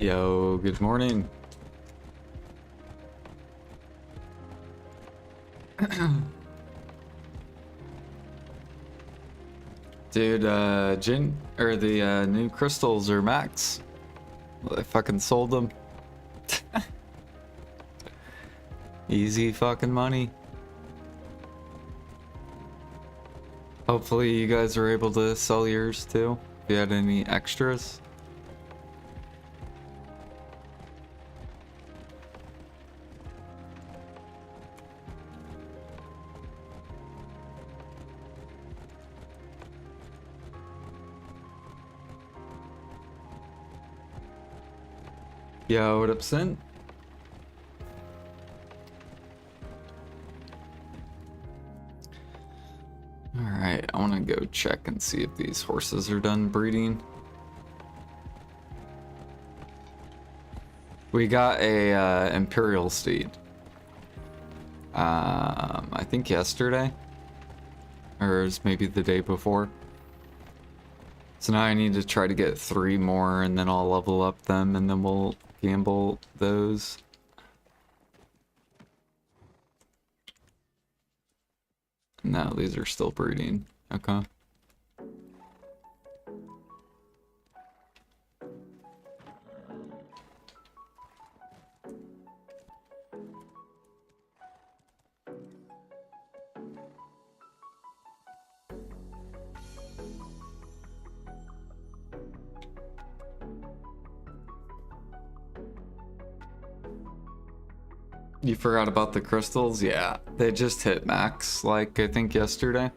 Yo, good morning. Dude, the new crystals are max. I fucking sold them. Easy fucking money. Hopefully you guys were able to sell yours too, if you had any extras. Yo, what up, Sin? Alright, I want to go check and see if these horses are done breeding. We got a Imperial steed. I think yesterday. Or it was maybe the day before. So now I need to try to get 3 more and then I'll level up them and then we'll gamble those. No, these are still breeding. Okay. You forgot about the crystals? Yeah, they just hit max, like I think yesterday.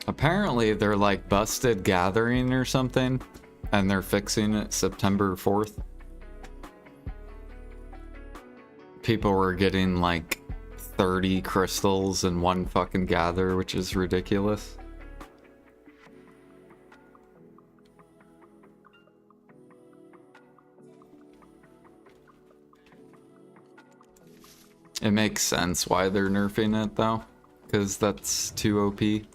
Apparently they're like busted gathering or something, and they're fixing it September 4th. People were getting like 30 crystals in one fucking gather, which is ridiculous. It makes sense why they're nerfing it though, because that's too OP.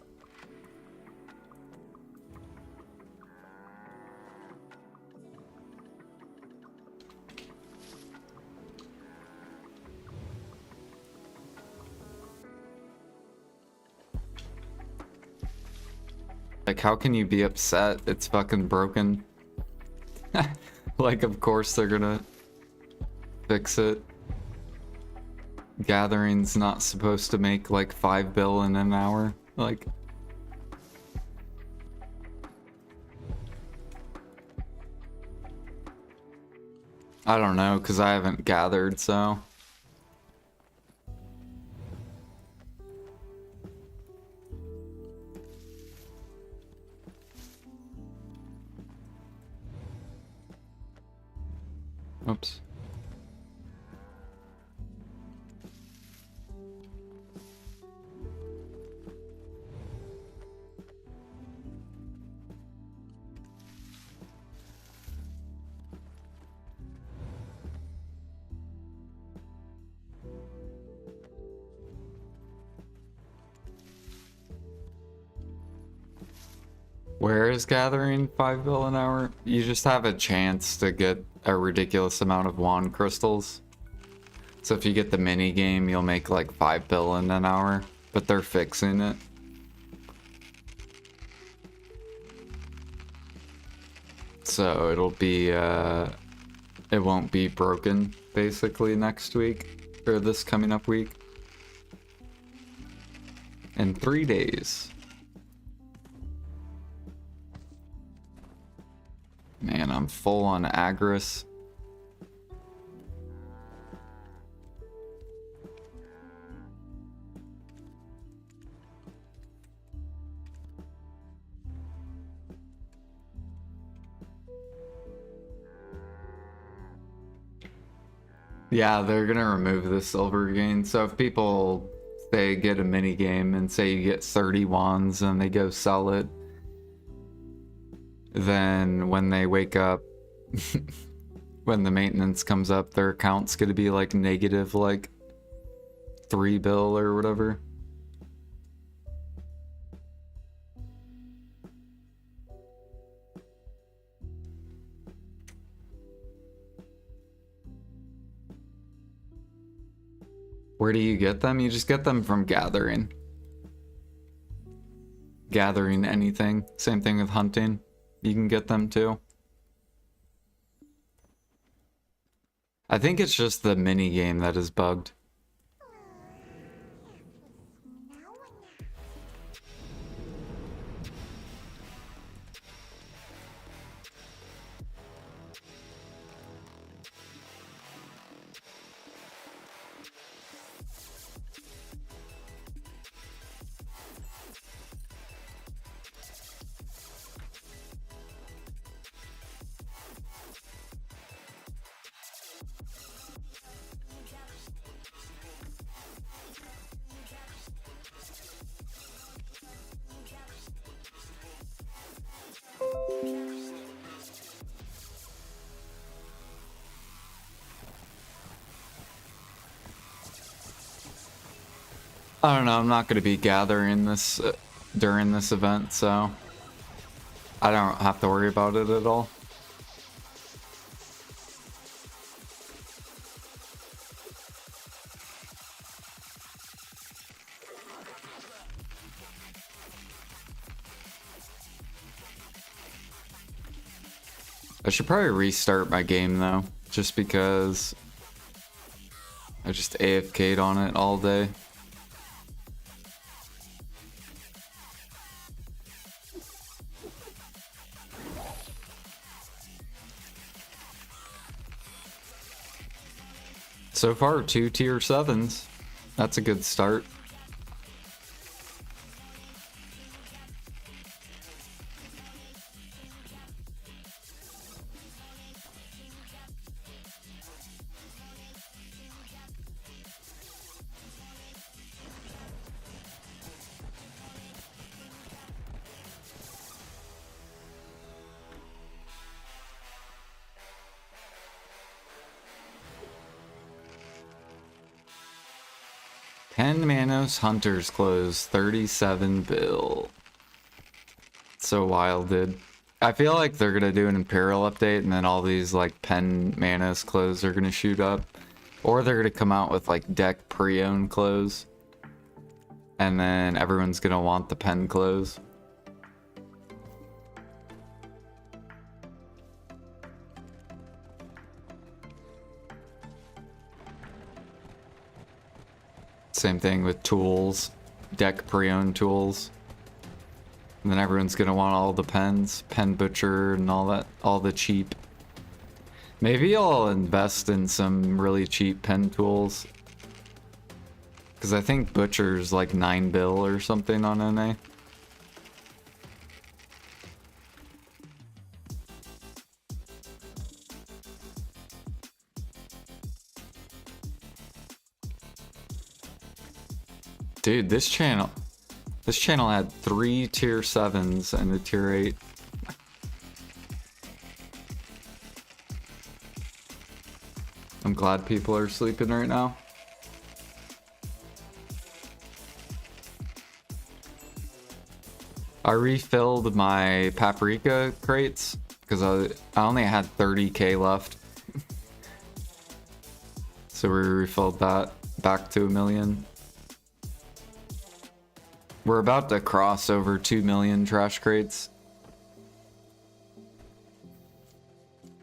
Like, how can you be upset? It's fucking broken. Like, of course they're gonna fix it. Gathering's not supposed to make like 5 bill in an hour. Like, I don't know, because I haven't gathered, so. Oops. Where is gathering 5 bill an hour? You just have a chance to get a ridiculous amount of wand crystals. So if you get the mini game, you'll make like 5 bill in an hour, but they're fixing it. So it'll be, it won't be broken basically next week, or this coming up week. In 3 days. Man, I'm full on Agris. Yeah, they're gonna remove the silver gain. So if people they get a mini game and say you get 30 wands and they go sell it, then when they wake up, when the maintenance comes up, their account's gonna be like negative like 3 bill or whatever. Where do you get them? You just get them from gathering. Gathering anything. Same thing with hunting. You can get them too. I think it's just the mini game that is bugged. I don't know, I'm not going to be gathering this during this event, so I don't have to worry about it at all. I should probably restart my game though, just because I just AFK'd on it all day. So far, 2 tier 7s. That's a good start. Manos Hunters close 37 bill. So wild, dude. I feel like they're gonna do an Imperial update and then all these like pen Manos clothes are gonna shoot up. Or they're gonna come out with like deck pre-owned clothes. And then everyone's gonna want the pen clothes. Same thing with tools, deck pre-owned tools. And then everyone's gonna want all the pens, pen butcher and all that, all the cheap. Maybe I'll invest in some really cheap pen tools. Cause I think butcher's like 9 bill or something on NA. Dude, this channel had 3 tier 7s and a tier 8. I'm glad people are sleeping right now. I refilled my paprika crates because I only had 30k left. So we refilled that back to 1 million. We're about to cross over 2 million trash crates.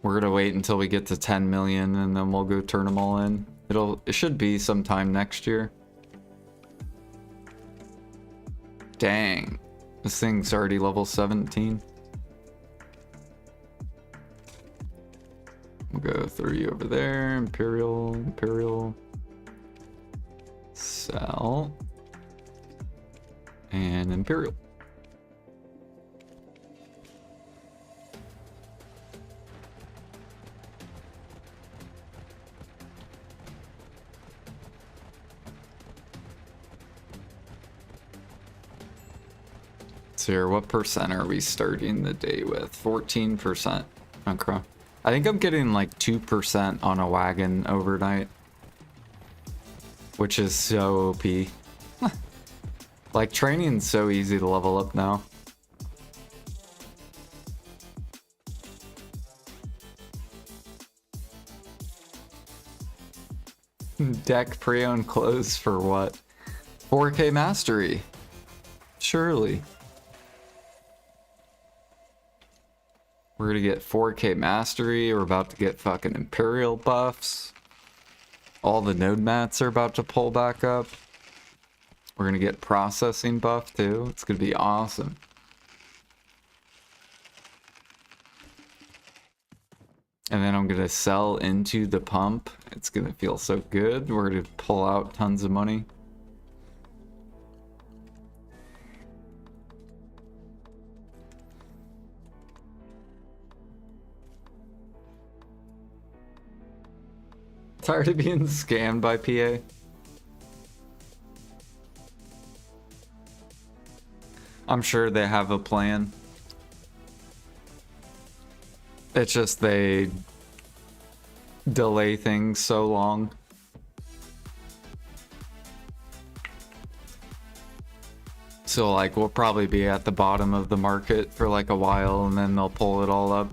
We're gonna wait until we get to 10 million and then we'll go turn them all in. It should be sometime next year. Dang. This thing's already level 17. We'll go through you over there. Imperial. Sell. And Imperial. So here, what percent are we starting the day with? 14%. Okay. I think I'm getting like 2% on a wagon overnight. Which is so OP. Like, training's so easy to level up now. Deck pre-owned clothes for what? 4K mastery. Surely. We're gonna get 4K mastery. We're about to get fucking Imperial buffs. All the node mats are about to pull back up. We're gonna get processing buff too. It's gonna be awesome. And then I'm gonna sell into the pump. It's gonna feel so good. We're gonna pull out tons of money. Tired of being scammed by PA? I'm sure they have a plan. It's just they delay things so long. So like we'll probably be at the bottom of the market for like a while and then they'll pull it all up.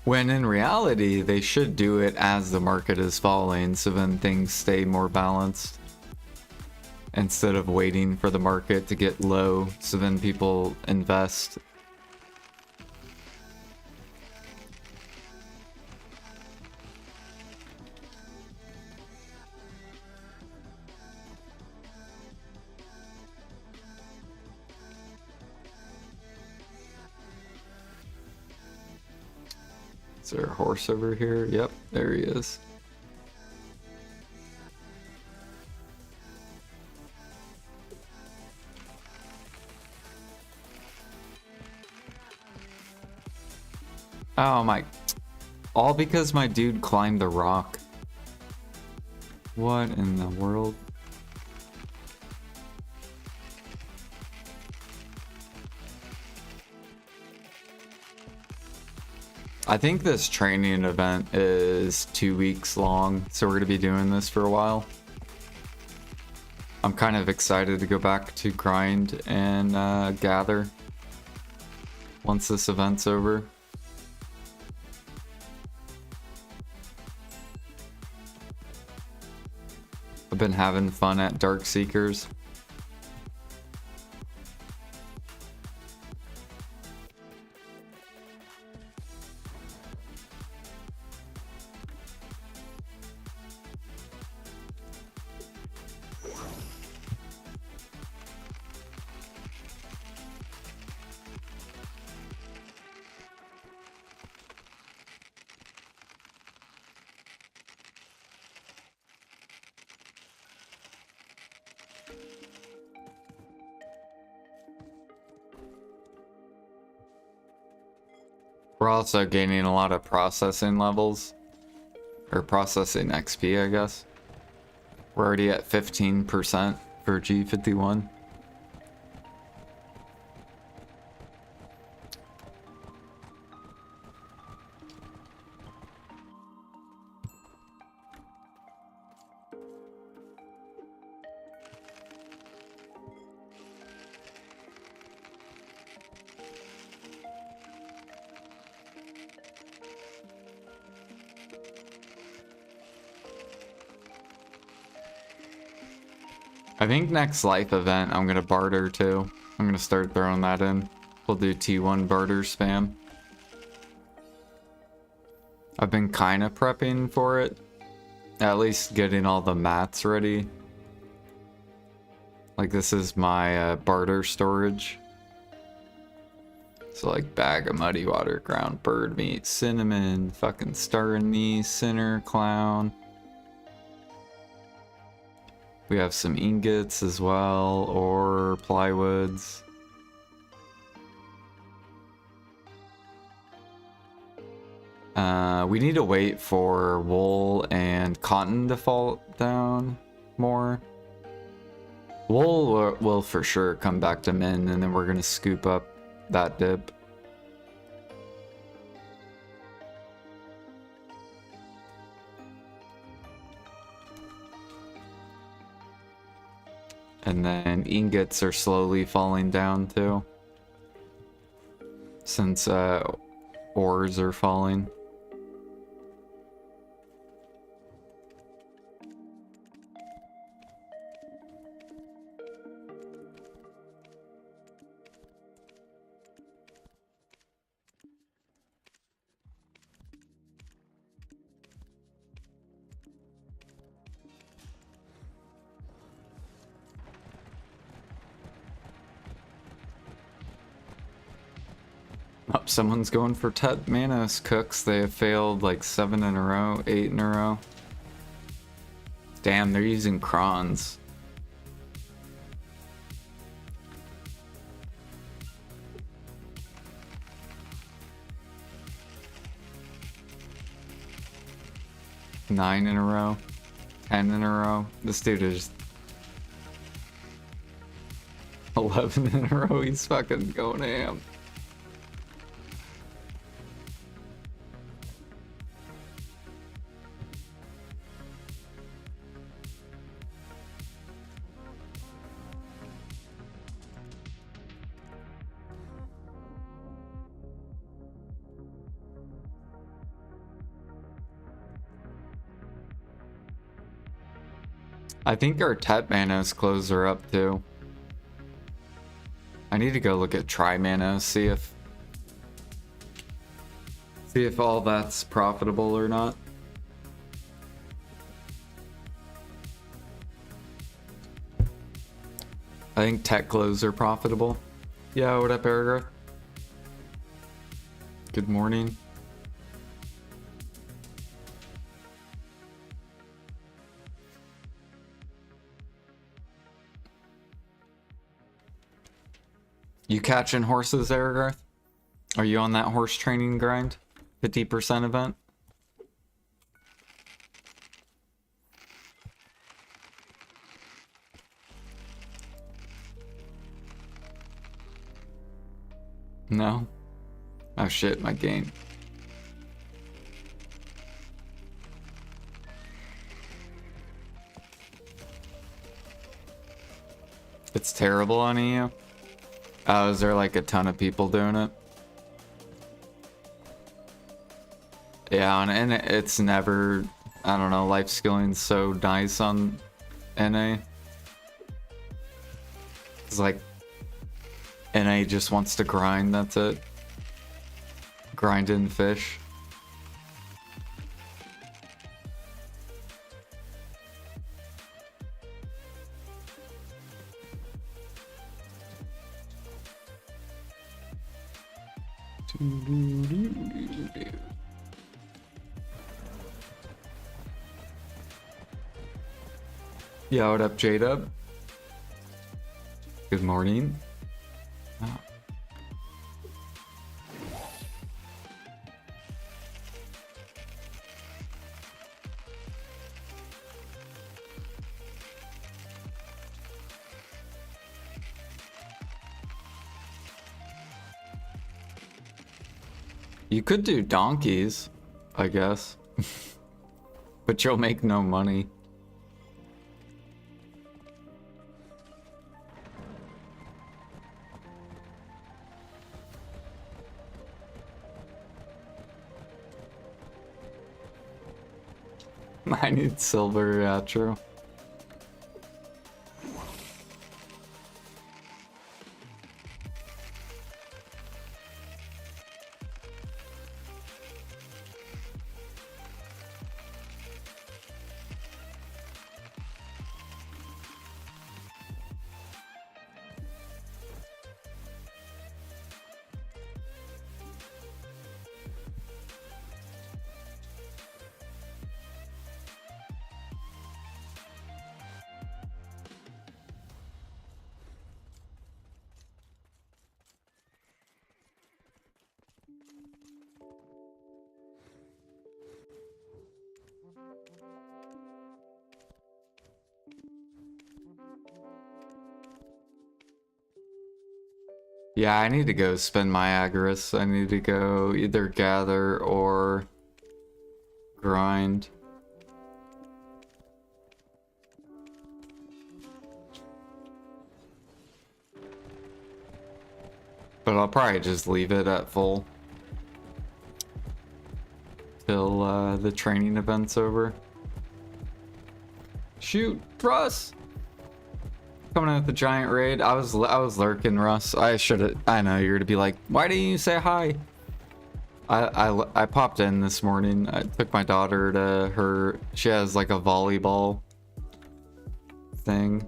When in reality, they should do it as the market is falling, so then things stay more balanced. Instead of waiting for the market to get low, so then people invest. Is there a horse over here? Yep, there he is. Oh my... All because my dude climbed the rock. What in the world? I think this training event is 2 weeks long, so we're going to be doing this for a while. I'm kind of excited to go back to grind and gather once this event's over. I've been having fun at Dark Seekers. We're also gaining a lot of processing levels. Or processing XP, I guess. We're already at 15% for G51. I think next life event I'm gonna barter too. I'm gonna start throwing that in. We'll do T1 barter spam. I've been kind of prepping for it. At least getting all the mats ready. Like this is my barter storage. So like bag of muddy water, ground bird meat, cinnamon, fucking star anise, sinner, clown. We have some ingots as well, or plywoods. We need to wait for wool and cotton to fall down more. Wool will for sure come back to min, and then we're gonna scoop up that dip. And then ingots are slowly falling down too, since ores are falling. Oh, someone's going for Tet Manos Cooks. They have failed like 7 in a row, 8 in a row. Damn, they're using crons. Nine in a row, 10 in a row. This dude is 11 in a row. He's fucking going ham. I think our Tet Manos clothes are up too. I need to go look at Tri-Manos, see if all that's profitable or not. I think tech clothes are profitable. Yeah, what up, Eric? Good morning. You catching horses, Erigarth? Are you on that horse training grind? 50% event? No? Oh shit, my game. It's terrible on EU? Oh, is there like a ton of people doing it? Yeah, and it's never, I don't know, life skilling's so nice on NA. It's like, NA just wants to grind, that's it. Grind and fish. Yeah, what up, J-Dub? Good morning. Oh. You could do donkeys, I guess. But you'll make no money. I need silver, yeah, true. Yeah, I need to go spend my Agorist. I need to go either gather or grind. But I'll probably just leave it at full till the training event's over. Shoot, Russ! Coming in with the giant raid. I was lurking, Russ. I know you're to be like, why didn't you say hi? I popped in this morning. I took my daughter to her. She has like a volleyball thing.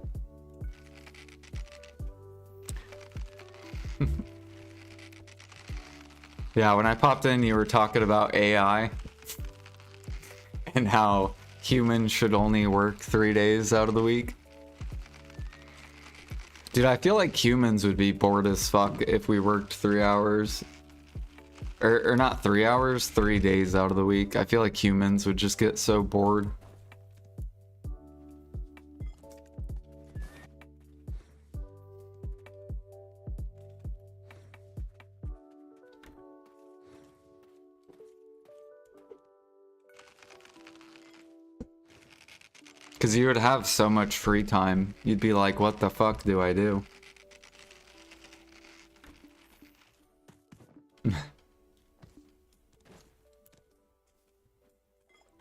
Yeah, when I popped in, you were talking about AI and how humans should only work 3 days out of the week. Dude, I feel like humans would be bored as fuck if we worked 3 hours. Or not 3 hours, 3 days out of the week. I feel like humans would just get so bored. Because you would have so much free time. You'd be like, what the fuck do I do?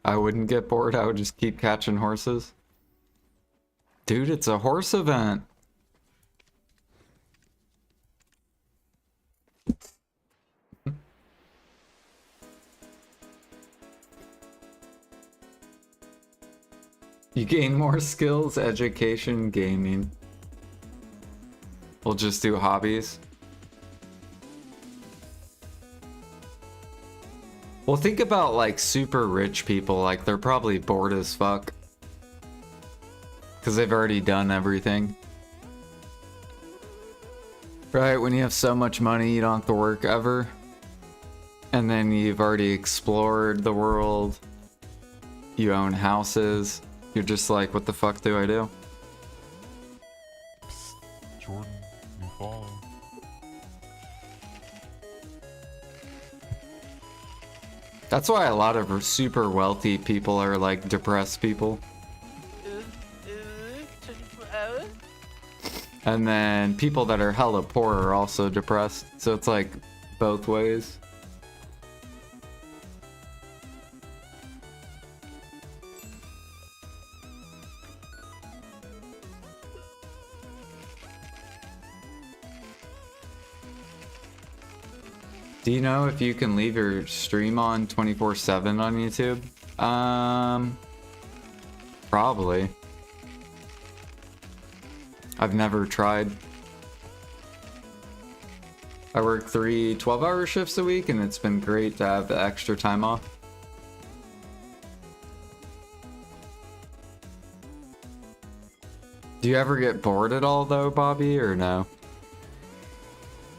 I wouldn't get bored. I would just keep catching horses. Dude, it's a horse event. You gain more skills, education, gaming. We'll just do hobbies. Well, think about like super rich people, like they're probably bored as fuck. Because they've already done everything. Right, when you have so much money, you don't have to work ever. And then you've already explored the world. You own houses. You're just like, what the fuck do I do? Psst, Jordan, you fall. That's why a lot of super wealthy people are like depressed people. And then people that are hella poor are also depressed. So it's like both ways. Do you know if you can leave your stream on 24/7 on YouTube? Probably. I've never tried. I work 3 12-hour shifts a week, and it's been great to have the extra time off. Do you ever get bored at all, though, Bobby, or no?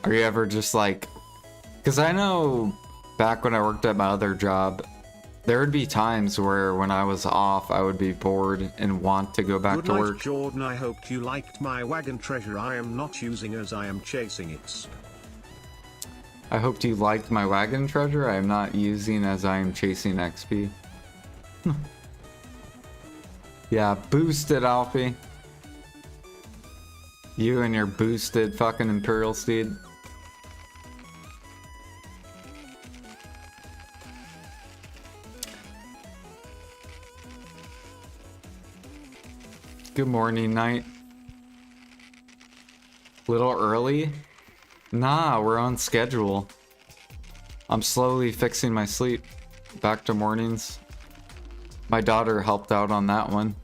Are you ever just like... Because I know back when I worked at my other job, there would be times where when I was off, I would be bored and want to go back to work. Jordan, I hoped you liked my wagon treasure. I am not using as I am chasing it. I hoped you liked my wagon treasure. I am not using as I am chasing XP. Yeah, boosted, Alfie. You and your boosted fucking Imperial Steed. Good morning, night. Little early? Nah, we're on schedule. I'm slowly fixing my sleep. Back to mornings. My daughter helped out on that one.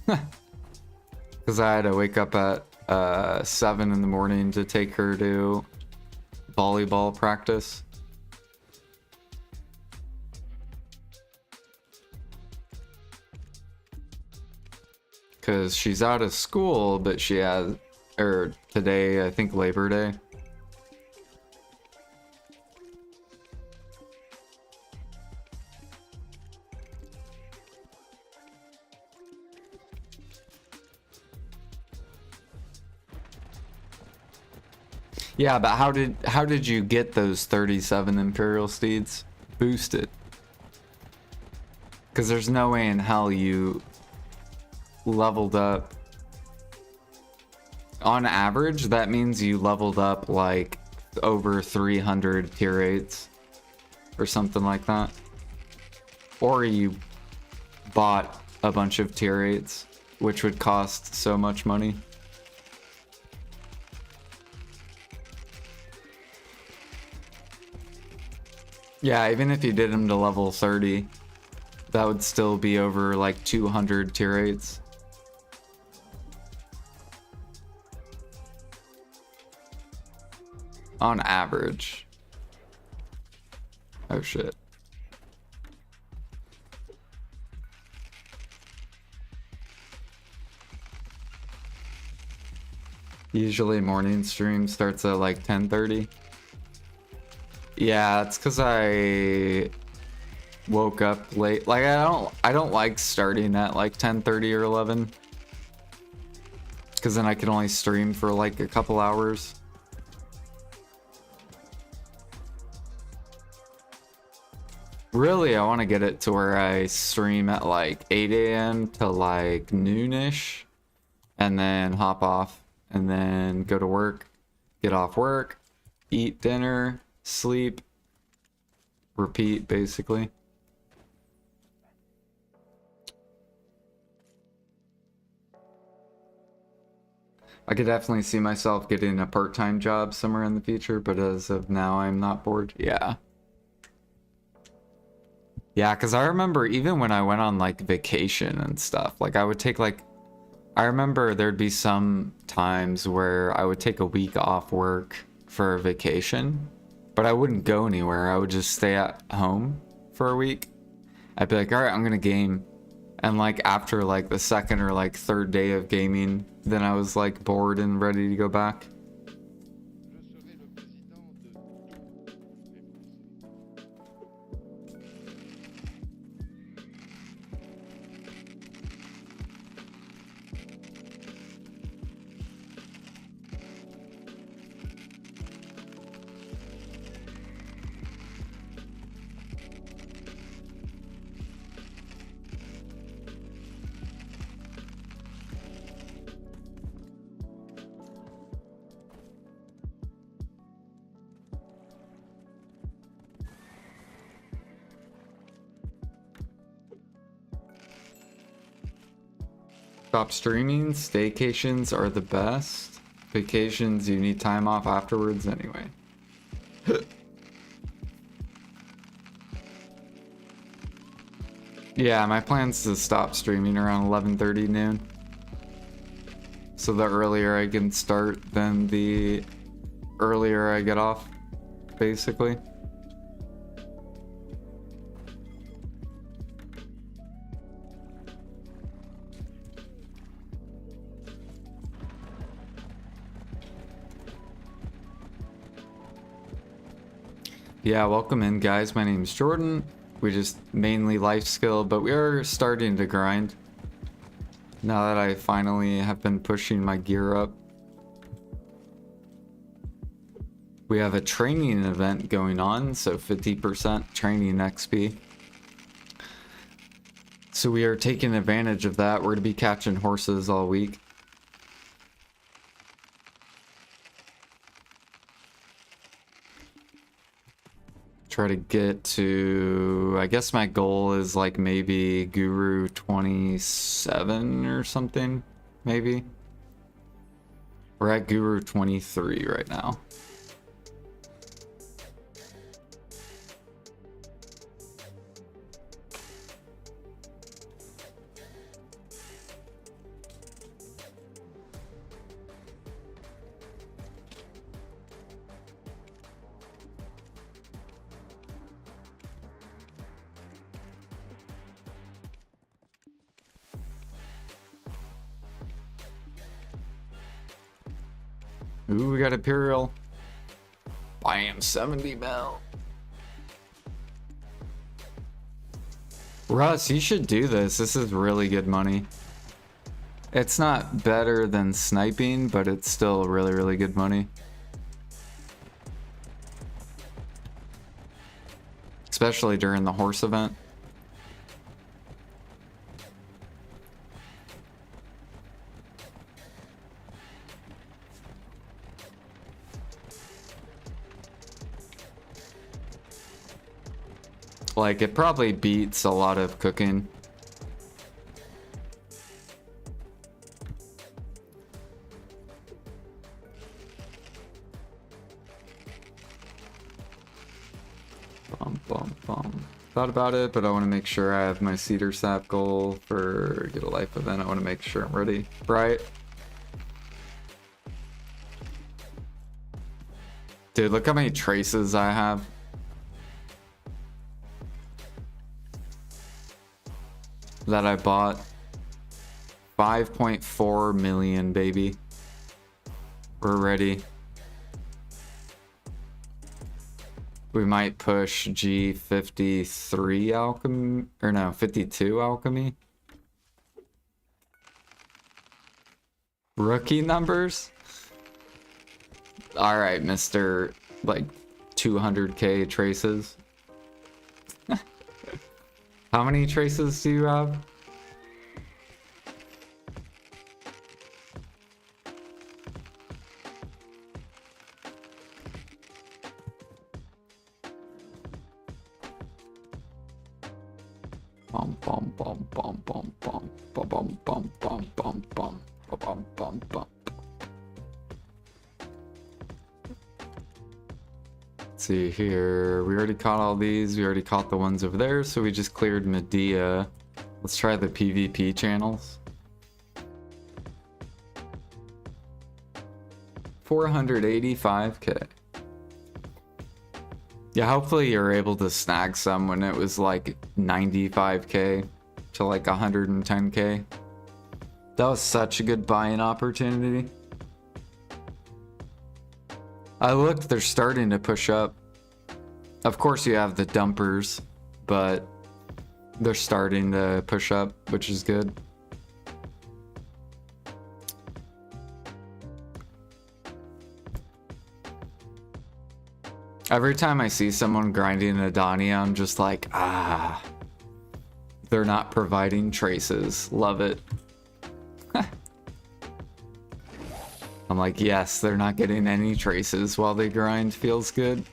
Because I had to wake up at 7 in the morning to take her to volleyball practice. Because she's out of school, but she has, or today, I think Labor Day. Yeah, but how did you get those 37 Imperial Steeds boosted? Because there's no way in hell you leveled up. On average, that means you leveled up like over 300 tier 8s or something like that. Or you bought a bunch of tier 8s, which would cost so much money. Yeah, even if you did them to level 30, that would still be over like 200 tier 8s. On average. Oh shit. Usually morning stream starts at like 10:30. Yeah, it's because I woke up late. Like I don't like starting at like 10:30 or 11. Because then I can only stream for like a couple hours. Really, I want to get it to where I stream at like 8 a.m. to like noonish. And then hop off. And then go to work. Get off work. Eat dinner. Sleep. Repeat, basically. I could definitely see myself getting a part-time job somewhere in the future, but as of now, I'm not bored. Yeah. Yeah, because I remember even when I went on like vacation and stuff, like I would take like, I remember there'd be some times where I would take a week off work for a vacation, but I wouldn't go anywhere. I would just stay at home for a week. I'd be like, all right, I'm gonna game. And like after like the second or like third day of gaming, then I was like bored and ready to go back. Stop streaming. Staycations are the best. Vacations, you need time off afterwards anyway. Yeah, my plan's to stop streaming around 11:30 noon. So the earlier I can start, then the earlier I get off, basically. Yeah, welcome in guys. My name's Jordan. We just mainly life skill, but we are starting to grind. Now that I finally have been pushing my gear up. We have a training event going on, so 50% training XP. So we are taking advantage of that. We're going to be catching horses all week. Try to get to, I guess my goal is like maybe Guru 27 or something, maybe. We're at Guru 23 right now. Ooh, we got Imperial. Bam, 70 mil. Russ, you should do this. This is really good money. It's not better than sniping, but it's still really, really good money. especially during the horse event. Like, it probably beats a lot of cooking. Thought about it, but I want to make sure I have my cedar sap goal for get a life event. I want to make sure I'm ready. Right? Dude, look how many traces I have. That I bought. 5.4 million, baby. We're ready. We might push G53 alchemy, or no, 52 alchemy. Rookie numbers? All right, Mr. like 200k traces. How many traces do you have? Bum bum bum bum bum bum bum bum bum bum bum bum bum bum. Let's see here. We already caught all these. We already caught the ones over there, so we just cleared Medea. Let's try the PvP channels. 485k. Yeah, hopefully you're able to snag some when it was like 95k to like 110k. That was such a good buying opportunity. I looked, they're starting to push up. Of course you have the dumpers, but they're starting to push up, which is good. Every time I see someone grinding Adania, I'm just like, ah, they're not providing traces. Love it. I'm like, yes, they're not getting any traces while they grind. Feels good.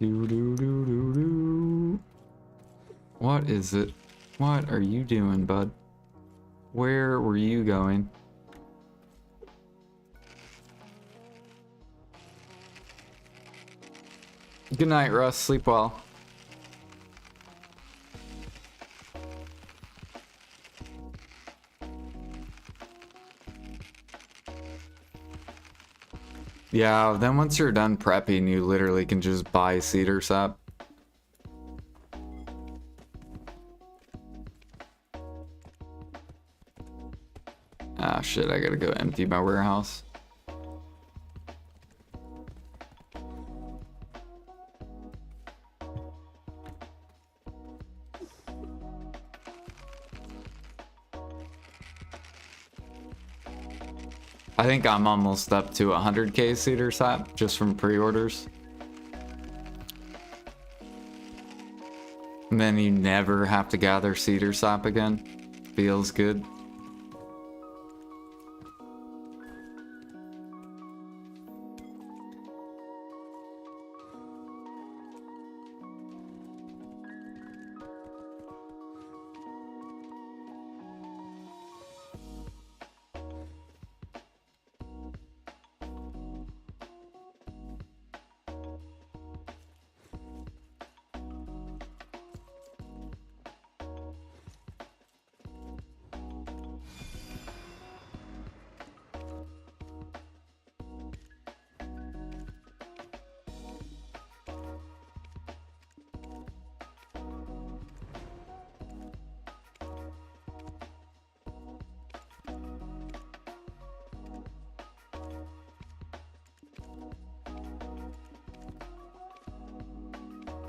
Do. What is it? What are you doing, bud? Where were you going? Good night, Russ. Sleep well. Yeah, then once you're done prepping, you literally can just buy cedar sap. Ah, shit, I gotta go empty my warehouse. I think I'm almost up to 100k cedar sap just from pre-orders. And then you never have to gather cedar sap again. Feels good.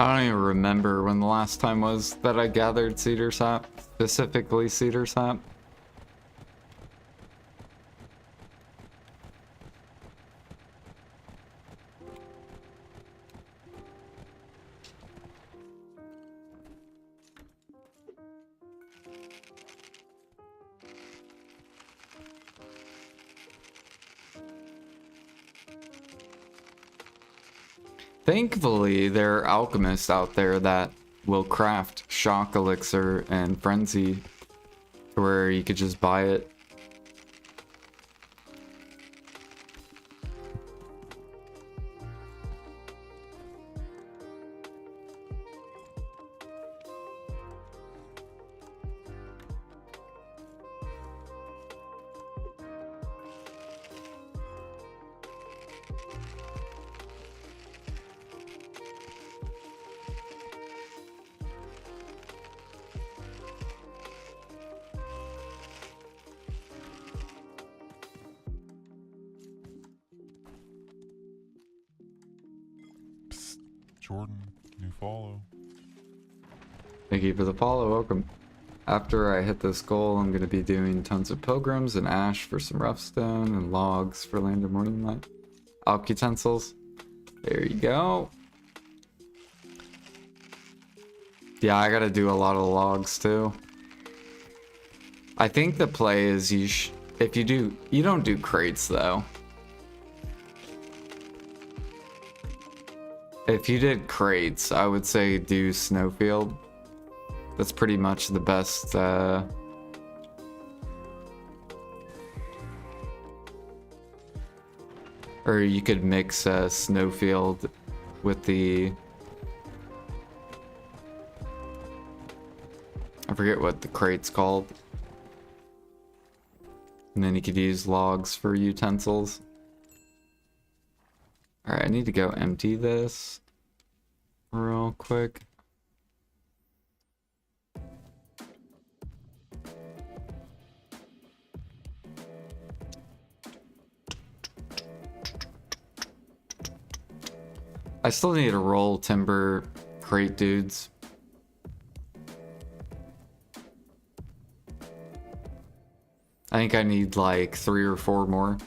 I don't even remember when the last time was that I gathered cedar sap, specifically cedar sap. Thankfully, there are alchemists out there that will craft shock elixir and frenzy to where you could just buy it. Psst, Jordan, new follow. Thank you for the follow, welcome. After I hit this goal, I'm going to be doing tons of pilgrims and ash for some rough stone and logs for land of morning light. Alch utensils. There you go. Yeah, I gotta do a lot of logs too. I think the play is if you don't do crates though. If you did crates, I would say do snowfield. That's pretty much the best, or you could mix snowfield with the, I forget what the crate's called. And then you could use logs for utensils. Alright, I need to go empty this real quick. I still need to roll timber crate dudes. I think I need like 3 or 4 more.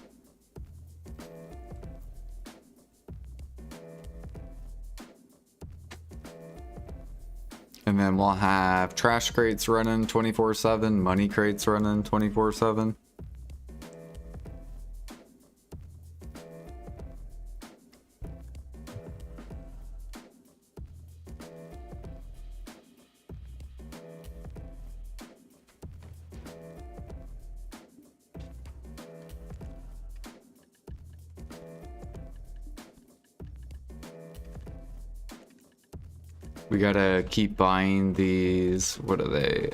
And then we'll have trash crates running 24/7, money crates running 24/7. We gotta keep buying these. What are they?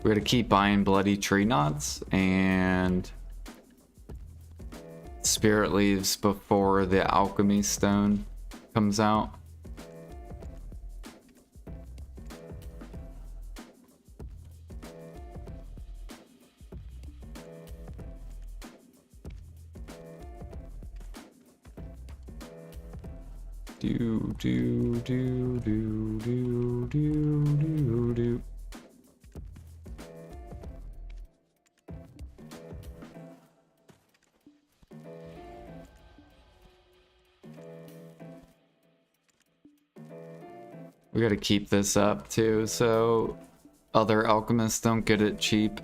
We gotta keep buying bloody tree knots and spirit leaves before the alchemy stone comes out. Do do do do do do do do. We gotta keep this up too, so other alchemists don't get it cheap.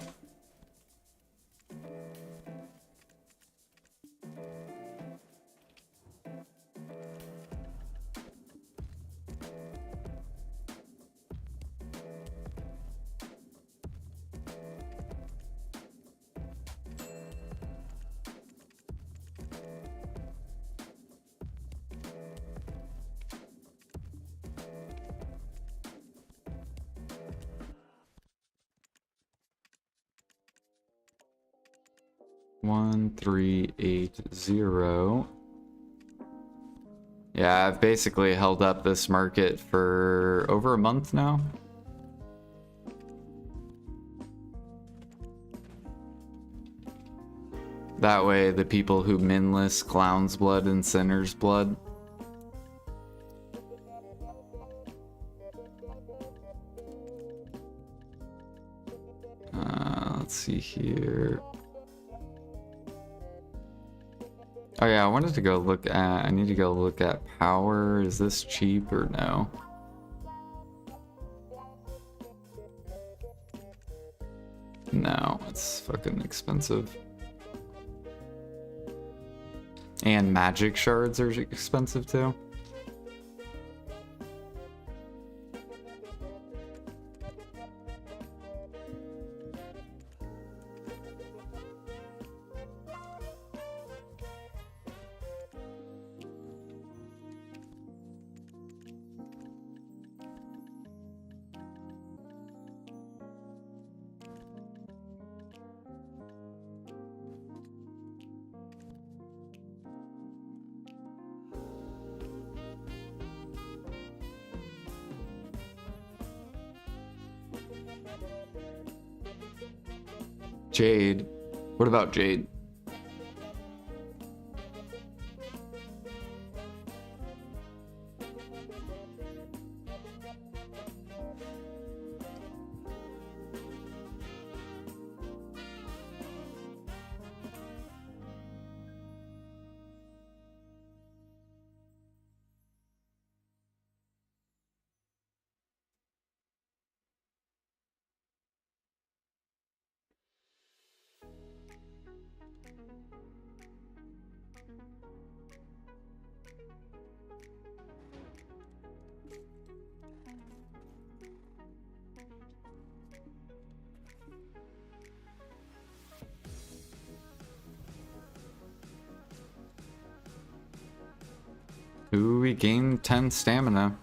One, 3, 8, 0. Yeah, I've basically held up this market for over a month now. That way the people who minless clown's blood and sinner's blood. Let's see here. Oh yeah, I wanted to go look at, I need to go look at power. Is this cheap or no? No, it's fucking expensive. And magic shards are expensive too. Jade. What about Jade? Ooh, we gained 10 stamina.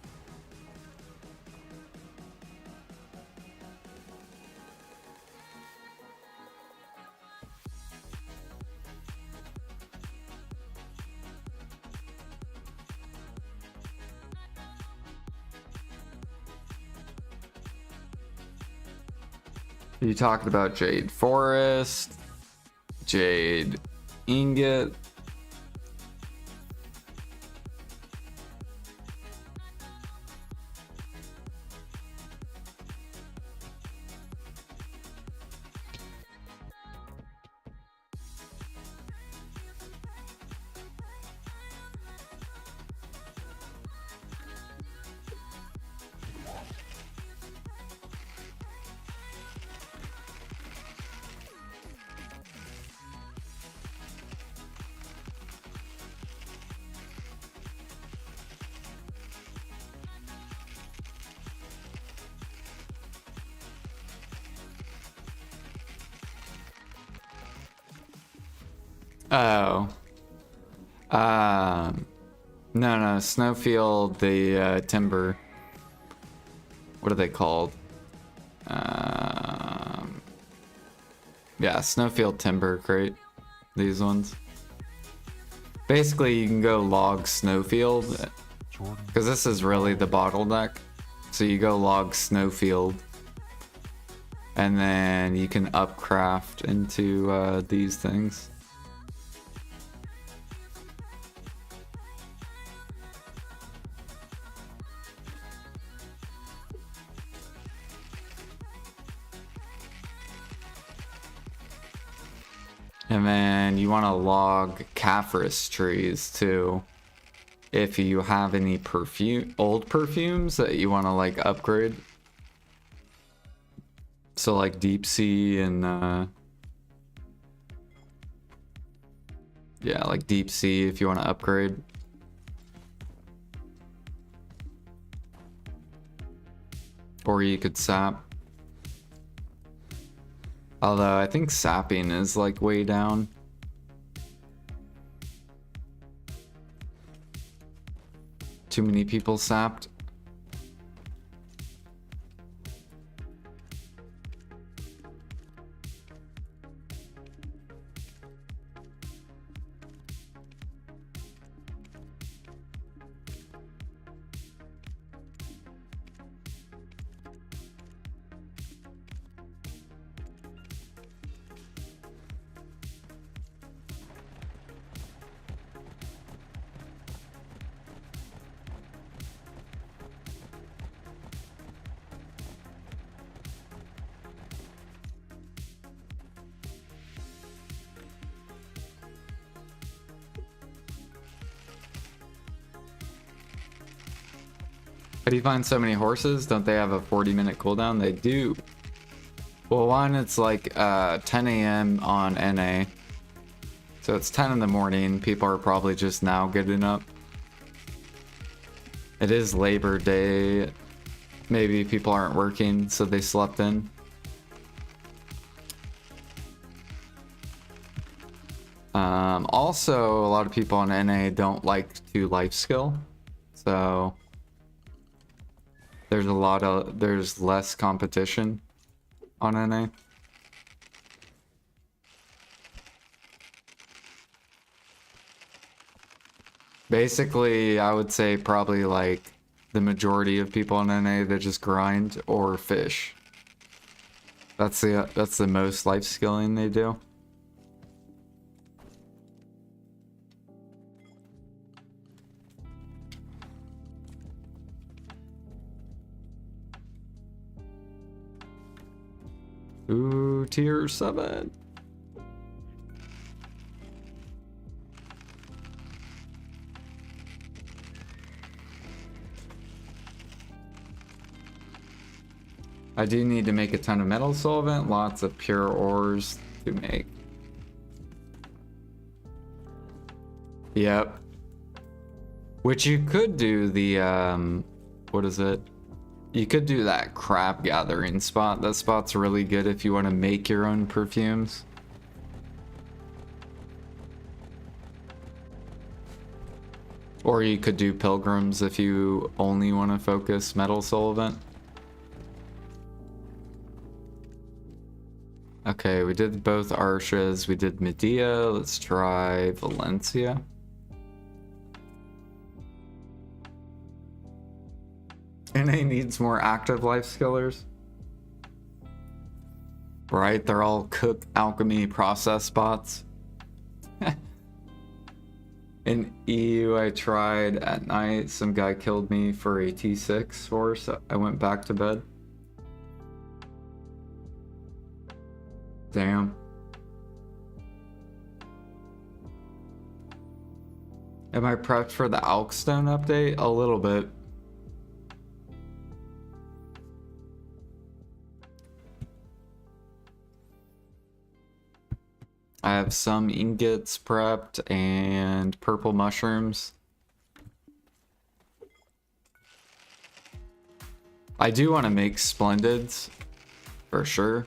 You talking about Jade Forest, Jade Ingot. Oh. No, Snowfield, the timber. What are they called? Yeah, Snowfield timber crate. These ones. Basically, you can go log Snowfield, because this is really the bottleneck. So you go log Snowfield, and then you can upcraft into these things. And then you want to log Caphras trees too. If you have any old perfumes that you want to like upgrade. So like Deep Sea and yeah, like Deep Sea if you want to upgrade. Or you could sap. Although I think sapping is like way down. Too many people sapped. How do you find so many horses? Don't they have a 40-minute cooldown? They do. Well, one, it's like 10 a.m. on NA. So it's 10 in the morning. People are probably just now getting up. It is Labor Day. Maybe people aren't working, so they slept in. Also, a lot of people on NA don't like to life skill. So there's less competition on NA. Basically, I would say probably like the majority of people on NA that just grind or fish. That's the most life skilling they do. Ooh, tier 7. I do need to make a ton of metal solvent, lots of pure ores to make. Yep. Which you could do the, what is it? You could do that crab gathering spot. That spot's really good if you want to make your own perfumes. Or you could do pilgrims if you only want to focus metal solvent. Okay, we did both Arches. We did Medea. Let's try Valencia. NA needs more active life skillers. Right? They're all cook alchemy process bots. In EU, I tried at night. Some guy killed me for a T6 horse. I went back to bed. Damn. Am I prepped for the Alkstone update? A little bit. I have some ingots prepped and purple mushrooms. I do want to make splendids for sure.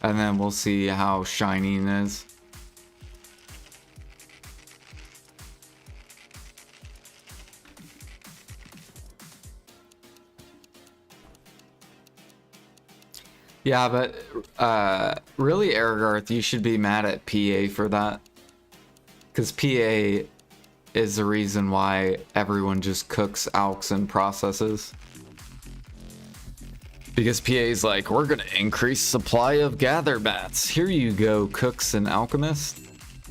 And then we'll see how shining is. Yeah, but really, Aragarth, you should be mad at PA for that. Because PA is the reason why everyone just cooks alks and processes. Because PA's like, we're gonna increase supply of gather bats. Here you go, cooks and alchemists.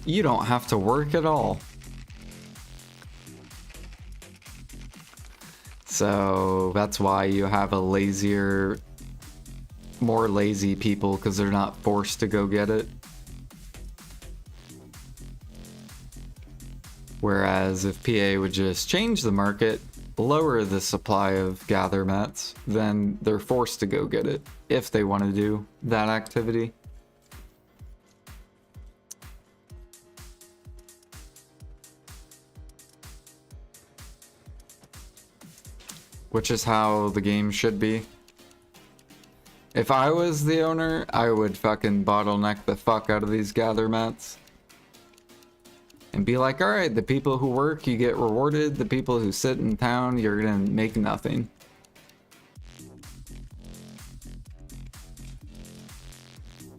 You don't have to work at all. So that's why you have a lazier, more lazy people, because they're not forced to go get it. Whereas if PA would just change the market, lower the supply of gather mats, then they're forced to go get it if they want to do that activity. Which is how the game should be. If I was the owner, I would fucking bottleneck the fuck out of these gather mats. And be like, alright, the people who work, you get rewarded. The people who sit in town, you're gonna make nothing.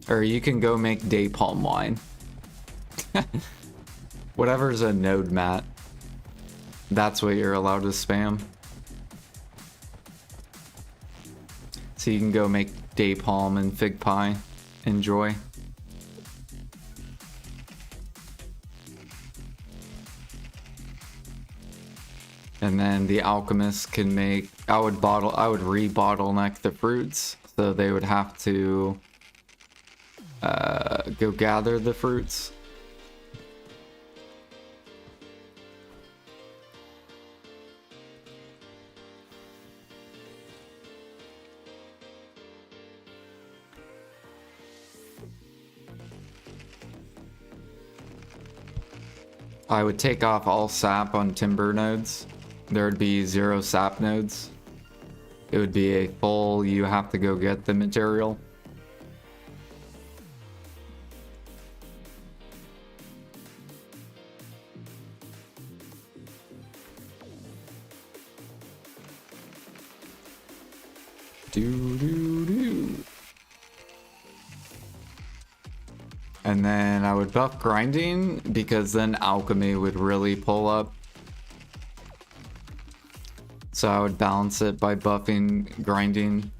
Or you can go make day palm wine. Whatever's a node mat. That's what you're allowed to spam. So you can go make day palm and fig pie. Enjoy. And then the alchemists can make, I would re-bottleneck the fruits, so they would have to go gather the fruits. I would take off all sap on timber nodes. There would be 0 sap nodes. It would be a full, you have to go get the material. And then I would buff grinding because then alchemy would really pull up. So I would balance it by buffing grinding.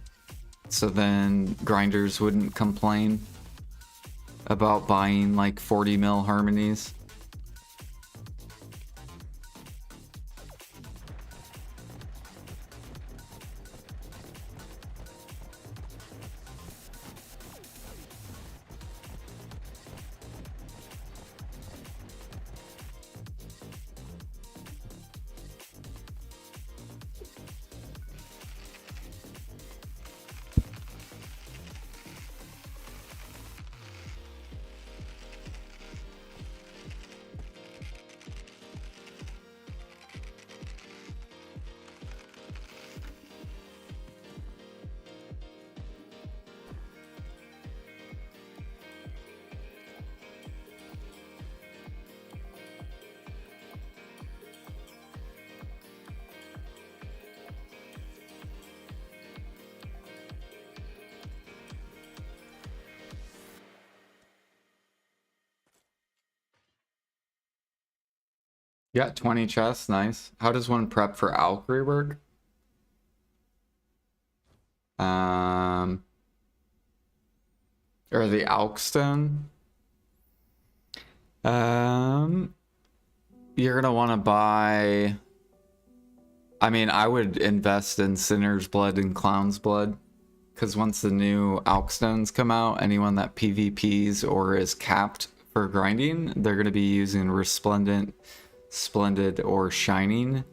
So then grinders wouldn't complain about buying like 40 mil harmonies. Yeah, 20 chests, nice. How does one prep for Alchry work? Or the Alkstone? You're gonna want to buy... I mean, I would invest in Sinner's Blood and Clown's Blood. Because once the new Alkstones come out, anyone that PvPs or is capped for grinding, they're going to be using Resplendent, Splendid, or Shining.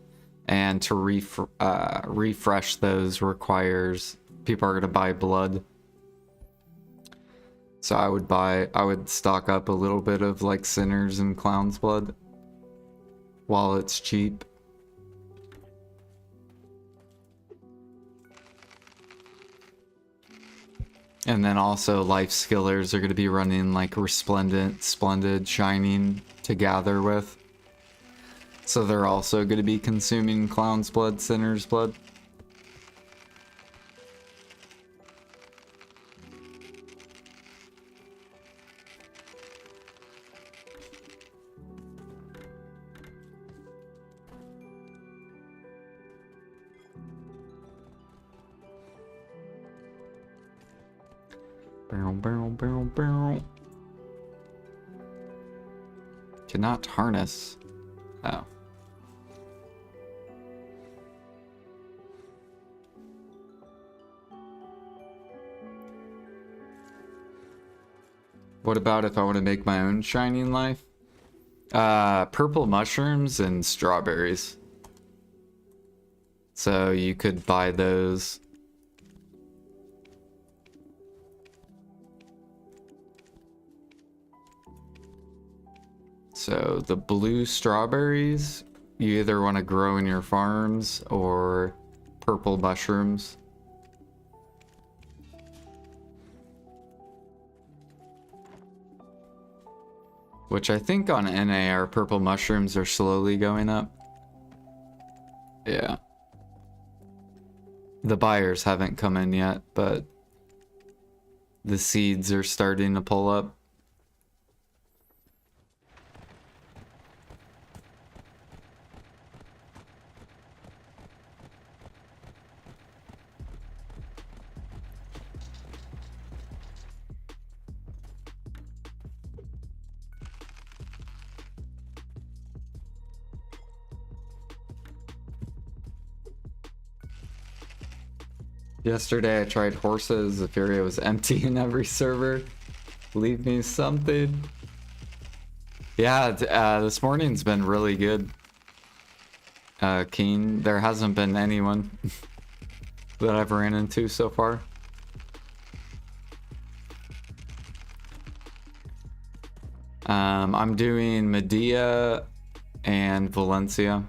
And to refresh those requires... People are going to buy blood. So I would stock up a little bit of like Sinner's and Clown's Blood. While it's cheap. And then also Lifeskillers are going to be running like Resplendent, Splendid, Shining to gather with. So they're also going to be consuming Clown's Blood, Sinner's Blood. Barrel. Cannot harness. Oh. What about if I want to make my own shining life? Purple mushrooms and strawberries. So you could buy those. So the blue strawberries, you either want to grow in your farms or purple mushrooms. Which I think on NA purple mushrooms are slowly going up. Yeah. The buyers haven't come in yet, but the seeds are starting to pull up. Yesterday I tried horses. The area was empty in every server. Leave me something. Yeah, this morning's been really good. Keen. There hasn't been anyone that I've ran into so far. I'm doing Medea and Valencia.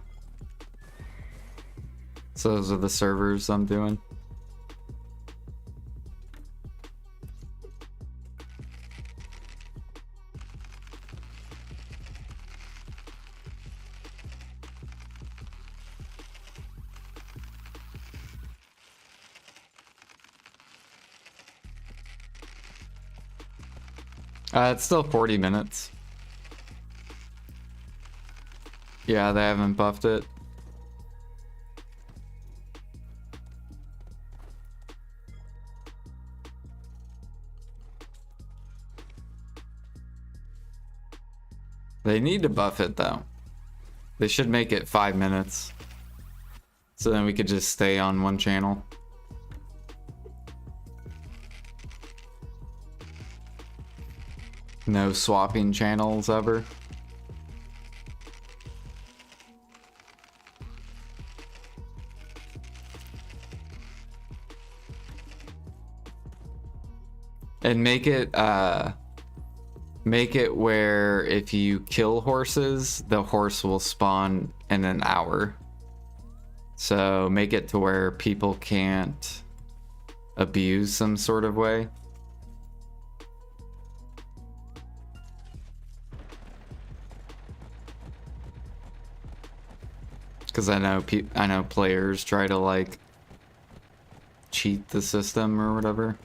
So those are the servers I'm doing. It's still 40 minutes. Yeah, they haven't buffed it. They need to buff it though. They should make it 5 minutes. So then we could just stay on one channel. No swapping channels ever. And make it where if you kill horses, the horse will spawn in an hour. So make it to where people can't abuse some sort of way. Because I know players try to like cheat the system or whatever.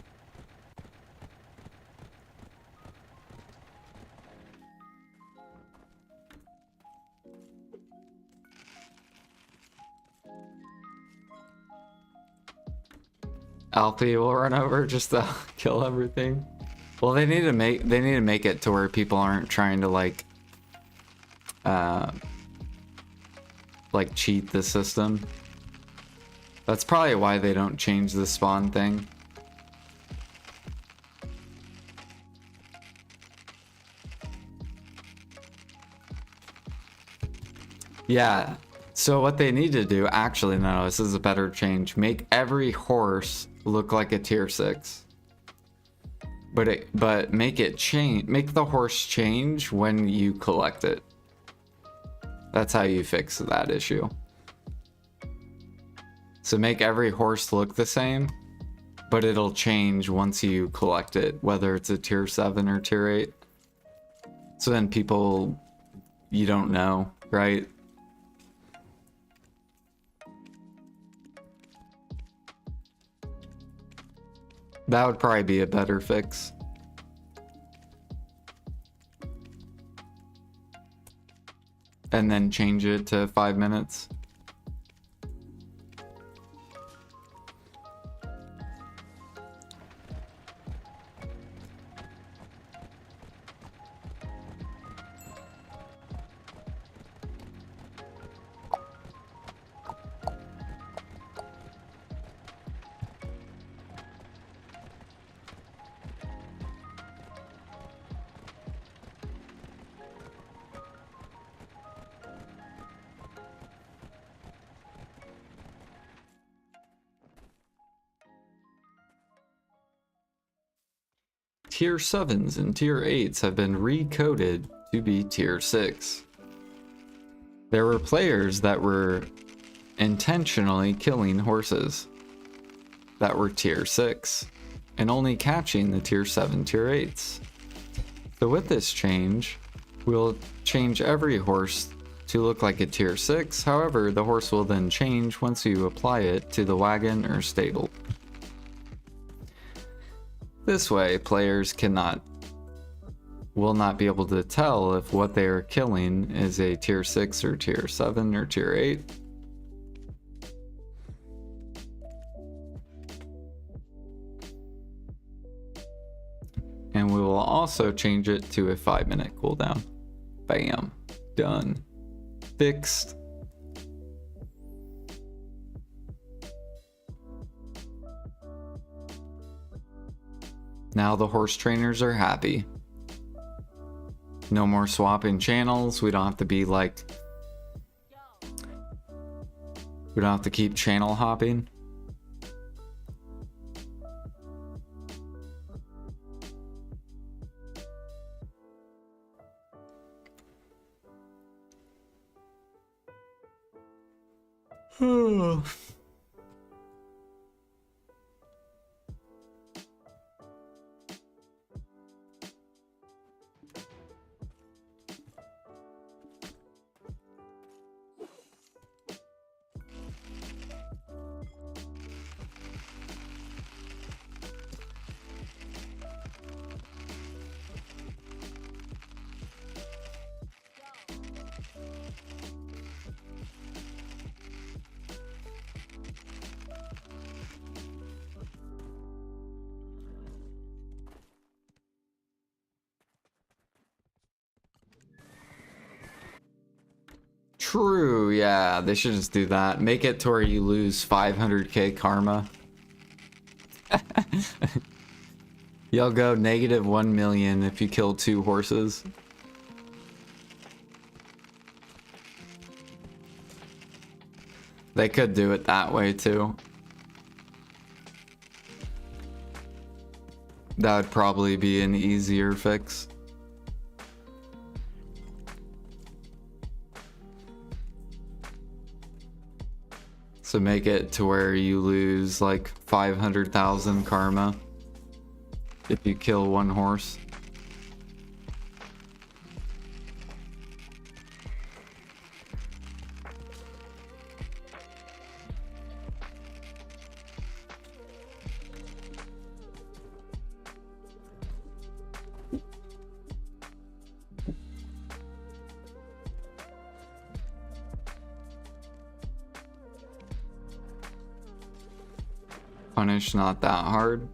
Alfie will run over just to kill everything. Well, they need to make it to where people aren't trying to like cheat the system. That's probably why they don't change the spawn thing. Yeah. So what they need to do, actually, no, this is a better change. Make every horse look like a tier 6. But make the horse change when you collect it. That's how you fix that issue. So make every horse look the same, but it'll change once you collect it, whether it's a tier 7 or tier 8. So then people, you don't know, right? That would probably be a better fix. And then change it to 5 minutes. Tier 7s and tier 8s have been recoded to be tier 6. There were players that were intentionally killing horses that were tier 6 and only catching the tier 7, tier 8s. So with this change, we'll change every horse to look like a tier 6. However, the horse will then change once you apply it to the wagon or stable. This way, players will not be able to tell if what they are killing is a tier 6 or tier 7 or tier 8. And we will also change it to a 5-minute cooldown. Bam. Done. Fixed. Now the horse trainers are happy. No more swapping channels. We don't have to be like... We don't have to keep channel hopping. True, yeah, they should just do that. Make it to where you lose 500k karma. You'll go negative 1 million if you kill 2 horses. They could do it that way too. That would probably be an easier fix. So make it to where you lose like 500,000 karma if you kill 1 horse. Punish not that hard.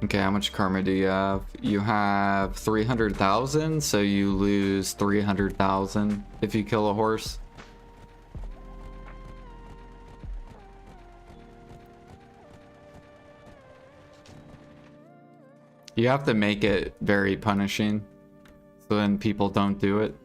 Okay, how much karma do you have? You have 300,000, so you lose 300,000 if you kill a horse. You have to make it very punishing, so then people don't do it.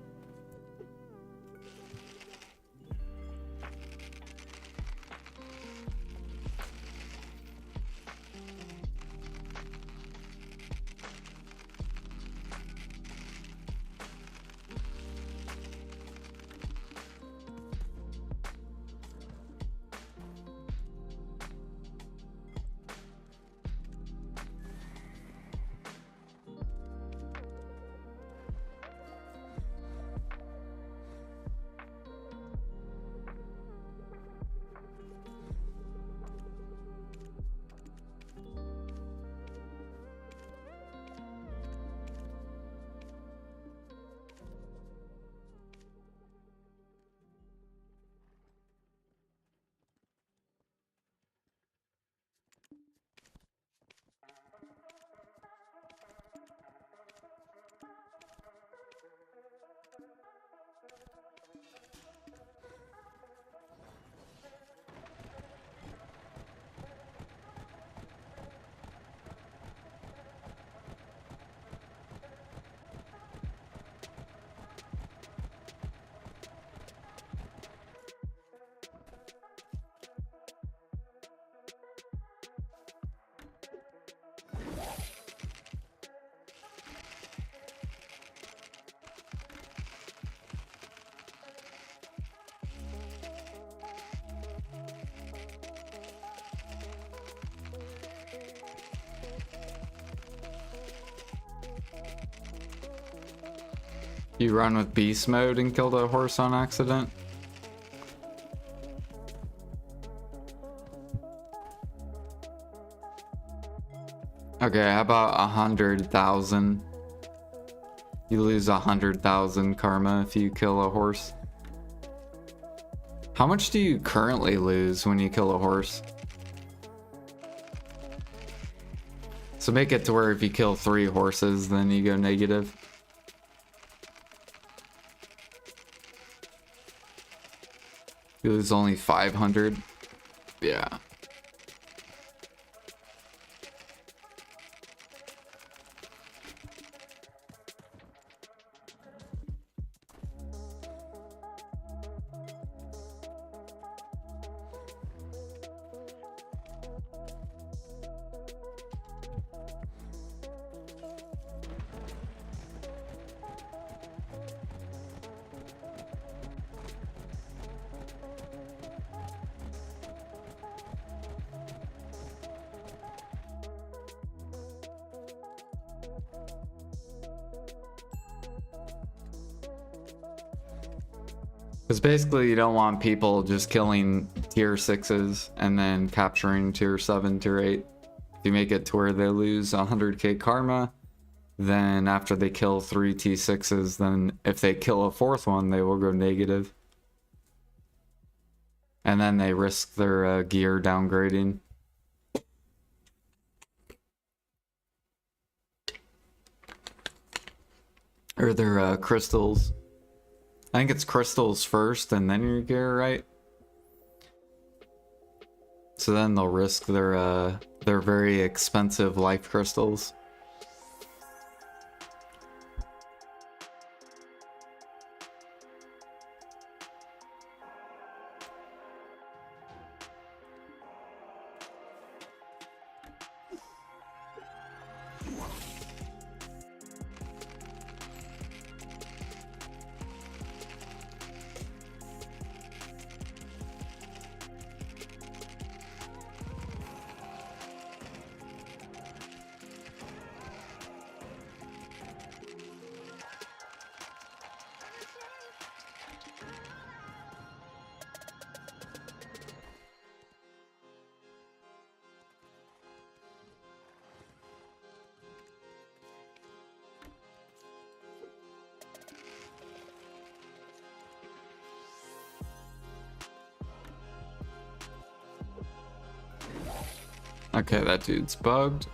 You run with beast mode and killed a horse on accident? Okay, how about 100,000? You lose 100,000 karma if you kill a horse. How much do you currently lose when you kill a horse? So make it to where if you kill 3 horses, then you go negative. You lose only 500. Yeah. Because basically you don't want people just killing tier 6s and then capturing tier 7, tier 8. If you make it to where they lose 100k karma, then after they kill 3 T6s, then if they kill a 4th one, they will go negative. And then they risk their gear downgrading. Or their crystals. I think it's crystals first and then your gear, right? So then they'll risk their very expensive life crystals. Okay, that dude's bugged.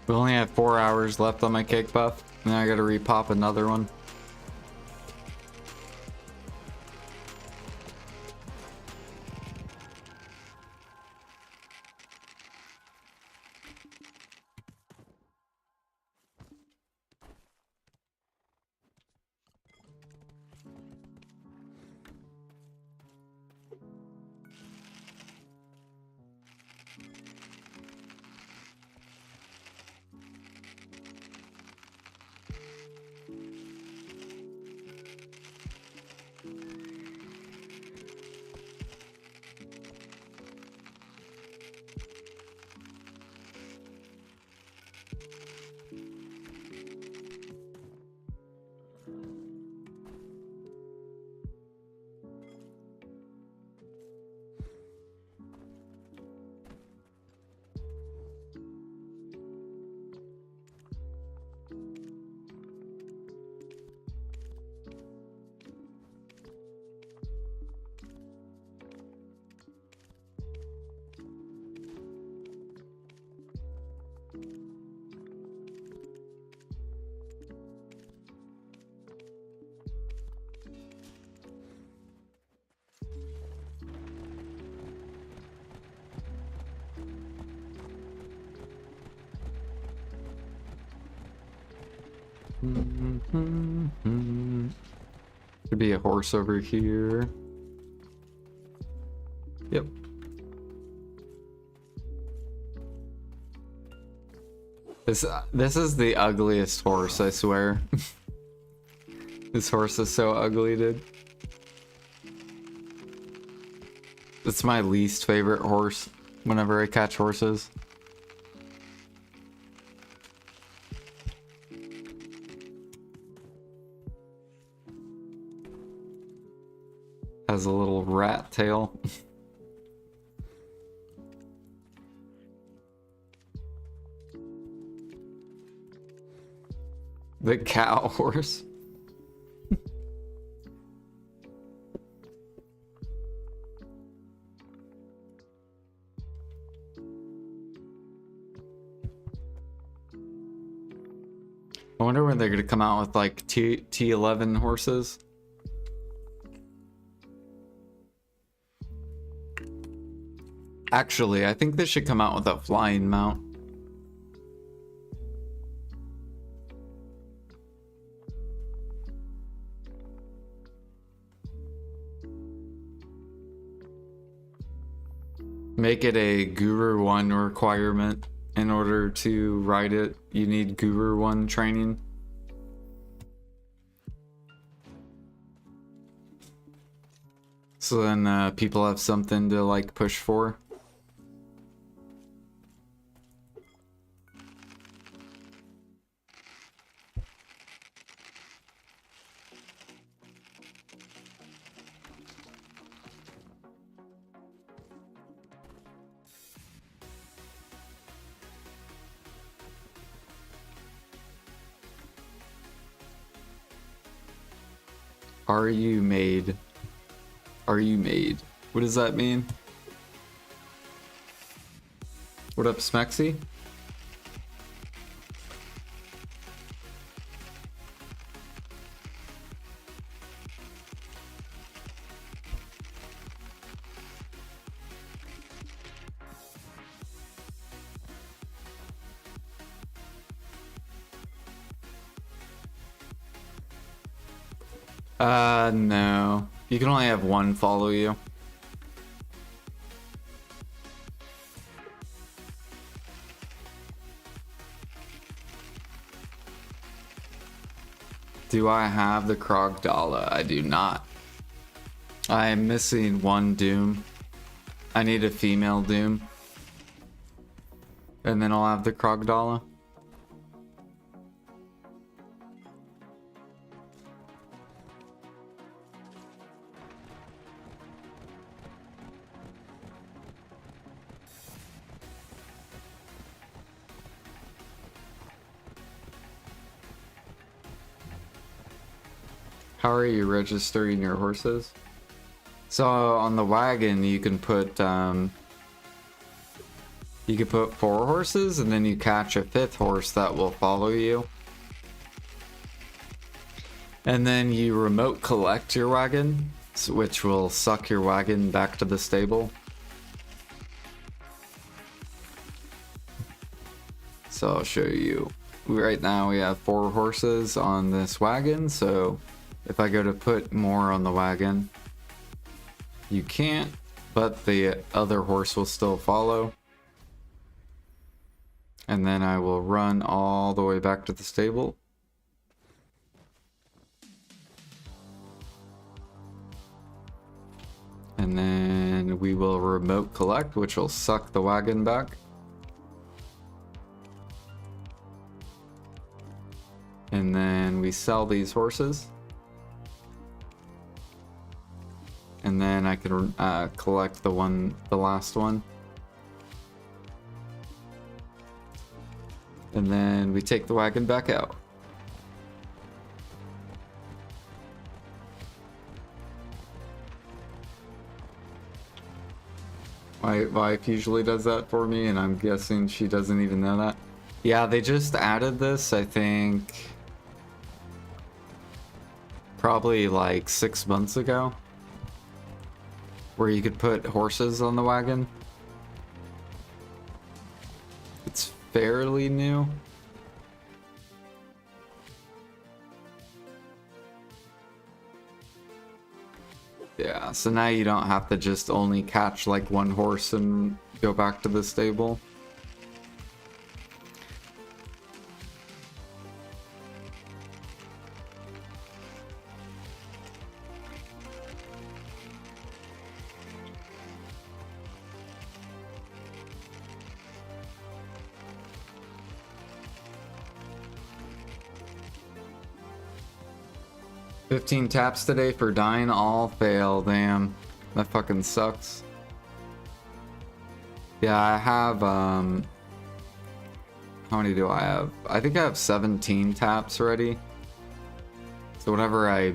We only have 4 hours left on my cake buff, and then I gotta repop another one. Could be a horse over here. Yep. This is the ugliest horse, I swear. This horse is so ugly, dude. It's my least favorite horse whenever I catch horses. Has a little rat tail. The cow horse. I wonder when they're gonna come out with like T11 horses. Actually, I think they should come out with a flying mount. make it a Guru 1 requirement. In order to ride it, you need Guru 1 training. So then people have something to like push for. Are you made? Are you made? What does that mean? What up, Smexy? No. You can only have one follow you. Do I have the Krogdala? I do not. I am missing one Doom. I need a female Doom. And then I'll have the Krogdala. How are you registering your horses? So on the wagon you can put 4 horses and then you catch a 5th horse that will follow you. And then you remote collect your wagon, which will suck your wagon back to the stable. So I'll show you. Right now we have 4 horses on this wagon, so if I go to put more on the wagon, you can't, but the other horse will still follow. And then I will run all the way back to the stable. And then we will remote collect, which will suck the wagon back. And then we sell these horses. And then I can collect the last one. And then we take the wagon back out. My wife usually does that for me, and I'm guessing she doesn't even know that. Yeah, they just added this, I think, probably like 6 months ago, where you could put horses on the wagon. It's fairly new. Yeah, so now you don't have to just only catch like one horse and go back to the stable. $15 taps today for dying, all fail. Damn, that fucking sucks. Yeah, I have how many do I have? I think I have 17 taps ready. So whenever I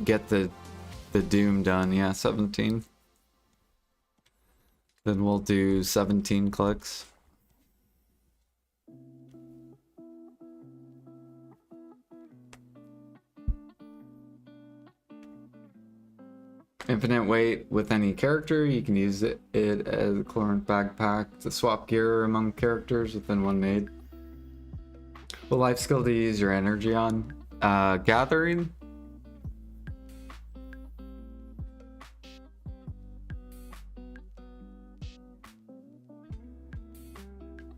get the doom done, yeah, 17. Then we'll do 17 clicks. Infinite weight with any character. You can use it as a chlorine backpack to swap gear among characters within one maid. What life skill do you use your energy on? Gathering.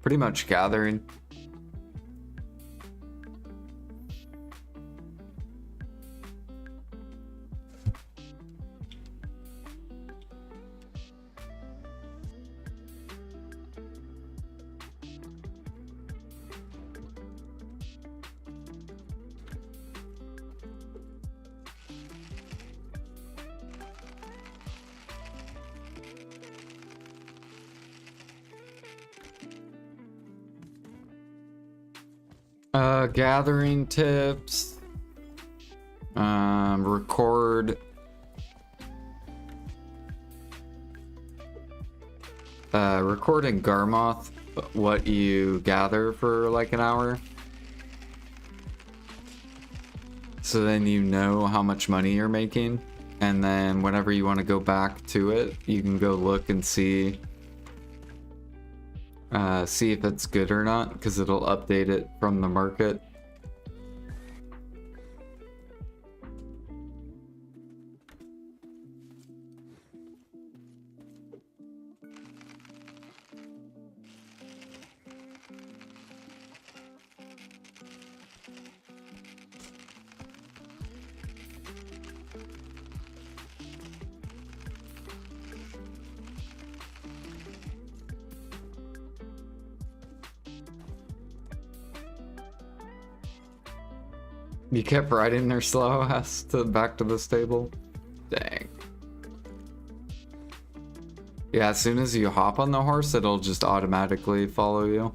Pretty much gathering. Gathering tips. Record. Record in Garmoth what you gather for like an hour. So then you know how much money you're making. And then whenever you want to go back to it, you can go look and see if it's good or not, because it'll update it from the market. You kept riding their slow ass back to the stable? Dang. Yeah, as soon as you hop on the horse, it'll just automatically follow you.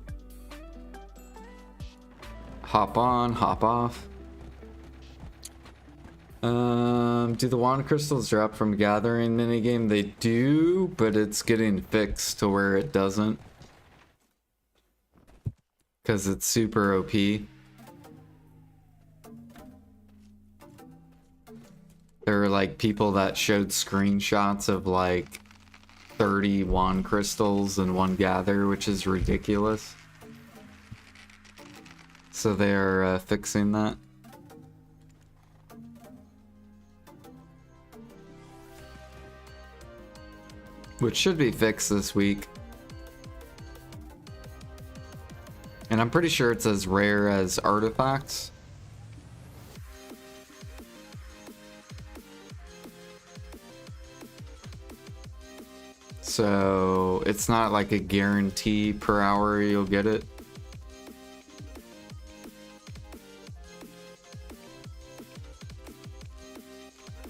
Hop on, hop off. Do the wand crystals drop from gathering minigame? They do, but it's getting fixed to where it doesn't. Because it's super OP. There are like people that showed screenshots of like 30 wand crystals in one gather, which is ridiculous. So they're fixing that. Which should be fixed this week. And I'm pretty sure it's as rare as artifacts. So it's not like a guarantee per hour you'll get it.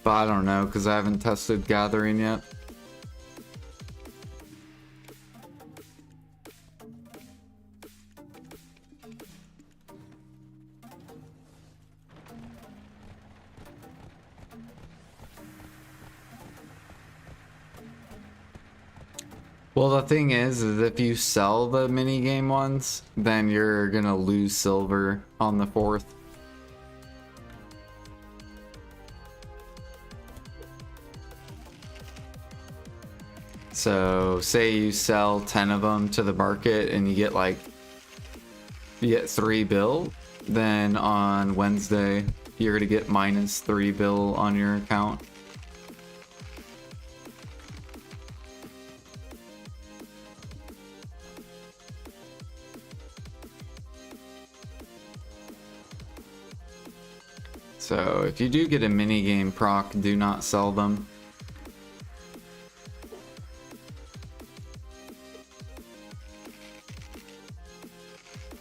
But I don't know, because I haven't tested gathering yet. Well, the thing is if you sell the minigame ones, then you're gonna lose silver on the 4th. So, say you sell 10 of them to the market and you get 3 bill, then on Wednesday, you're gonna get minus 3 bill on your account. So if you do get a minigame proc, do not sell them.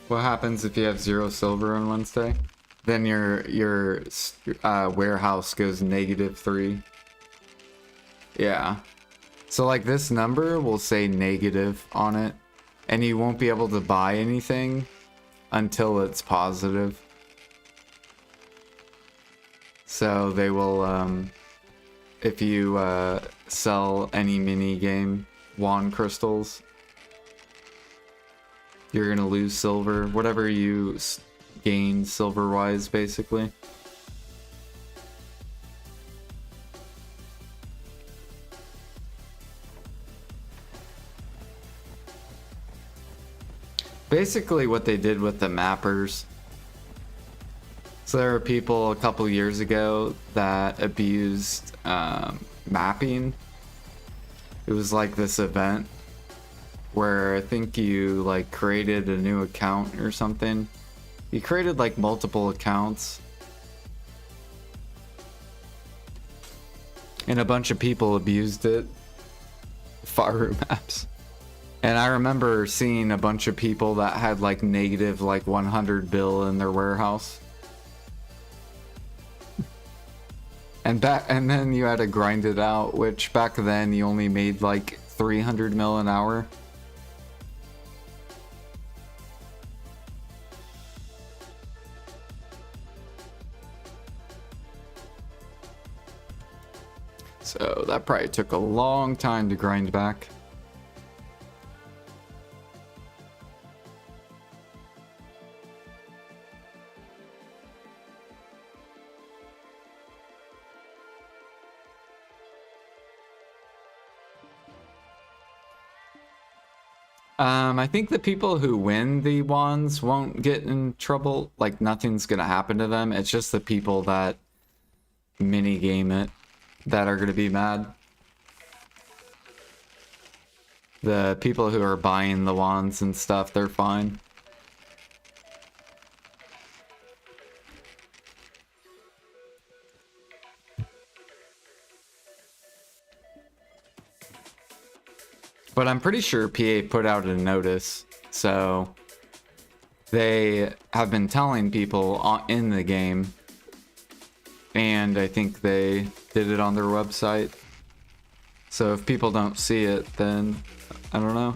What happens if you have 0 silver on Wednesday? Then your warehouse goes -3. Yeah. So like this number will say negative on it, and you won't be able to buy anything until it's positive. So they will, if you sell any mini game wand crystals, you're gonna lose silver, whatever you gain silver wise, basically. Basically what they did with the mappers. So there were people a couple years ago that abused mapping. It was like this event where I think you like created a new account or something. You created like multiple accounts. And a bunch of people abused it. Faru maps. And I remember seeing a bunch of people that had like negative like 100 bill in their warehouse. And then you had to grind it out, which back then you only made like 300 mil an hour. So that probably took a long time to grind back. I think the people who win the wands won't get in trouble. Like, nothing's gonna happen to them. It's just the people that mini-game it that are gonna be mad. The people who are buying the wands and stuff, they're fine. But I'm pretty sure PA put out a notice, so they have been telling people in the game, and I think they did it on their website. So if people don't see it, then I don't know.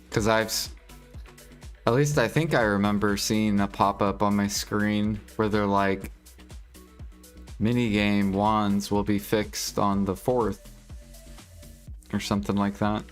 Because at least I think I remember seeing a pop-up on my screen where they're like, minigame wands will be fixed on the 4th. Or something like that.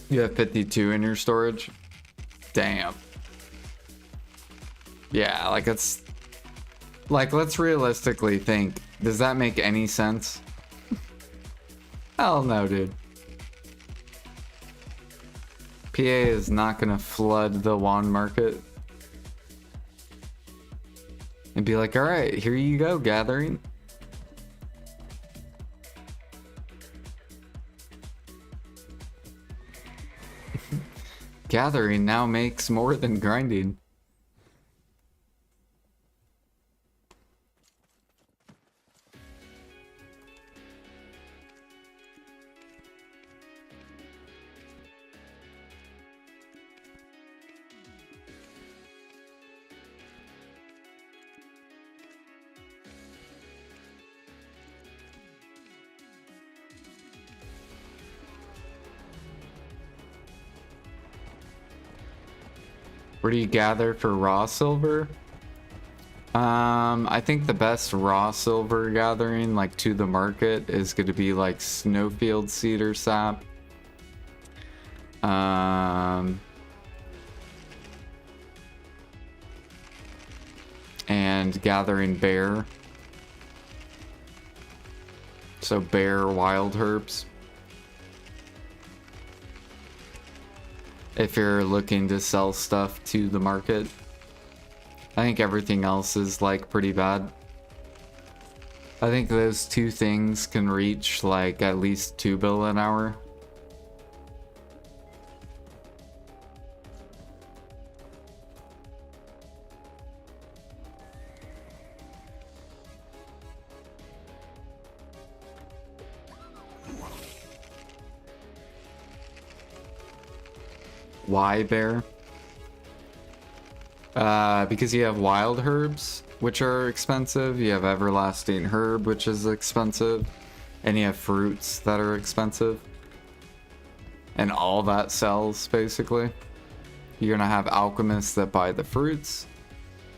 You have 52 in your storage? Damn. Yeah, like it's... Like, let's realistically think. Does that make any sense? Hell no, dude. PA is not gonna flood the wand market. And be like, alright, here you go, gathering. Gathering now makes more than grinding. Where do you gather for raw silver? I think the best raw silver gathering, like to the market, is going to be like snowfield cedar sap. And gathering bear. So bear wild herbs. If you're looking to sell stuff to the market. I think everything else is like pretty bad. I think those two things can reach like at least 2 bill an hour. Why bear? Because you have wild herbs, which are expensive. You have everlasting herb, which is expensive. And you have fruits that are expensive. And all that sells, basically. You're gonna have alchemists that buy the fruits,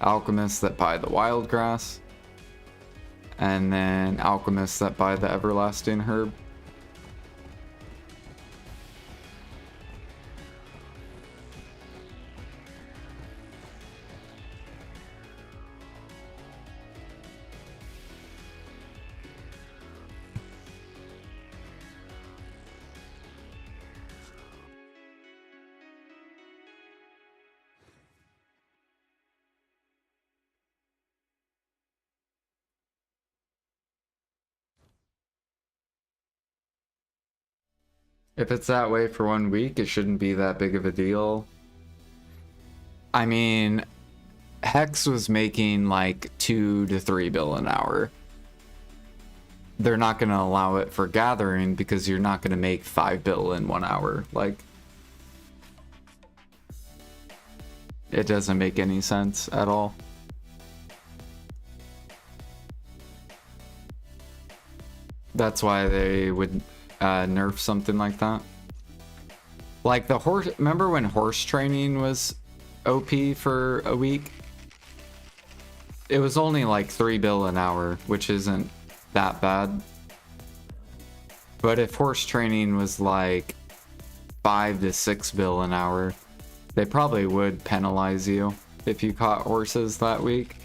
alchemists that buy the wild grass, and then alchemists that buy the everlasting herb. If it's that way for 1 week, it shouldn't be that big of a deal. I mean, Hex was making like 2 to 3 bill an hour. They're not going to allow it for gathering because you're not going to make 5 bill in 1 hour. Like, it doesn't make any sense at all. That's why they would nerf something like that. Like the horse, remember when horse training was OP for a week? It was only like 3 bill an hour, which isn't that bad. But if horse training was like 5 to 6 bill an hour, they probably would penalize you if you caught horses that week.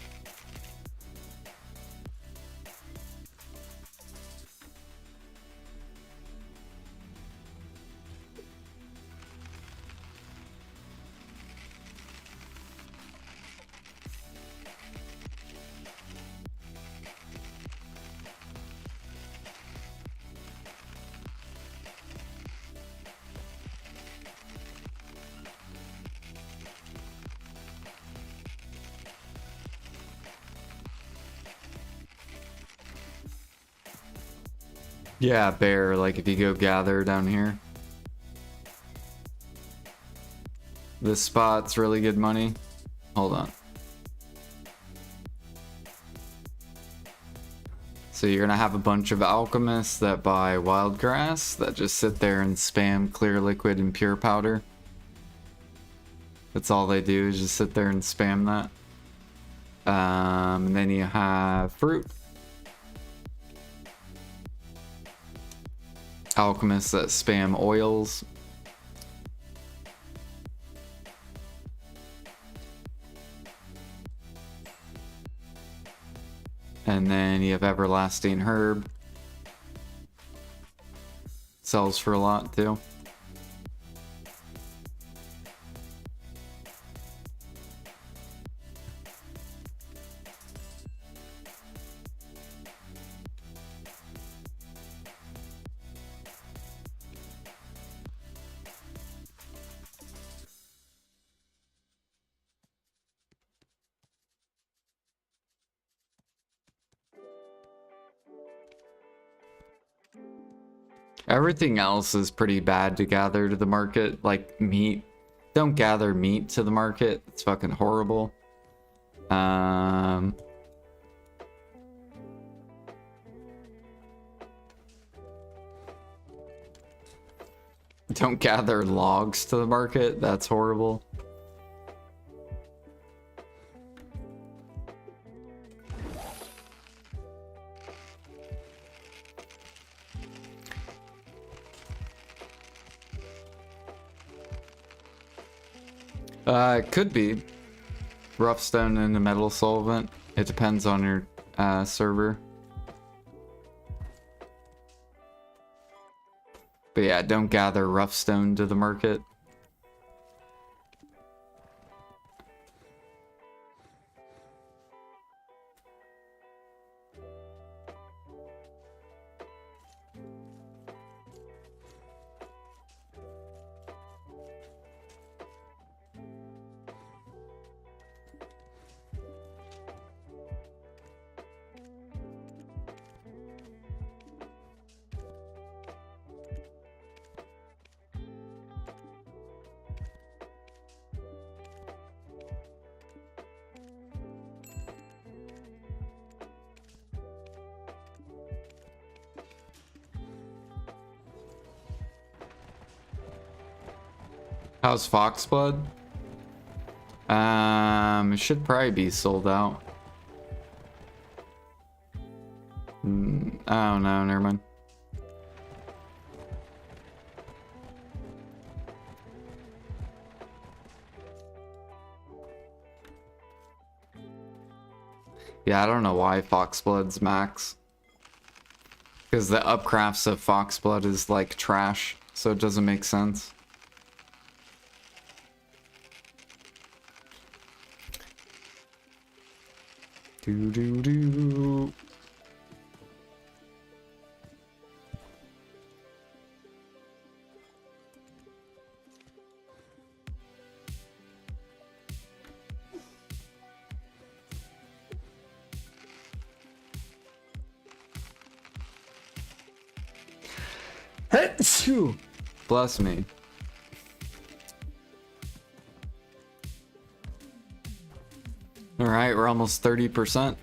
Yeah, bear, like if you go gather down here. This spot's really good money. Hold on. So you're gonna have a bunch of alchemists that buy wild grass that just sit there and spam clear liquid and pure powder. That's all they do, is just sit there and spam that. And then you have fruit. Alchemists that spam oils. And then you have everlasting herb. Sells for a lot too. Everything else is pretty bad to gather to the market, like meat. Don't gather meat to the market. It's fucking horrible. Don't gather logs to the market. That's horrible. It could be rough stone and a metal solvent. It depends on your server. But yeah, don't gather rough stone to the market. How's Foxblood? It should probably be sold out. Oh no, never mind. Yeah, I don't know why Foxblood's max. Because the upcrafts of Foxblood is like trash, so it doesn't make sense. Do do do. Bless me. All right, we're almost 30%.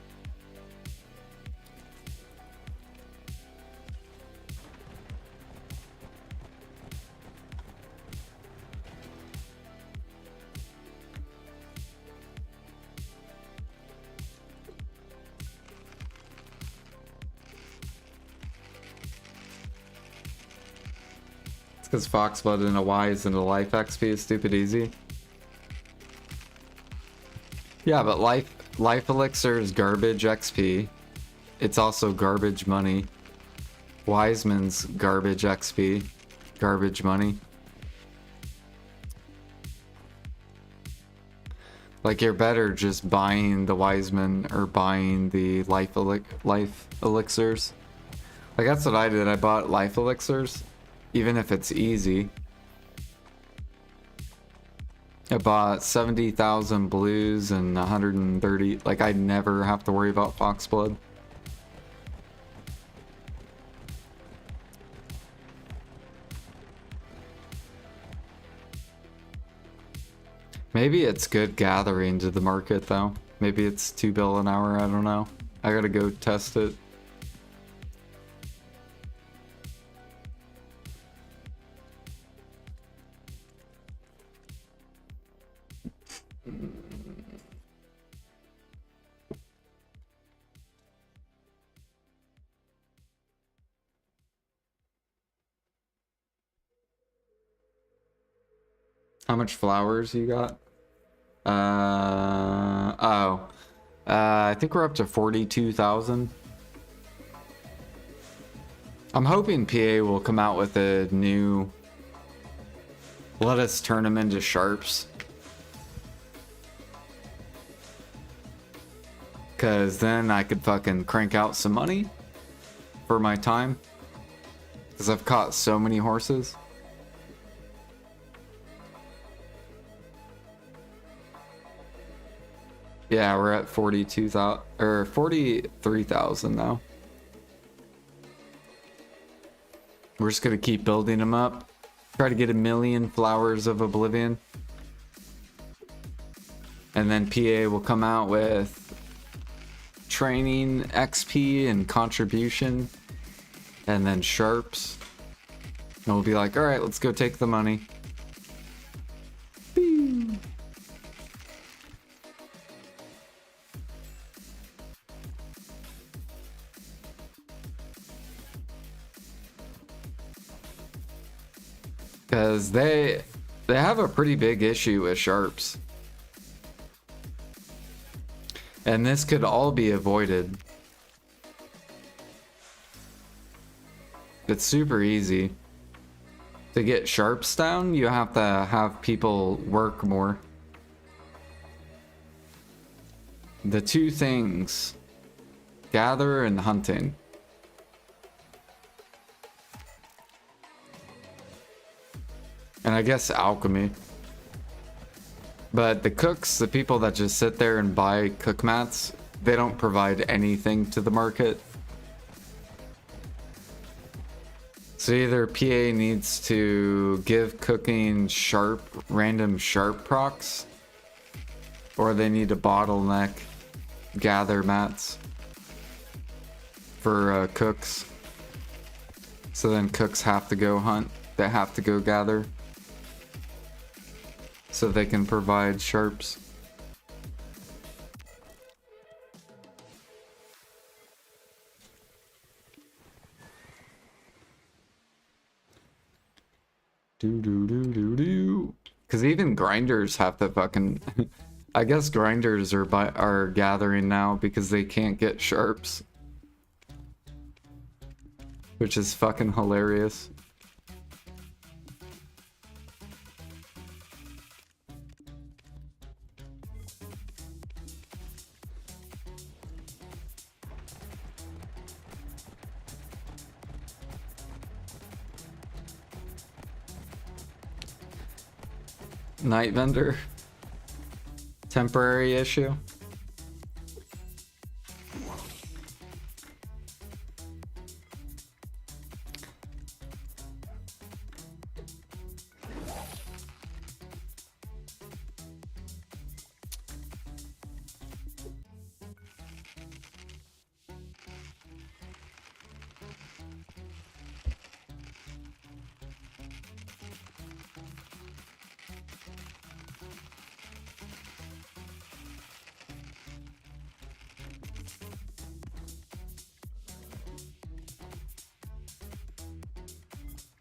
Because Foxblood and a Y is into life XP is stupid easy. Yeah, but life elixir is garbage XP. It's also garbage money. Wiseman's garbage XP, garbage money. Like you're better just buying the Wiseman or buying the life elixirs. Like that's what I did. I bought life elixirs. Even if it's easy. I bought 70,000 blues and 130. Like I never have to worry about Foxblood. Maybe it's good gathering to the market though. Maybe it's 2 bill an hour, I don't know. I gotta go test it. How much flowers you got? I think we're up to 42,000. I'm hoping PA will come out with a new... Let us turn them into sharps. Cause then I could fucking crank out some money for my time. Cause I've caught so many horses. Yeah, we're at 42,000 or 43,000 now. We're just gonna keep building them up. Try to get 1,000,000 flowers of oblivion. And then PA will come out with training XP and contribution. And then sharps. And we'll be like, all right, let's go take the money. Because they have a pretty big issue with sharps. And this could all be avoided. It's super easy. To get sharps down, you have to have people work more. The two things, gather and hunting. And I guess alchemy. But the cooks, the people that just sit there and buy cook mats, they don't provide anything to the market. So either PA needs to give cooking random sharp procs, or they need to bottleneck gather mats for cooks. So then cooks have to go hunt, they have to go gather. So they can provide sharps. Do do do do do. Because even grinders have to fucking. I guess grinders are gathering now because they can't get sharps, which is fucking hilarious. Night vendor. Temporary issue.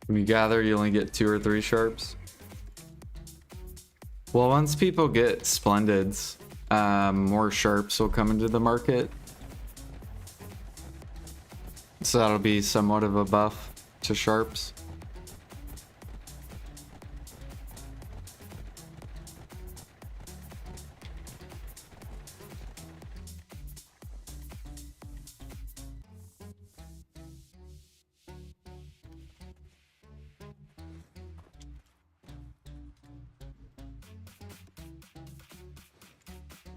When you gather, you only get 2 or 3 sharps. Well, once people get splendeds, more sharps will come into the market. So that'll be somewhat of a buff to sharps.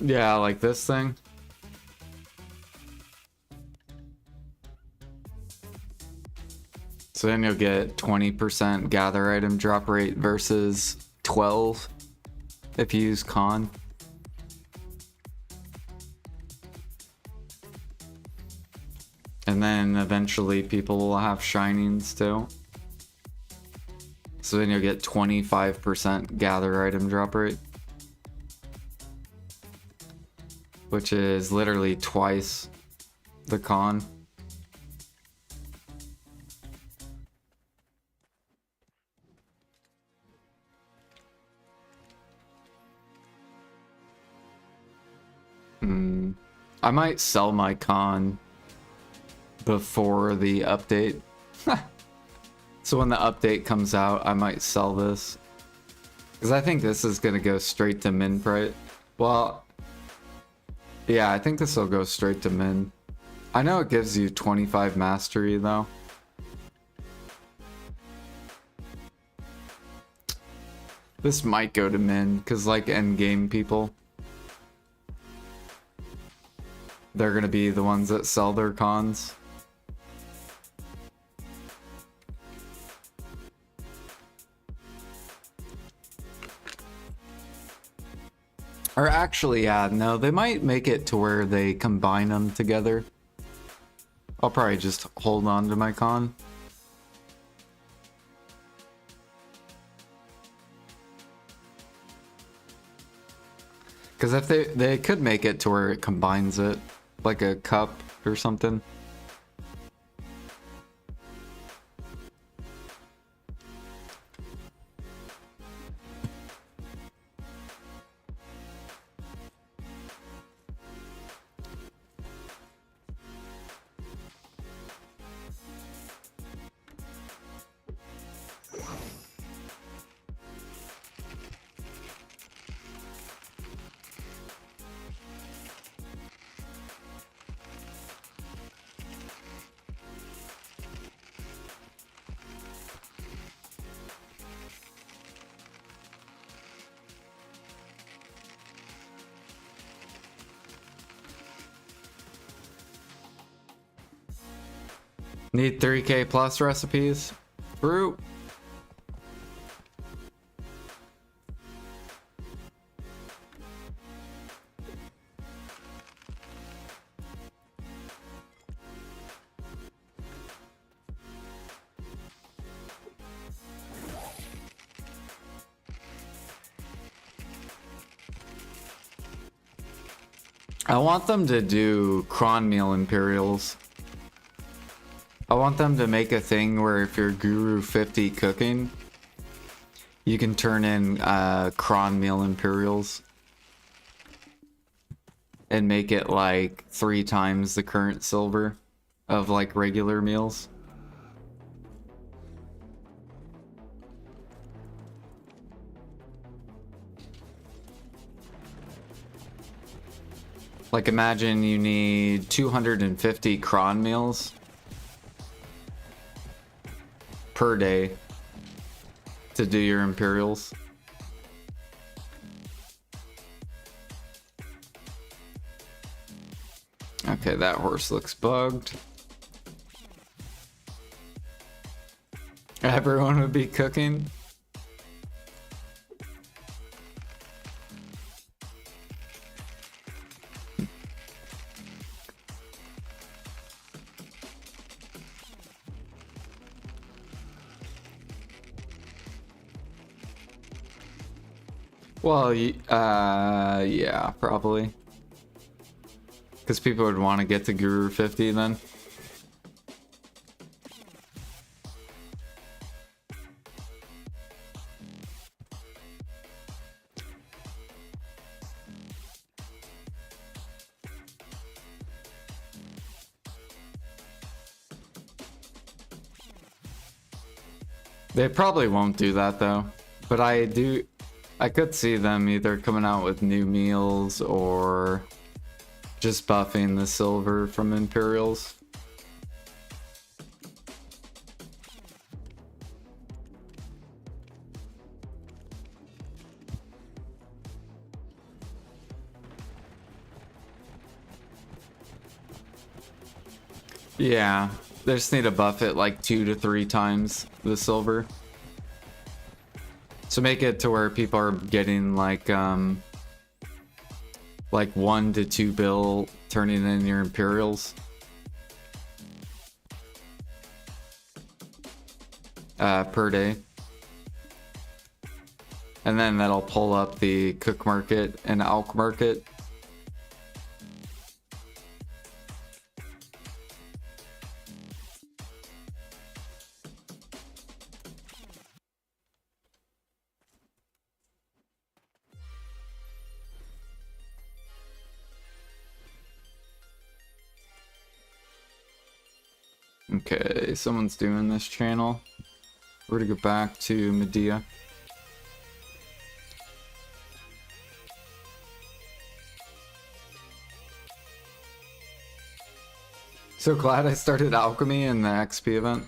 Yeah, like this thing. So then you'll get 20% gather item drop rate versus 12 if you use con. And then eventually people will have shinings too. So then you'll get 25% gather item drop rate, which is literally twice the con. I might sell my con before the update. So when the update comes out, I might sell this. Because I think this is going to go straight to min price. Well, yeah, I think this will go straight to min. I know it gives you 25 mastery though. This might go to min because like end game people, they're gonna be the ones that sell their cons. Or actually, yeah, no, they might make it to where they combine them together. I'll probably just hold on to my con. Because if they could make it to where it combines it, like a cup or something. Need 3k plus recipes? Brew. I want them to do cron meal Imperials. I want them to make a thing where if you're Guru 50 cooking, you can turn in cron meal Imperials and make it like 3 times the current silver of like regular meals. Like imagine you need 250 cron meals per day to do your Imperials. Okay, that horse looks bugged. Everyone would be cooking. Well, yeah, probably. Because people would want to get to Guru 50 then. They probably won't do that though. But I could see them either coming out with new meals or just buffing the silver from Imperials. Yeah, they just need to buff it like 2 to 3 times the silver. So make it to where people are getting like 1 to 2 bill turning in your Imperials. Per day. And then that'll pull up the Cook Market and Alk Market. Okay, someone's doing this channel. We're gonna go back to Medea. So glad I started alchemy in the XP event.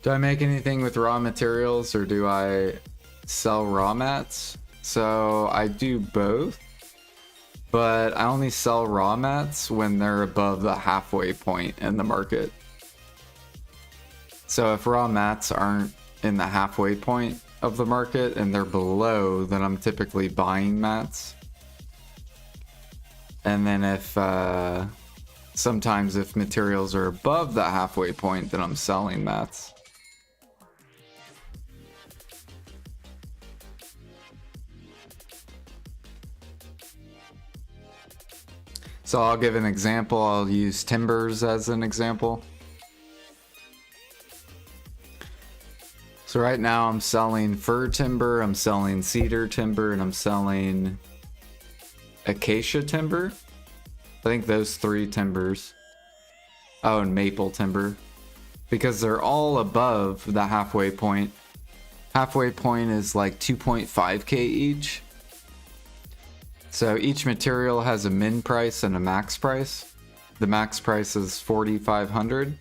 Do I make anything with raw materials or do I sell raw mats? So I do both. But I only sell raw mats when they're above the halfway point in the market. So if raw mats aren't in the halfway point of the market and they're below, then I'm typically buying mats. And then if sometimes if materials are above the halfway point, then I'm selling mats. So I'll give an example. I'll use timbers as an example. So right now I'm selling fir timber, I'm selling cedar timber, and I'm selling acacia timber. I think those 3 timbers. Oh, and maple timber. Because they're all above the halfway point. Halfway point is like 2.5k each. So each material has a min price and a max price. The max price is 4,500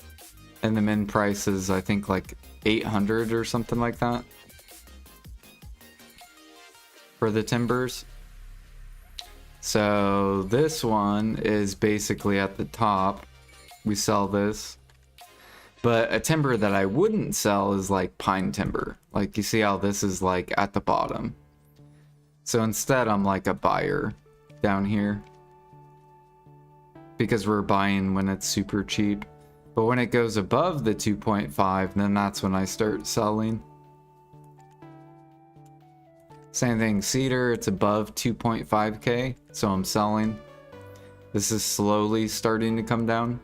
and the min price is I think like 800 or something like that for the timbers. So this one is basically at the top. We sell this. But a timber that I wouldn't sell is like pine timber. Like you see how this is like at the bottom. So instead I'm like a buyer down here. Because we're buying when it's super cheap. But when it goes above the 2.5, then that's when I start selling. Same thing, cedar, it's above 2.5k, so I'm selling. This is slowly starting to come down.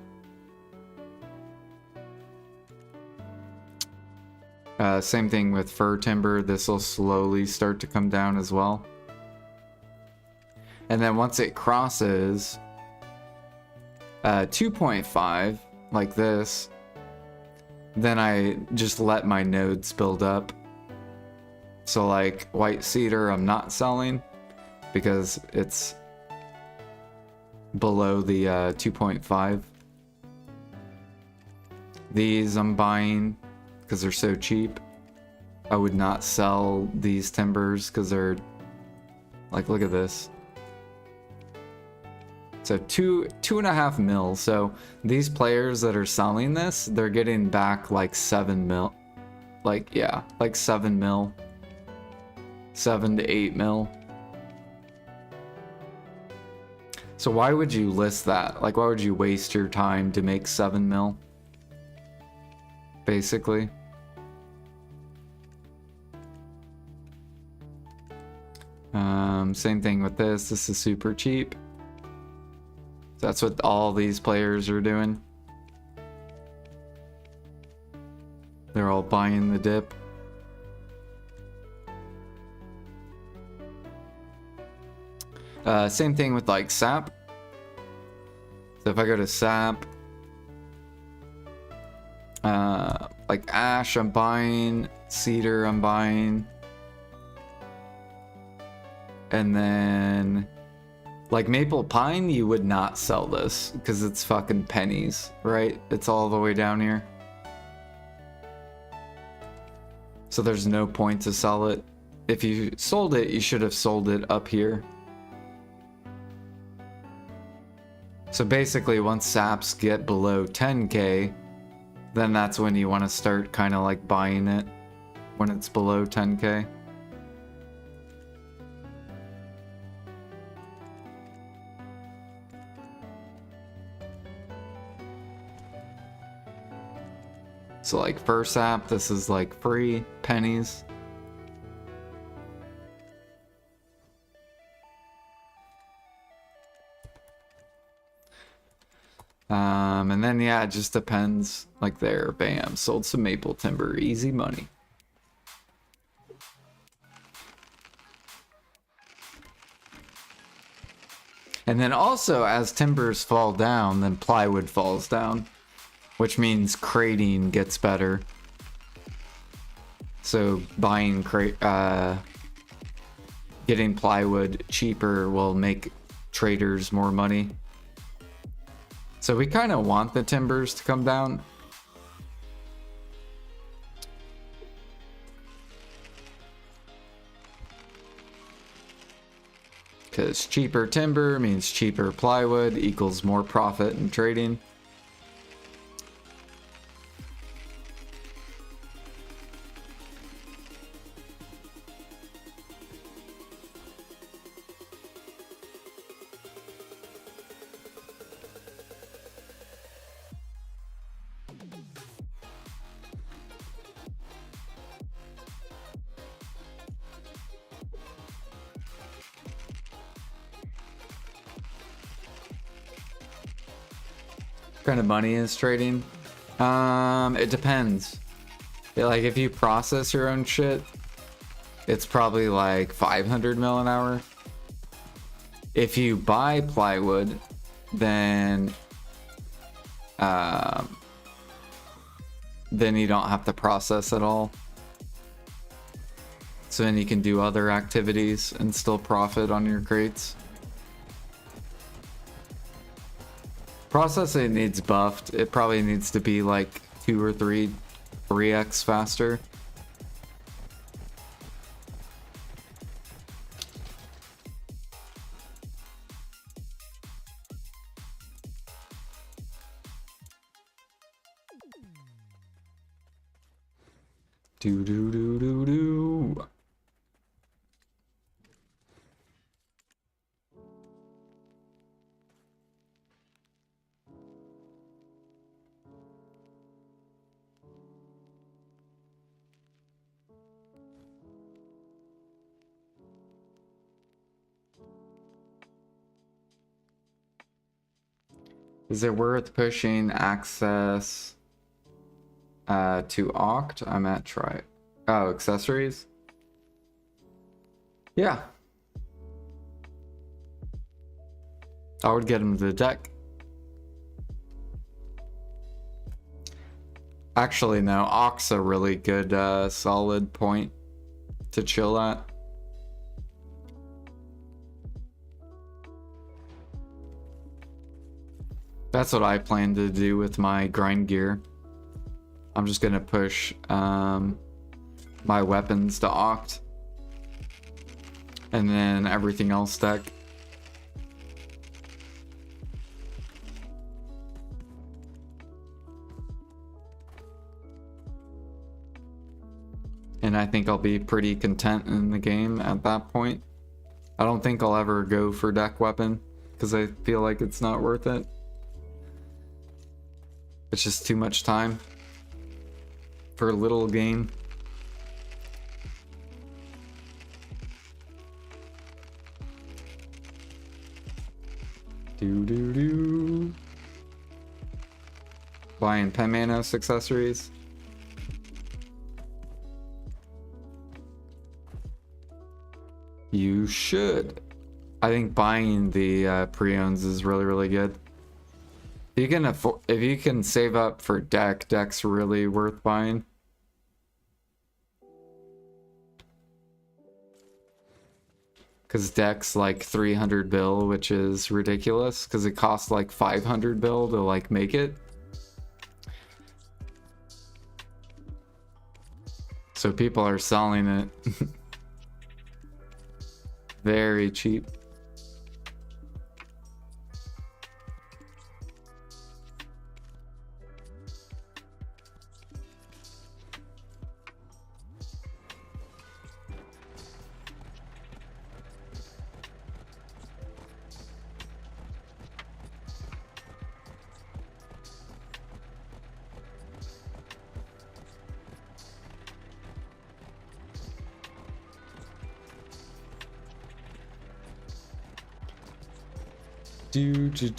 Same thing with fir timber. This will slowly start to come down as well. And then once it crosses 2.5, like this, then I just let my nodes build up. So like white cedar I'm not selling because it's below the 2.5. These I'm buying because they're so cheap. I would not sell these timbers because they're like, look at this. So 2.5 mil. So these players that are selling this, they're getting back like 7 mil. Like, yeah, like 7 mil. 7 to 8 mil. So why would you list that? Like, why would you waste your time to make 7 mil? Basically. Same thing with this. This is super cheap. That's what all these players are doing. They're all buying the dip. Same thing with like sap. So if I go to sap, like ash I'm buying, cedar I'm buying, and then like maple pine you would not sell this because it's fucking pennies, right? It's all the way down here. So there's no point to sell it. If you sold it, you should have sold it up here. So basically once saps get below 10k, then that's when you want to start kind of like buying it, when it's below 10k. So like fir sap, this is like free pennies. And then yeah, it just depends. Like there, bam, sold some maple timber, easy money. And then also as timbers fall down, then plywood falls down, which means crating gets better. So buying getting plywood cheaper will make traders more money. So we kind of want the timbers to come down. Because cheaper timber means cheaper plywood equals more profit in trading. Kind of money is trading? It depends. Like if you process your own shit, it's probably like 500 mil an hour. If you buy plywood, then you don't have to process at all. So then you can do other activities and still profit on your crates. Processing needs buffed. It probably needs to be like 2 or 3x faster. Do do do do do. Is it worth pushing access to Oct? I might try it. Oh, accessories? Yeah. I would get him to the deck. Actually, no. Ox a really good, solid point to chill at. That's what I plan to do with my grind gear. I'm just gonna push my weapons to Oct. And then everything else deck. And I think I'll be pretty content in the game at that point. I don't think I'll ever go for deck weapon because I feel like it's not worth it. It's just too much time for a little game. Do. Buying Pemanos accessories. You should. I think buying the preones is really, really good. If you can save up for deck's really worth buying. Because deck's like 300 bill, which is ridiculous because it costs like 500 bill to like make it. So people are selling it very cheap.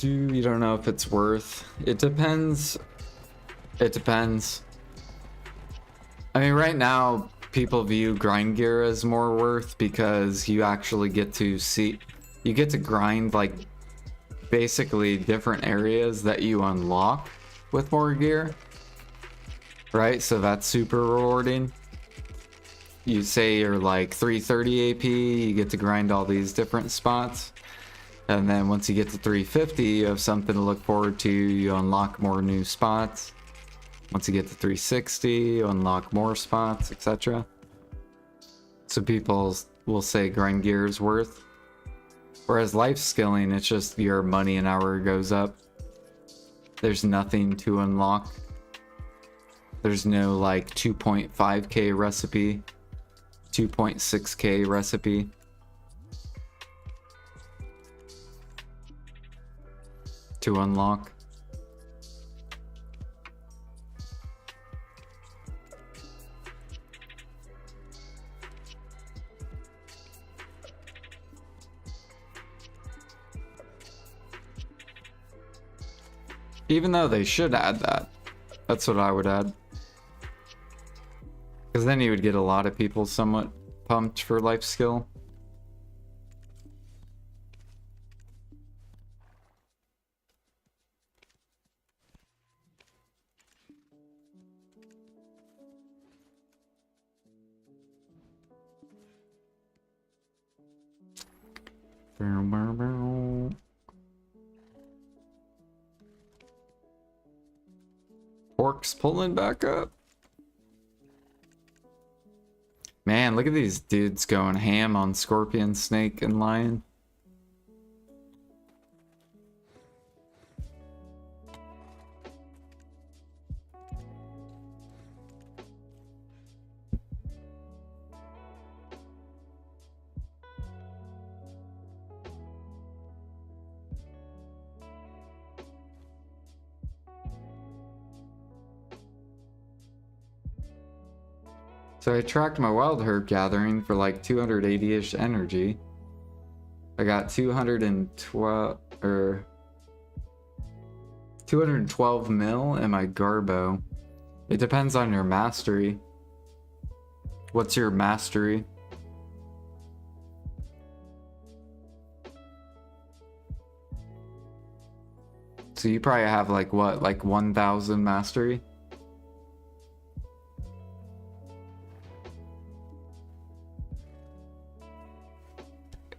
You don't know if it's worth. It depends. It depends. I mean, right now people view grind gear as more worth because you actually get to see, you get to grind like basically different areas that you unlock with more gear, right? So that's super rewarding. You say you're like 330 AP, you get to grind all these different spots. And then once you get to 350, you have something to look forward to. You unlock more new spots. Once you get to 360, you unlock more spots, etc. So people will say grind gear is worth. Whereas life skilling, it's just your money an hour goes up. There's nothing to unlock. There's no like 2.5k recipe, 2.6k recipe. To unlock. Even though they should add that. That's what I would add. Because then you would get a lot of people somewhat pumped for life skill. Pork's pulling back up. Man, look at these dudes going ham on Scorpion, Snake, and Lion. So I tracked my wild herb gathering for like 280-ish energy. I got 212 mil in my Garbo. It depends on your mastery. What's your mastery? So you probably have like what, like 1,000 mastery?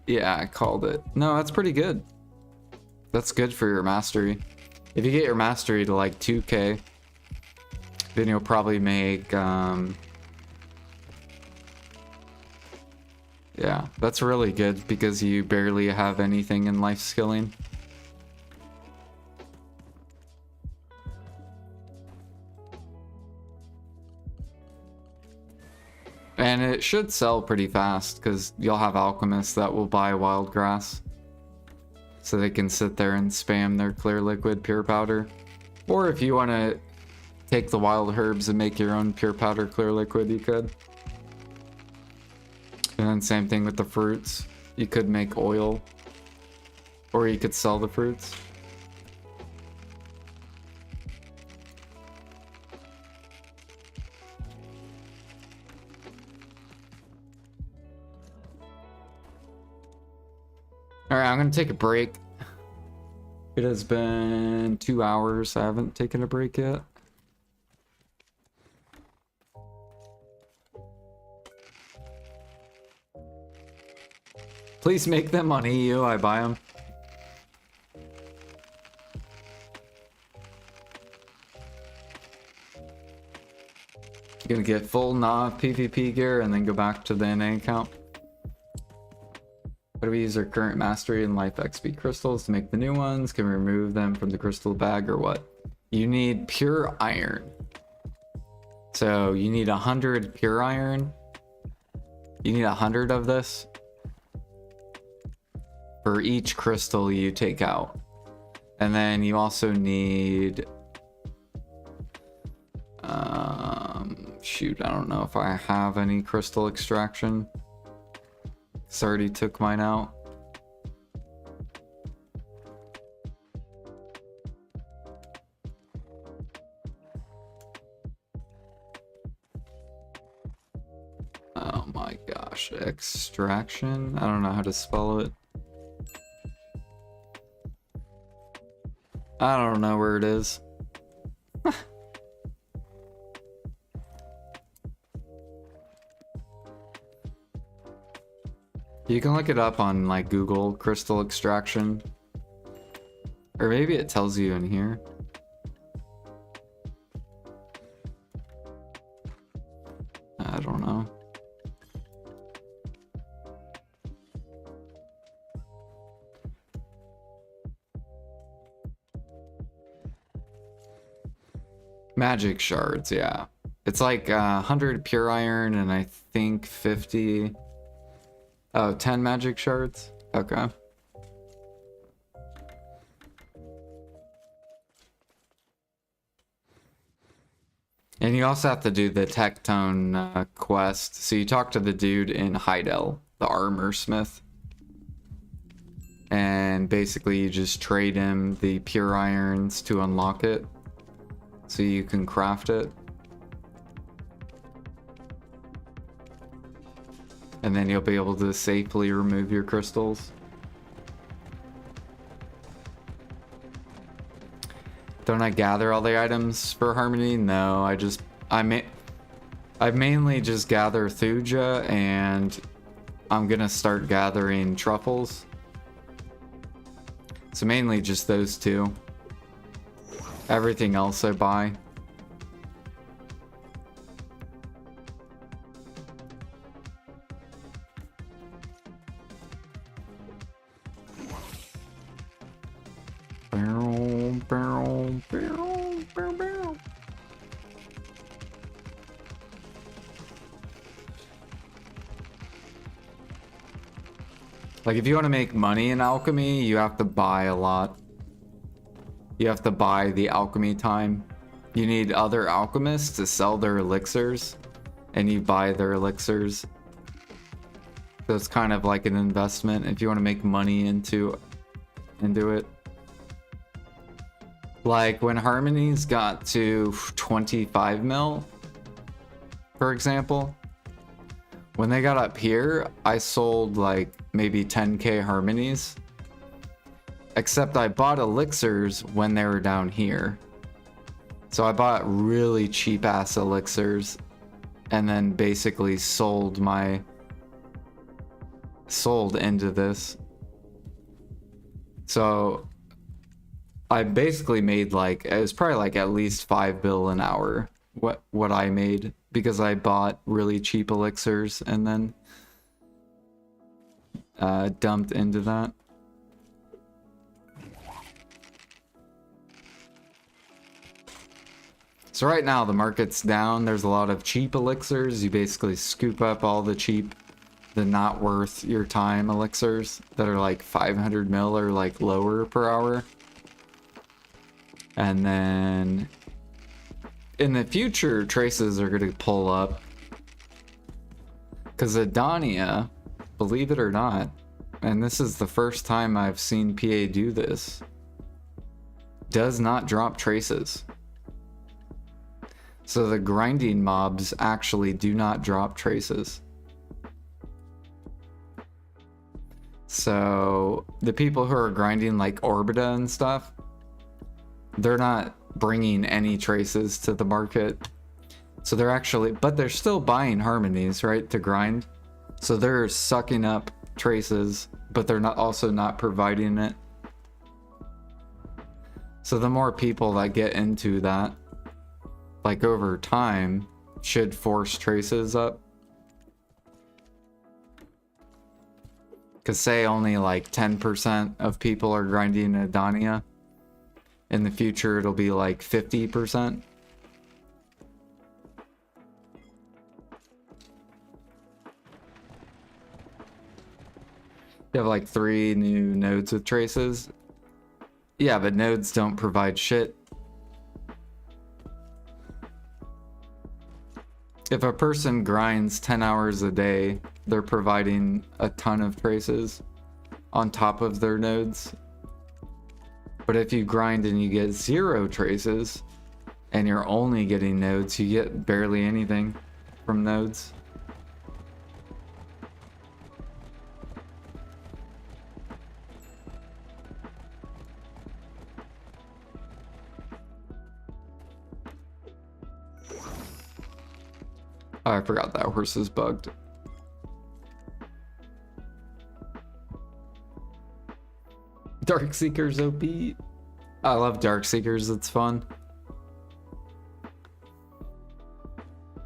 Yeah, I called it. No, that's pretty good. That's good for your mastery. If you get your mastery to like 2k, then you'll probably make, yeah, that's really good because you barely have anything in life skilling. And it should sell pretty fast because you'll have alchemists that will buy wild grass. So they can sit there and spam their clear liquid pure powder. Or if you want to take the wild herbs and make your own pure powder clear liquid, you could. And then same thing with the fruits. You could make oil. Or you could sell the fruits. Alright, I'm gonna take a break. It has been 2 hours. I haven't taken a break yet. Please make them on EU. I buy them. Gonna get full NAV PvP gear and then go back to the NA account. What do we use our current mastery and life XP crystals to make the new ones? Can we remove them from the crystal bag or what? You need pure iron. So you need 100 pure iron. You need 100 of this for each crystal you take out. And then you also need, shoot, I don't know if I have any crystal extraction. I already took mine out. Oh my gosh, extraction? I don't know how to spell it. I don't know where it is. You can look it up on like Google crystal extraction. Or maybe it tells you in here. I don't know. Magic shards, yeah. It's like 100 pure iron and I think 50... Oh, 10 magic shards? Okay. And you also have to do the Tectone quest. So you talk to the dude in Heidel, the armor smith. And basically you just trade him the pure irons to unlock it. So you can craft it. And then you'll be able to safely remove your crystals. Don't I gather all the items for Harmony? No, I mainly just gather Thuja, and I'm gonna start gathering truffles. So mainly just those two. Everything else I buy. Like, if you want to make money in alchemy, you have to buy a lot. You have to buy the alchemy time. You need other alchemists to sell their elixirs, and you buy their elixirs. So it's kind of like an investment if you want to make money into it. Like when Harmony's got to 25 mil, for example, When they got up here, I sold like maybe 10k harmonies. Except I bought elixirs when they were down here. So I bought really cheap ass elixirs and then basically sold into this. So I basically made like, it was probably like at least 5 bill an hour what I made, because I bought really cheap elixirs and then dumped into that. So right now the market's down. There's a lot of cheap elixirs. You basically scoop up all the cheap, the not worth your time elixirs that are like 500 mil or like lower per hour. And then in the future, traces are going to pull up. Because Adania, believe it or not, and this is the first time I've seen PA do this, does not drop traces. So the grinding mobs actually do not drop traces. So the people who are grinding like Orbita and stuff, they're not bringing any traces to the market. So they're actually, but they're still buying harmonies, right, to grind. So they're sucking up traces, but they're not also not providing it. So the more people that get into that, like over time, should force traces up. Because say only like 10% of people are grinding Adania. In the future, it'll be like 50%. You have like 3 new nodes with traces. Yeah, but nodes don't provide shit. If a person grinds 10 hours a day, they're providing a ton of traces on top of their nodes. But if you grind and you get 0 traces and you're only getting nodes, you get barely anything from nodes. Oh, I forgot that horse is bugged. Darkseeker's OP. I love Darkseekers, it's fun.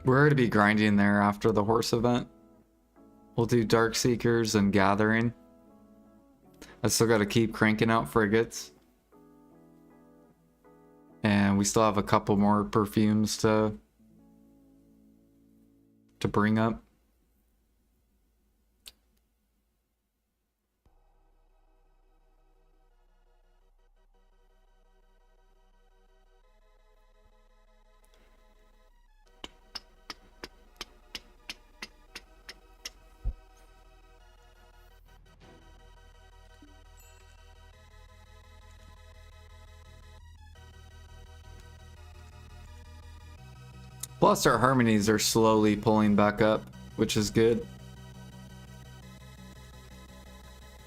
We're going to be grinding there after the horse event. We'll do Darkseekers and Gathering. I still got to keep cranking out frigates. And we still have a couple more perfumes to bring up. Plus our harmonies are slowly pulling back up, which is good.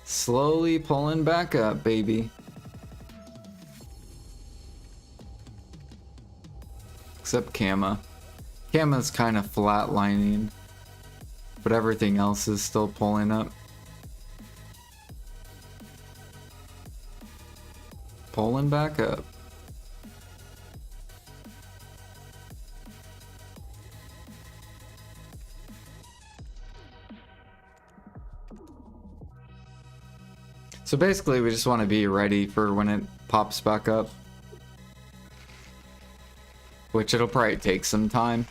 Slowly pulling back up, baby. Except Kama. Kama's kind of flatlining, but everything else is still pulling up. Pulling back up. So basically, we just want to be ready for when it pops back up. Which it'll probably take some time.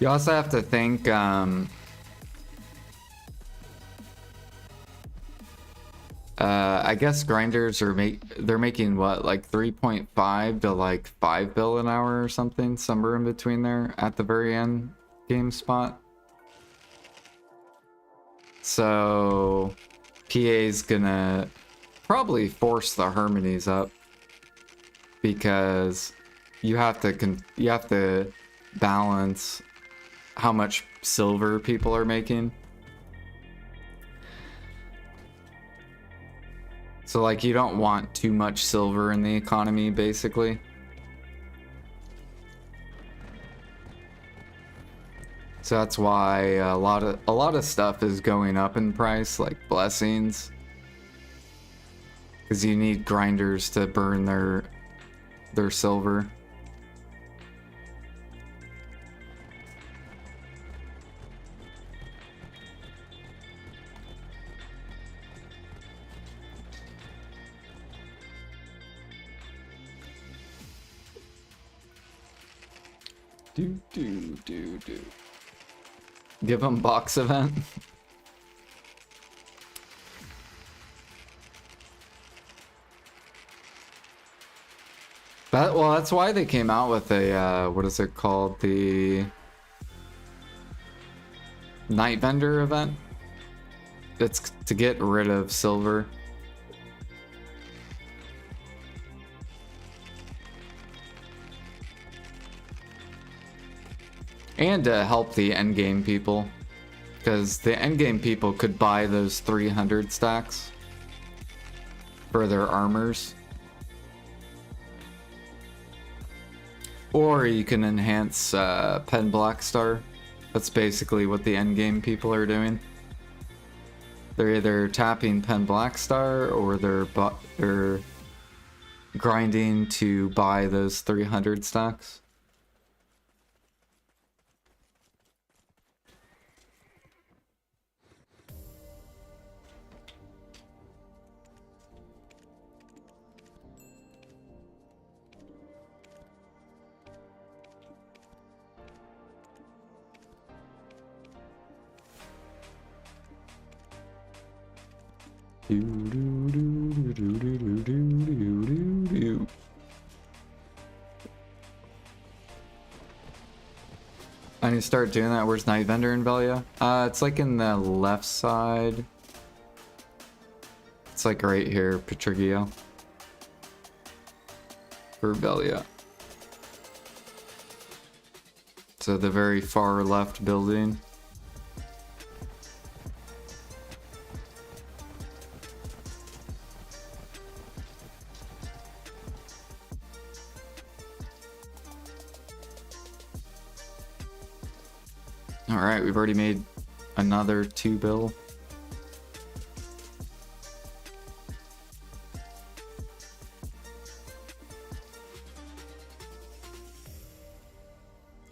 You also have to think, I guess grinders are they're making what, like 3.5 to like 5 bill an hour or something, somewhere in between there at the very end game spot. So PA's gonna probably force the harmonies up because you have to balance how much silver people are making. So like you don't want too much silver in the economy basically. So that's why a lot of stuff is going up in price, like blessings. Cuz you need grinders to burn their silver. Do. Give them box event. Well, that's why they came out with a what is it called, the night vendor event. It's to get rid of silver. And to help the endgame people. Because the endgame people could buy those 300 stacks for their armors. Or you can enhance Pen Black Star. That's basically what the endgame people are doing. They're either tapping Pen Black Star or they're grinding to buy those 300 stacks. I need to start doing that. Where's Night Vendor in Velia? It's like in the left side. It's like right here, Petrigio. For Velia. So the very far left building. Alright, we've already made another 2 bill.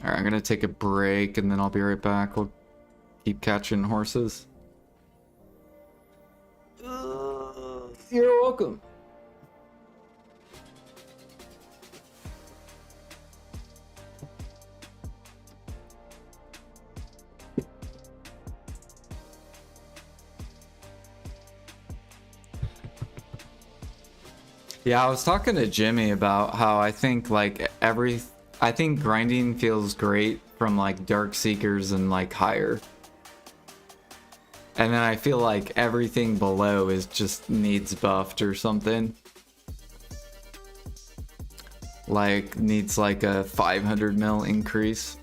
Alright, I'm gonna take a break and then I'll be right back. We'll keep catching horses. You're welcome. Yeah, I was talking to Jimmy about how I think like I think grinding feels great from like Dark Seekers and like higher. And then I feel like everything below is just needs buffed or something. Like needs like a 500 mil increase.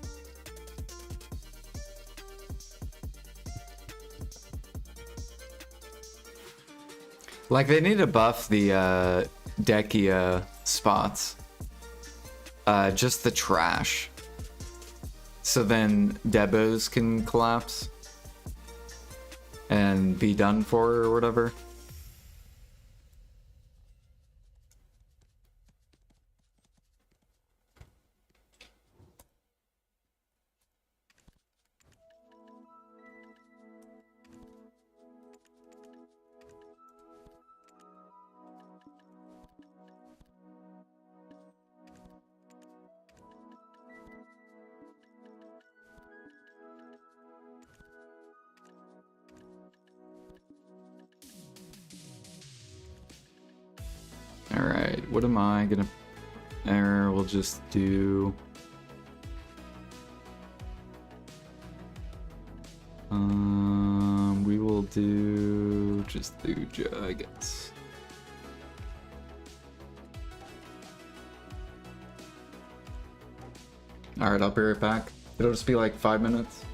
Like they need to buff the Dekia spots. Just the trash. So then Debos can collapse. And be done for or whatever. Alright, what am I gonna... we'll just do... we will do... just Thuja, I guess. Alright, I'll be right back. It'll just be like 5 minutes.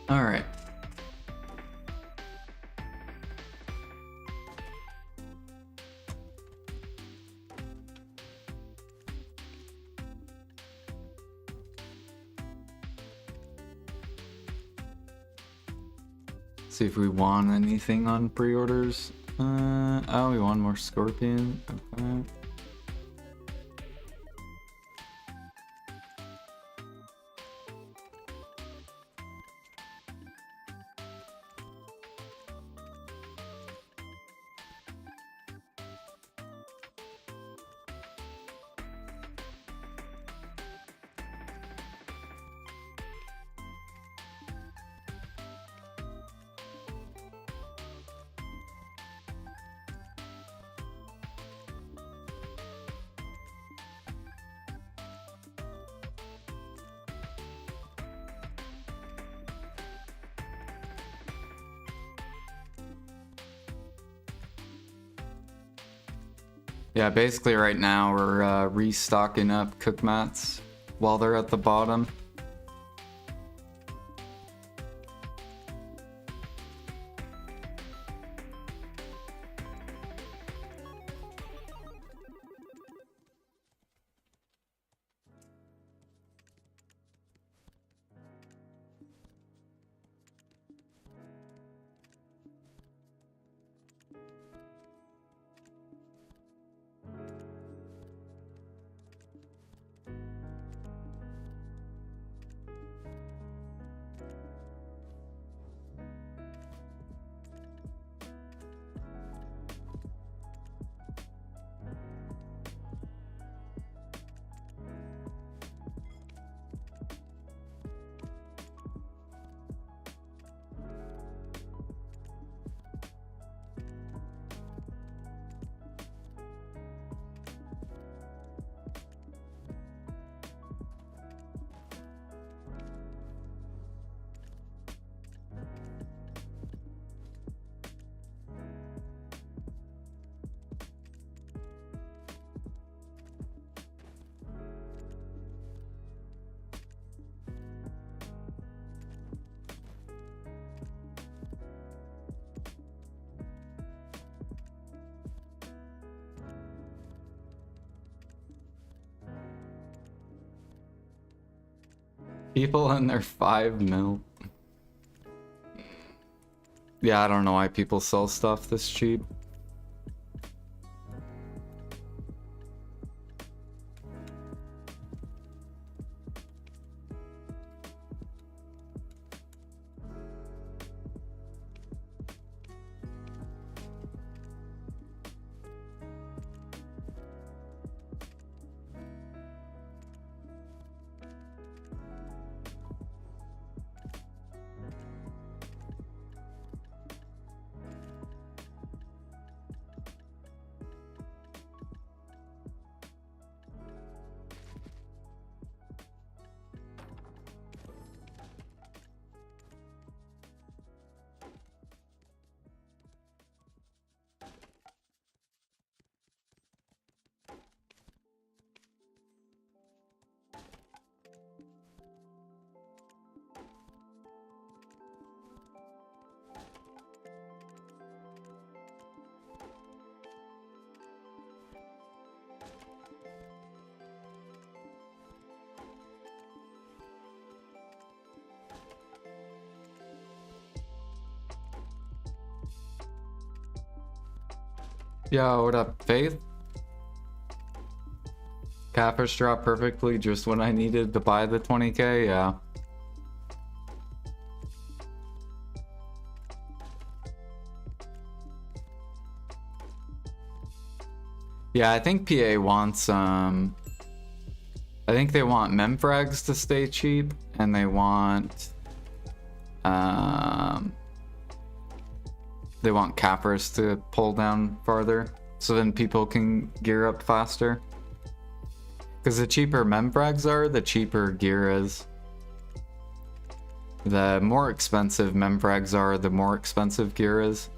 All right. See if we won anything on pre-orders. Oh, we won more Scorpion. Okay. Yeah, basically right now we're restocking up cook mats while they're at the bottom. People in their 5 mil. Yeah, I don't know why people sell stuff this cheap. Yo, what up, Faith? Cappers dropped perfectly just when I needed to buy the 20k, yeah. Yeah, I think PA wants, I think they want memfrags to stay cheap, and they want cappers to pull down farther, so then people can gear up faster. Because the cheaper memfrags are, the cheaper gear is. The more expensive memfrags are, the more expensive gear is.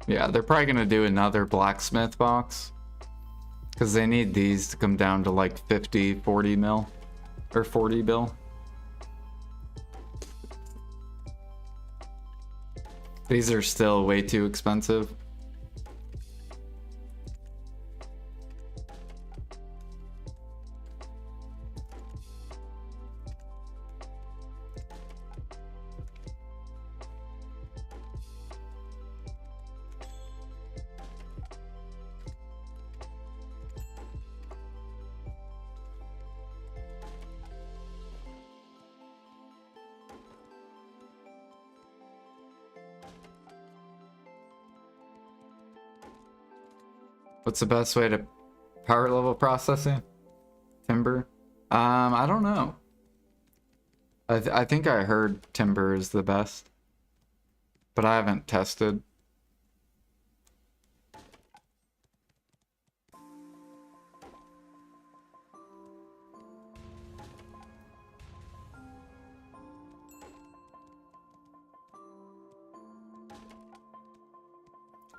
Yeah, they're probably gonna do another blacksmith box. Because they need these to come down to like 50, 40 mil. Or 40 bill. These are still way too expensive. What's the best way to power level processing? Timber? I don't know. I think I heard timber is the best, but I haven't tested.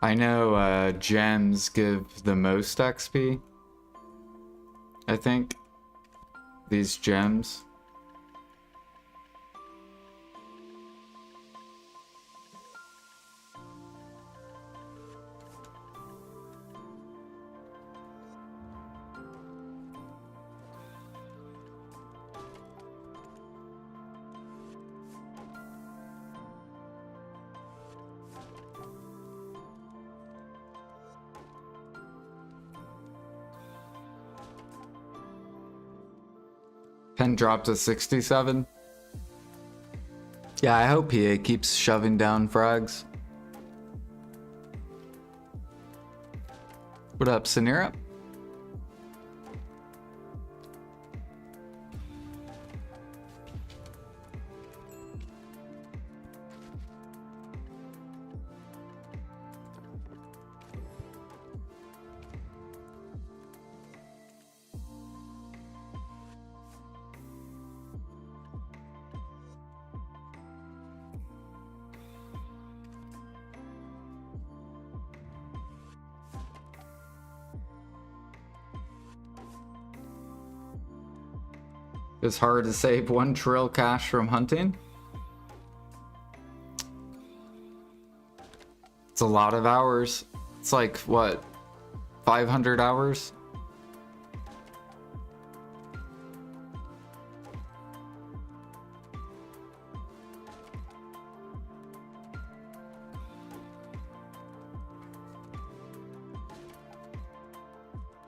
I know gems give the most XP. I think these gems. Pen dropped to 67. Yeah, I hope PA keeps shoving down frags. What up, Sanira? It's hard to save 1 trill cash from hunting. It's a lot of hours. It's like, what, 500 hours?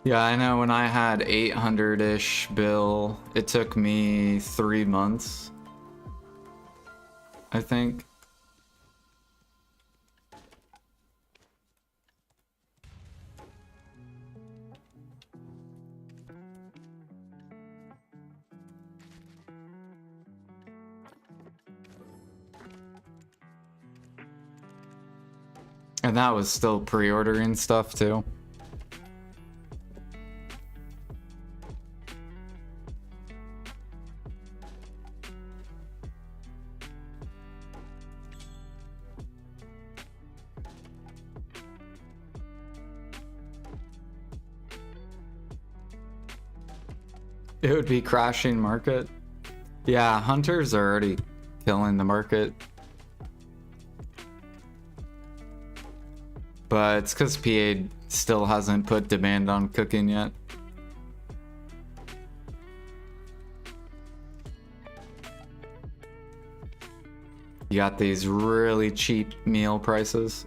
Yeah, I know when I had 800-ish bill, it took me 3 months, I think. And that was still pre-ordering stuff too. It would be crashing market. Yeah, hunters are already killing the market. But it's because PA still hasn't put demand on cooking yet. You got these really cheap meal prices.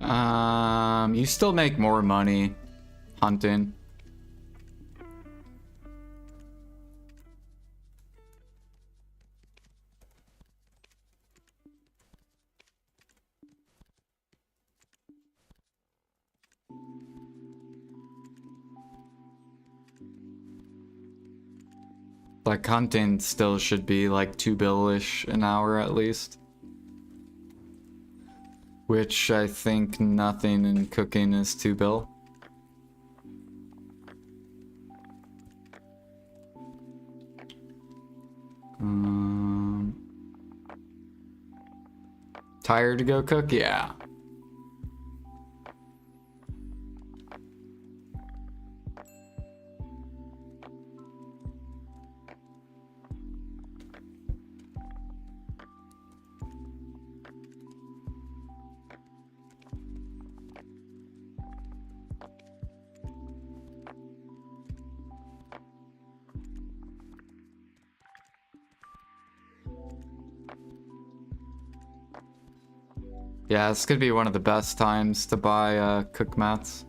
You still make more money hunting. Like hunting still should be like 2 bill-ish an hour at least. Which I think nothing in cooking is 2 bill. Tired to go cook? Yeah. Yeah, this could be one of the best times to buy cook mats.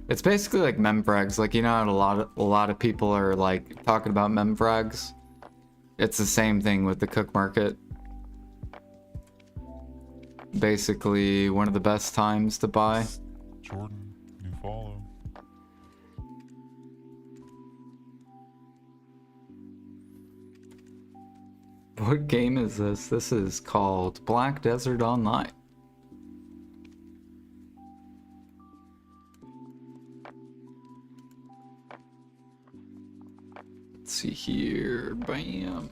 It's basically like memfrags. Like, you know how a lot of people are like talking about memfrags? It's the same thing with the cook market. Basically one of the best times to buy. Jordan, new follow. What game is this? This is called Black Desert Online. Let's see here. Bam.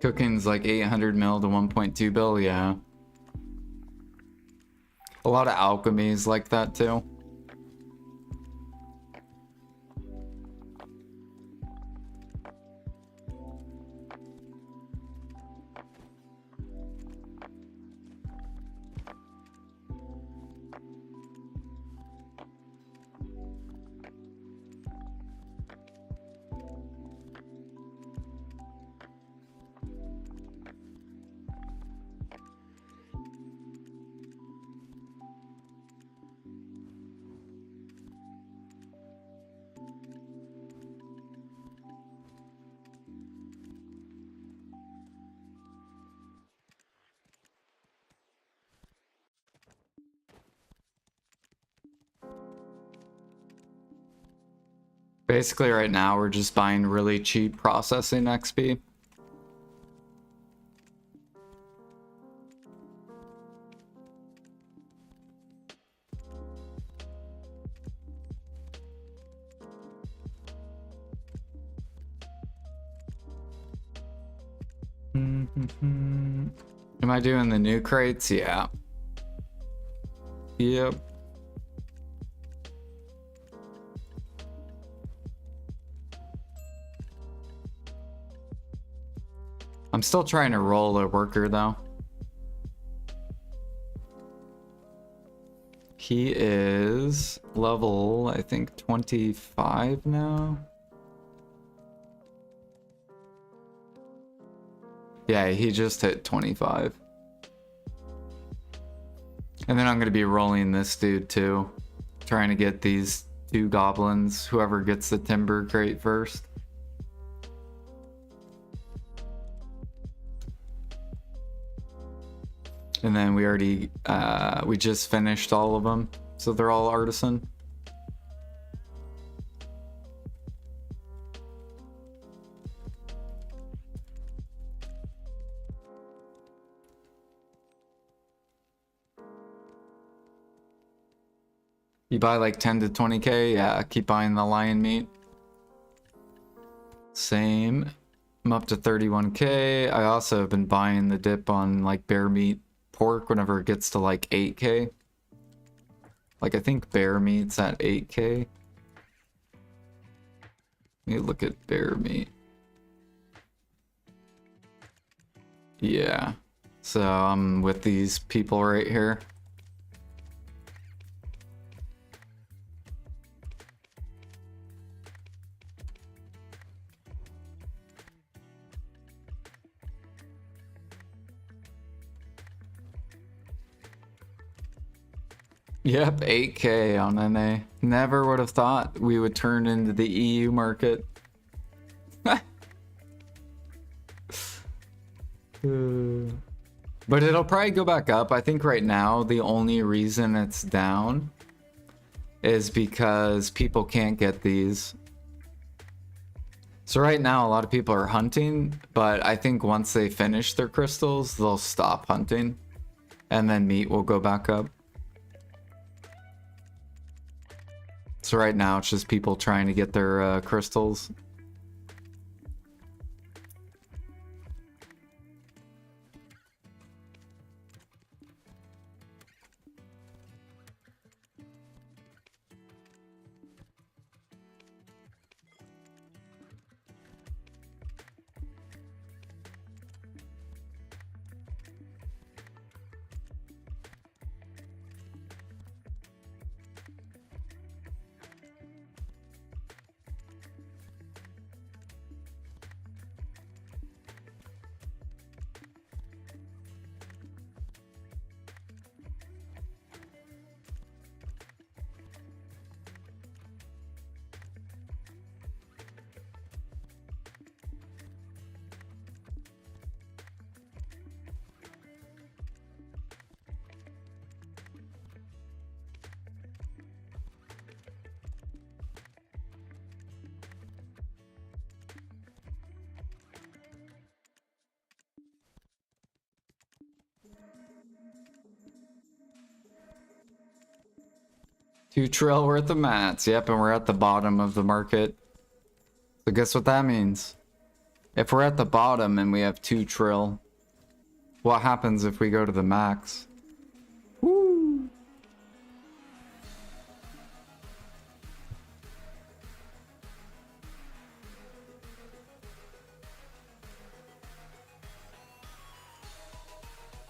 Cooking's like 800 mil to 1.2 bill, yeah. A lot of alchemies like that too. Basically right now we're just buying really cheap processing XP. Am I doing the new crates? Yeah. Yep. I'm still trying to roll a worker though. He is level, I think, 25 now. Yeah, he just hit 25. And then I'm going to be rolling this dude too. Trying to get these 2 goblins, whoever gets the timber crate first. And then we already, we just finished all of them. So they're all artisan. You buy like 10 to 20k, yeah, keep buying the lion meat. Same. I'm up to 31k. I also have been buying the dip on like bear meat pork whenever it gets to like 8k. Like I think bear meat's at 8k. Let me look at bear meat. Yeah. So I'm with these people right here. Yep, 8k on NA. Never would have thought we would turn into the EU market. But it'll probably go back up. I think right now the only reason it's down is because people can't get these. So right now a lot of people are hunting, but I think once they finish their crystals, they'll stop hunting and then meat will go back up. So right now it's just people trying to get their crystals. $2 trill worth of mats. Yep, and we're at the bottom of the market. So guess what that means? If we're at the bottom and we have 2 trill, what happens if we go to the max? Woo!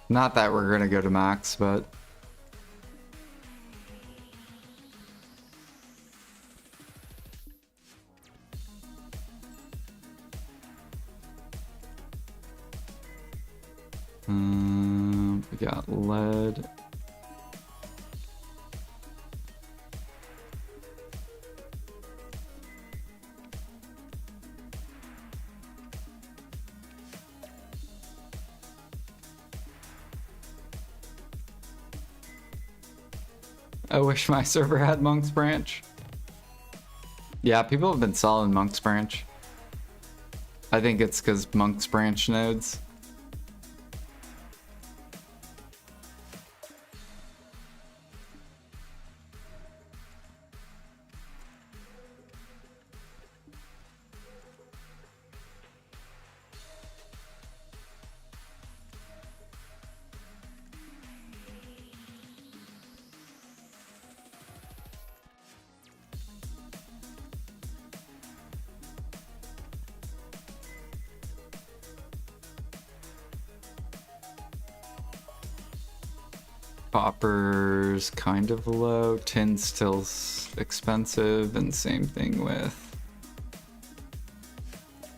Not that we're gonna go to max, but... we got lead. I wish my server had Monk's Branch. Yeah, people have been selling Monk's Branch. I think it's because Monk's Branch nodes. Copper's kind of low, tin's still expensive, and same thing with...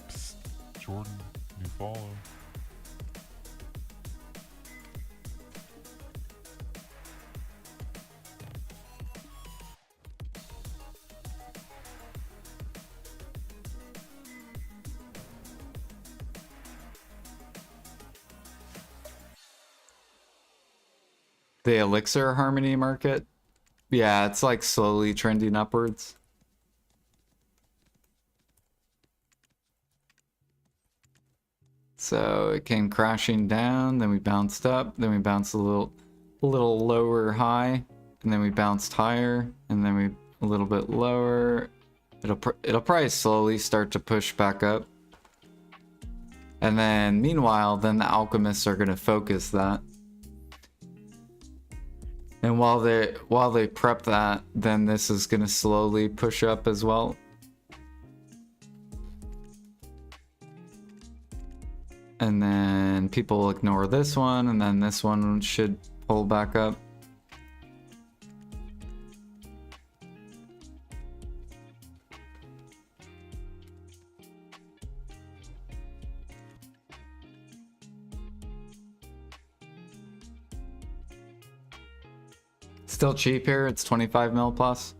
Psst, Jordan, new follow. The Elixir Harmony market? Yeah, it's like slowly trending upwards. So it came crashing down, then we bounced up, then we bounced a little lower high, and then we bounced higher, and then we a little bit lower. It'll probably slowly start to push back up. And then meanwhile, then the alchemists are going to focus that. And while they prep that, then this is gonna slowly push up as well. And then people will ignore this one, and then this one should pull back up. Still cheap here, it's 25 mil plus.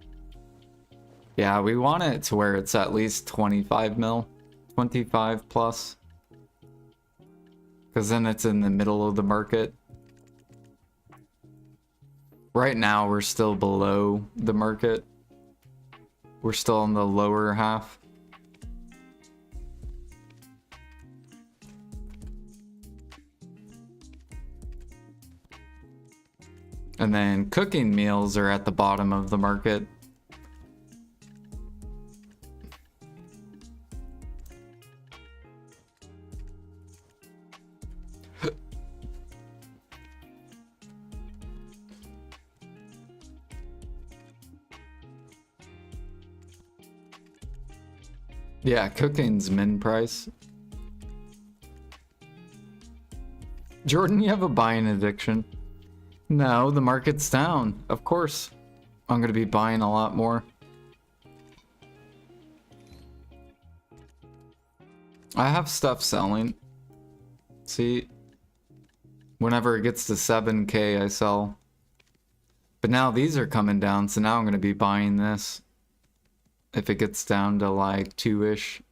Yeah, we want it to where it's at least 25 mil, 25 plus. Because then it's in the middle of the market. Right now, we're still below the market. We're still in the lower half. And then cooking meals are at the bottom of the market. Yeah, cooking's min price. Jordan, you have a buying addiction. No, the market's down. Of course. I'm going to be buying a lot more. I have stuff selling. See? Whenever it gets to 7K, I sell. But now these are coming down, so now I'm going to be buying this. If it gets down to like 2-ish.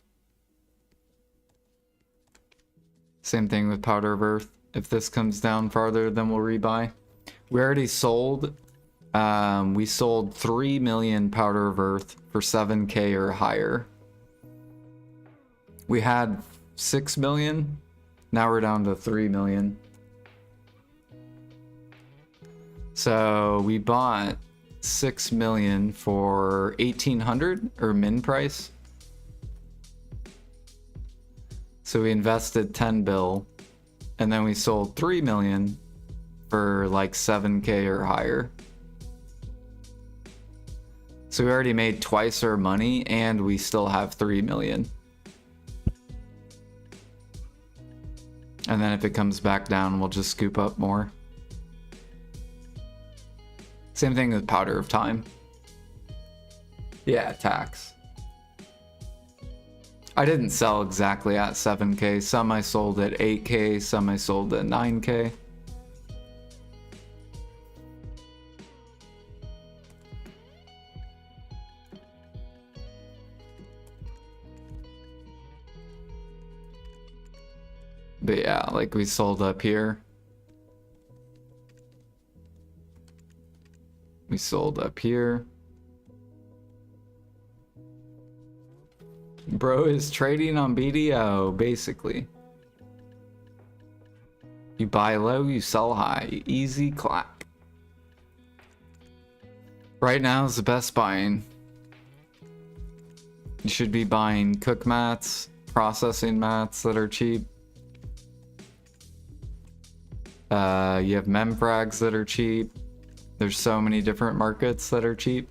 Same thing with Powder of Earth. If this comes down farther, then we'll rebuy. We already sold. We sold 3 million Powder of Earth for 7K or higher. We had 6 million. Now we're down to 3 million. So we bought 6 million for 1,800 or min price. So we invested 10 bill, and then we sold 3 million for like 7K or higher. So we already made twice our money, and we still have 3 million. And then if it comes back down, we'll just scoop up more. Same thing with Powder of Time. Yeah, tax. I didn't sell exactly at 7K. Some I sold at 8K, some I sold at 9K. But yeah, like we sold up here. We sold up here. Bro is trading on BDO, basically. You buy low, you sell high. Easy clack. Right now is the best buying. You should be buying cook mats, processing mats that are cheap. You have memfrags that are cheap. There's so many different markets that are cheap.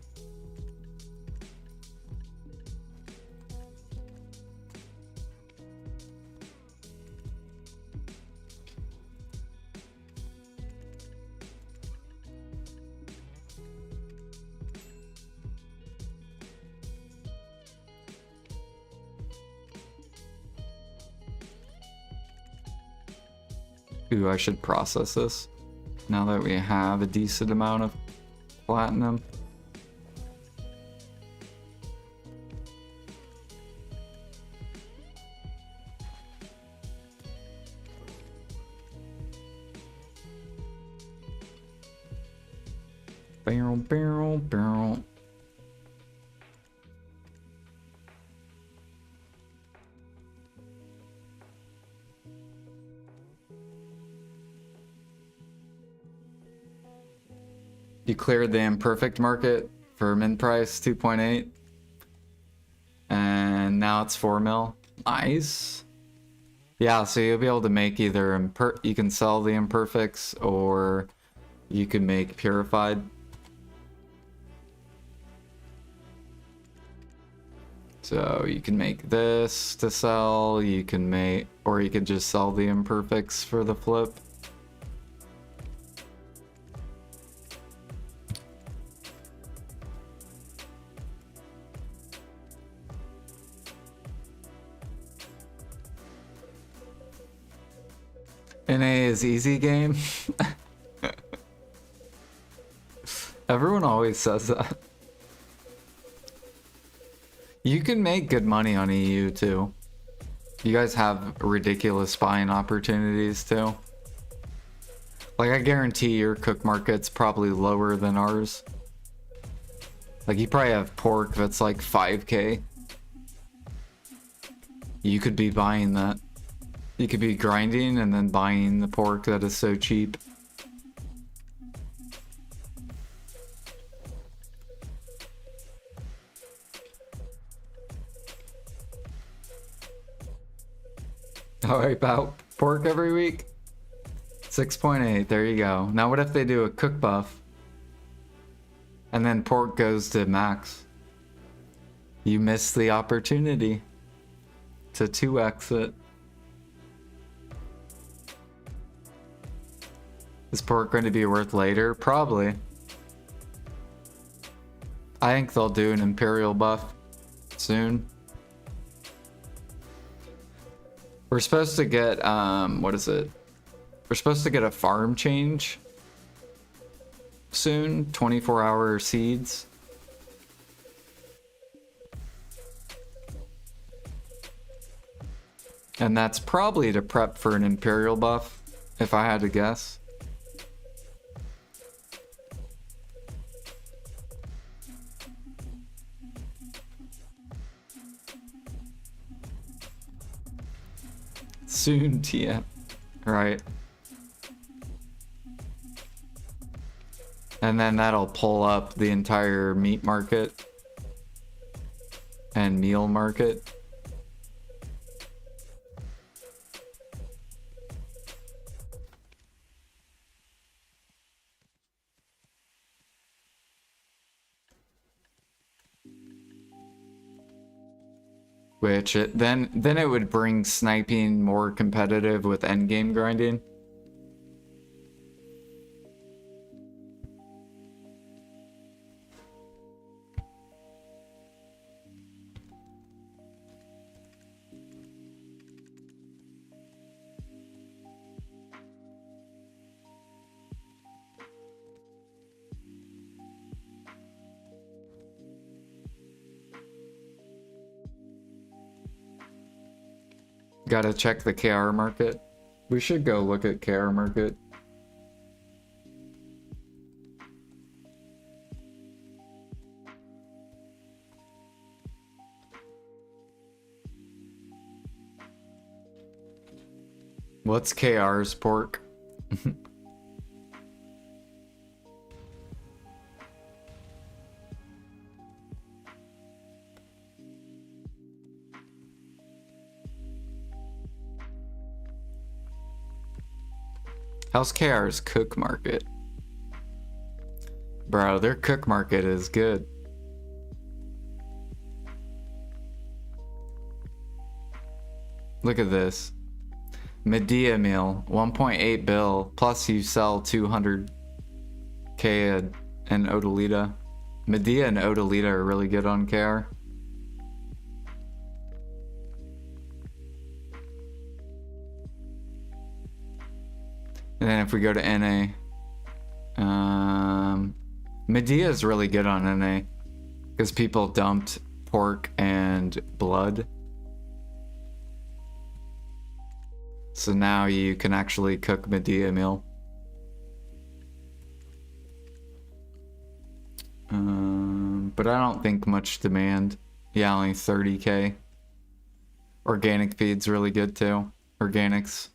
Ooh, I should process this now that we have a decent amount of platinum. Barrel, barrel, barrel. You cleared the imperfect market for min price 2.8, and now it's 4 mil. Nice. Yeah, so you'll be able to make either you can sell the imperfects, or you can make purified. So you can make this to sell, you can make, or you could just sell the imperfects for the flip. NA is easy game. Everyone always says that. You can make good money on EU too. You guys have ridiculous buying opportunities too. Like I guarantee your cook market's probably lower than ours. Like you probably have pork that's like 5k. You could be buying that. You could be grinding and then buying the pork that is so cheap. Alright, about pork every week? 6.8, there you go. Now what if they do a cook buff? And then pork goes to max. You missed the opportunity to 2x it. Is pork going to be worth later? Probably. I think they'll do an imperial buff soon. We're supposed to get, what is it? We're supposed to get a farm change soon, 24-hour seeds. And that's probably to prep for an imperial buff, if I had to guess. Soon, TM. Right. And then that'll pull up the entire meat market and meal market. Which then it would bring sniping more competitive with endgame grinding. Gotta check the KR market. We should go look at KR market. What's KR's pork? How's KR's cook market? Bro, their cook market is good. Look at this. Medea meal, 1.8 bill, plus you sell 200k in Odalita. Medea and Odalita are really good on KR. And then if we go to NA, Medea is really good on NA because people dumped pork and blood. So now you can actually cook Medea meal. But I don't think much demand. Yeah, only 30k. Organic feed's really good too. Organics.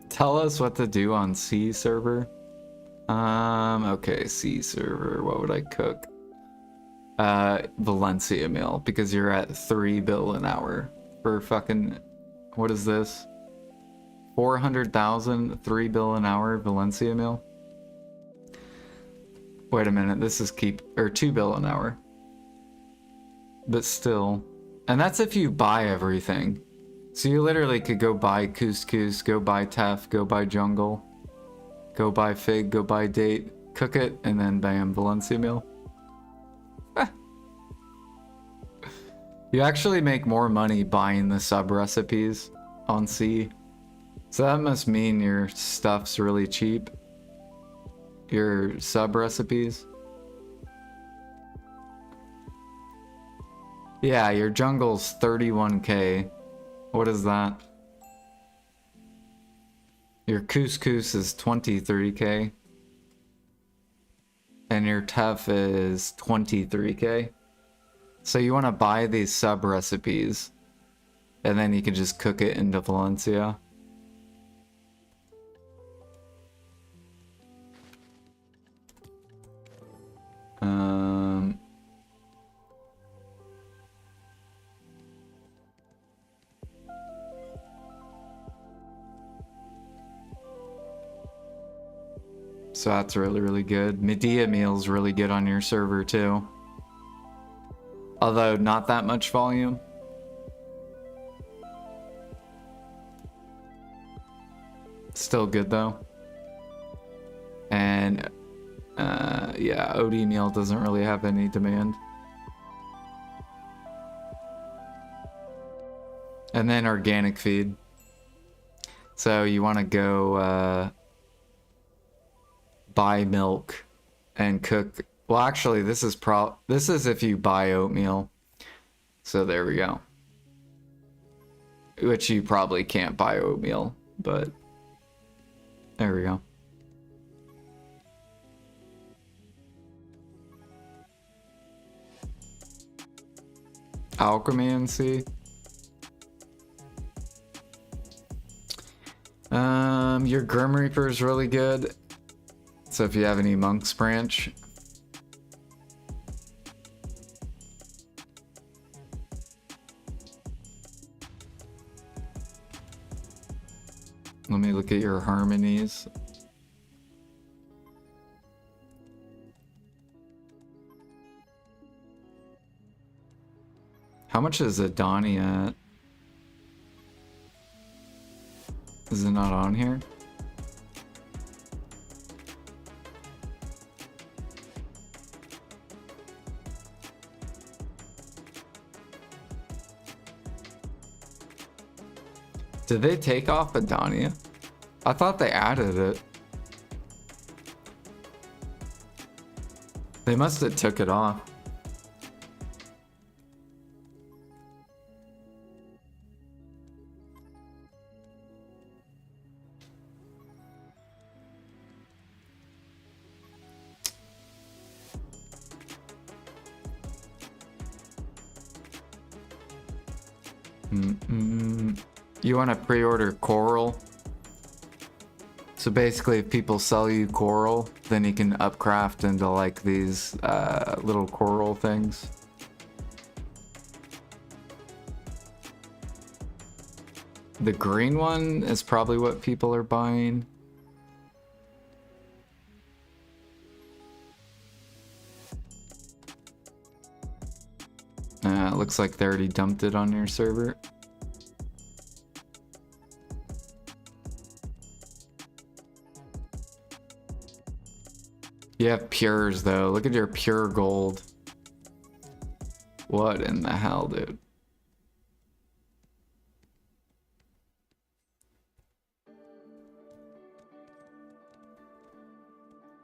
Tell us what to do on C server. Okay, C server, what would I cook? Valencia meal, because you're at 3 bill an hour for fucking, what is this? 400,000, 3 bill an hour Valencia meal? Wait a minute, this is 2 bill an hour. But still, and that's if you buy everything. So you literally could go buy couscous, go buy teff, go buy jungle, go buy fig, go buy date, cook it, and then bam, Valencia meal. You actually make more money buying the sub recipes on C. So that must mean your stuff's really cheap. Your sub recipes. Yeah, your jungle's 31k. What is that? Your couscous is 23k. And your teff is 23k. So you want to buy these sub recipes, and then you can just cook it into Valencia. So that's really, really good. Medea meal's really good on your server too. Although not that much volume. Still good though. And yeah, OD meal doesn't really have any demand. And then organic feed. So you want to go buy milk and cook. Well, actually, this is if you buy oatmeal. So there we go. Which you probably can't buy oatmeal, but there we go. Alchemy and C. Your Grim Reaper is really good. So if you have any Monk's Branch. Let me look at your harmonies. How much is Adani at? Is it not on here? Did they take off Adania? I thought they added it. They must have took it off. You want to pre-order coral? So basically if people sell you coral, then you can upcraft into like these little coral things. The green one is probably what people are buying. It looks like they already dumped it on your server. You have pures though. Look at your pure gold. What in the hell, dude?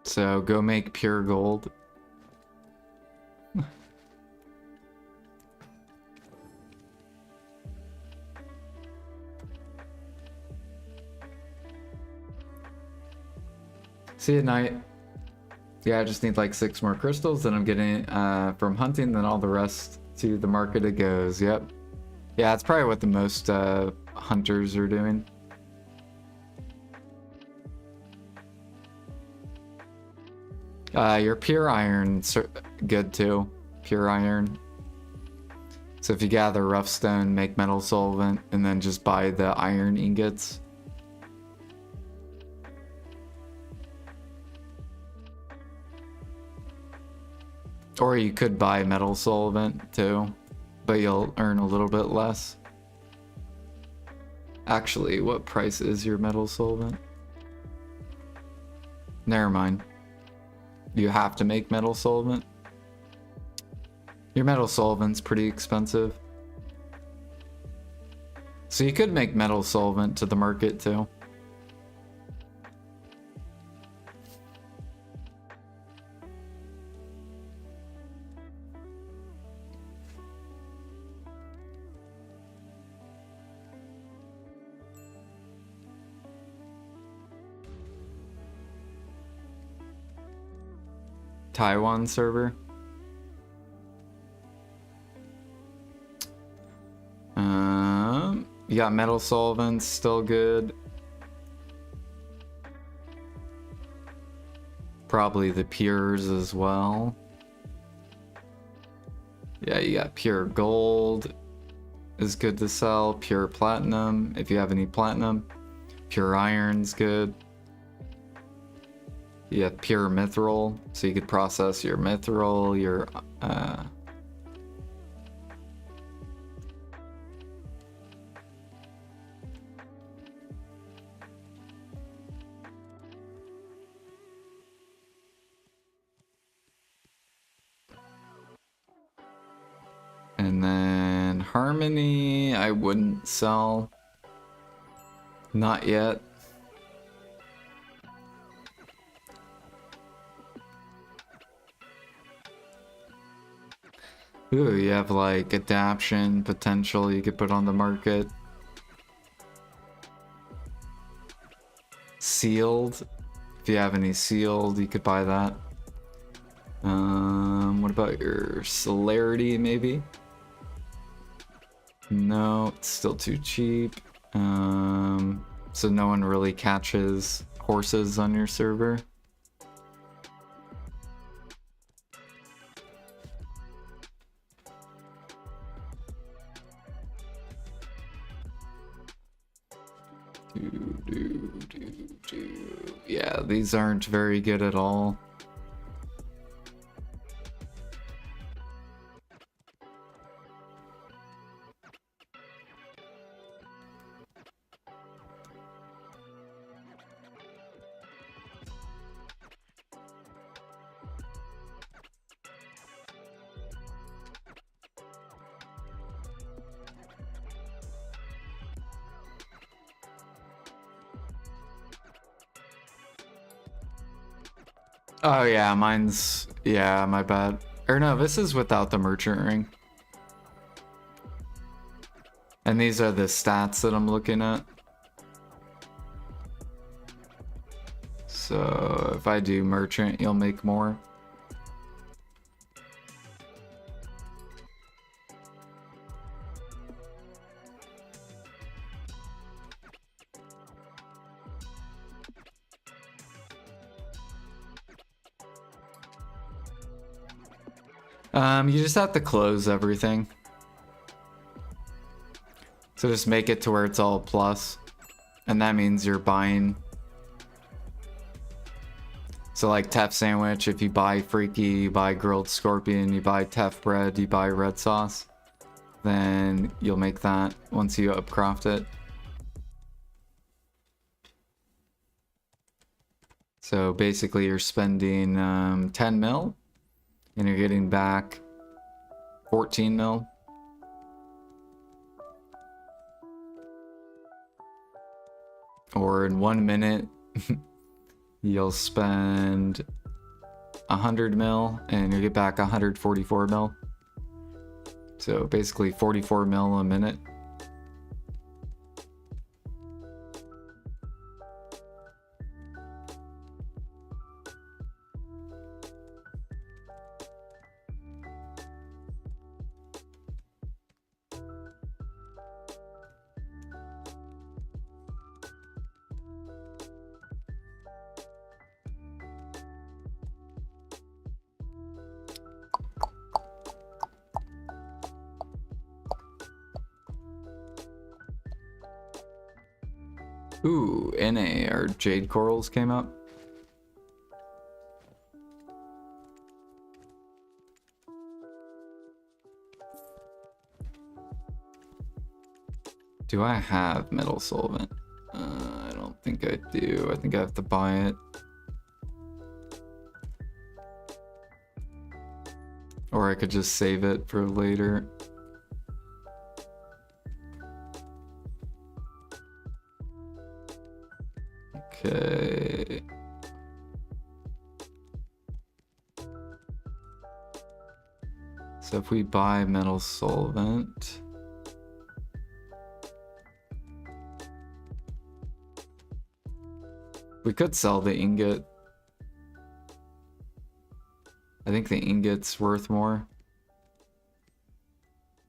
So go make pure gold. See you at night. Yeah, I just need like 6 more crystals, then I'm getting from hunting, then all the rest to the market it goes. Yep. Yeah, that's probably what the most hunters are doing. Your pure iron's good too. Pure iron. So if you gather rough stone, make metal solvent, and then just buy the iron ingots. Or you could buy metal solvent too, but you'll earn a little bit less. Actually, what price is your metal solvent? Never mind. You have to make metal solvent. Your metal solvent's pretty expensive. So you could make metal solvent to the market too. Taiwan server. You got metal solvents, still good. Probably the pures as well. Yeah, you got pure gold is good to sell. Pure platinum, if you have any platinum. Pure iron's good. You have pure mithril, so you could process your mithril, your and then harmony, I wouldn't sell. Not yet. Ooh, you have like adaption potential you could put on the market. Sealed. If you have any sealed, you could buy that. What about your celerity maybe? No, it's still too cheap. So no one really catches horses on your server. Yeah, these aren't very good at all. Oh yeah, mine's, yeah, my bad. Or no, this is without the merchant ring. And these are the stats that I'm looking at. So if I do merchant, you'll make more. You just have to close everything. So just make it to where it's all plus. And that means you're buying. So like Tef sandwich, if you buy Freaky, you buy grilled scorpion, you buy Tef bread, you buy red sauce, then you'll make that once you upcraft it. So basically you're spending 10 mil and you're getting back 14 mil. Or in 1 minute, you'll spend 100 mil and you get back 144 mil. So basically 44 mil a minute. Ooh, NA, our jade corals came up. Do I have metal solvent? I don't think I do. I think I have to buy it. Or I could just save it for later. Okay. So if we buy metal solvent, we could sell the ingot. I think the ingot's worth more.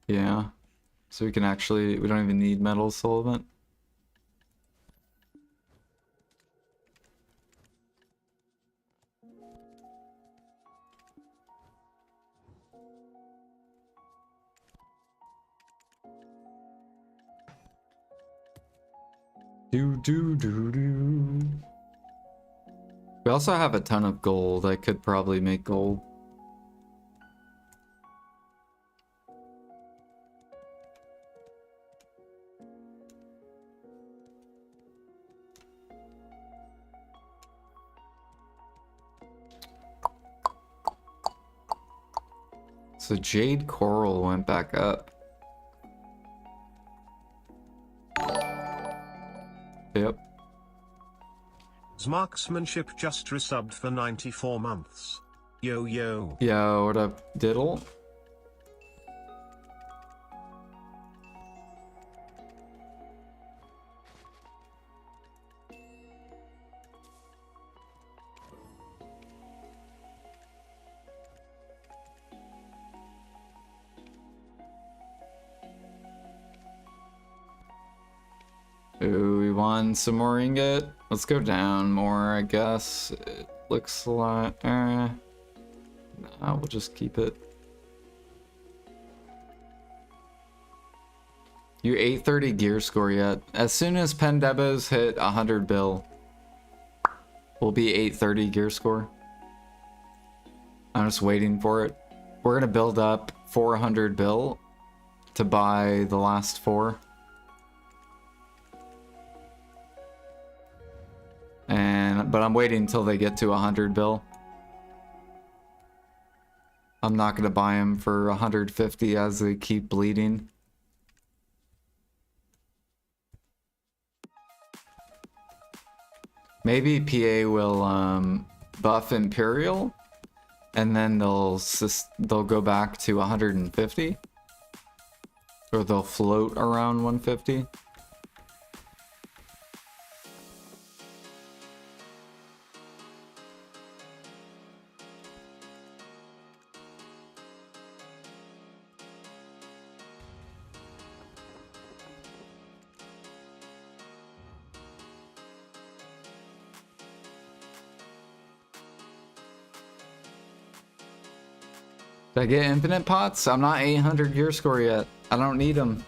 Yeah. So we can actually, we don't even need metal solvent. Do. We also have a ton of gold. I could probably make gold. So jade coral went back up. Yep. Marksmanship just resubbed for 94 months. Yo yo. Yo, what up, Diddle? Ooh, we won some more ingot. Let's go down more, I guess. It looks like... Nah, we'll just keep it. You 830 gear score yet? As soon as Pendebos hit 100 bill, we'll be 830 gear score. I'm just waiting for it. We're gonna build up 400 bill to buy the last 4. But I'm waiting until they get to 100 bill. I'm not gonna buy them for 150 as they keep bleeding. Maybe PA will buff Imperial, and then they'll go back to 150, or they'll float around 150. Did I get infinite pots? I'm not 800 gear score yet. I don't need them.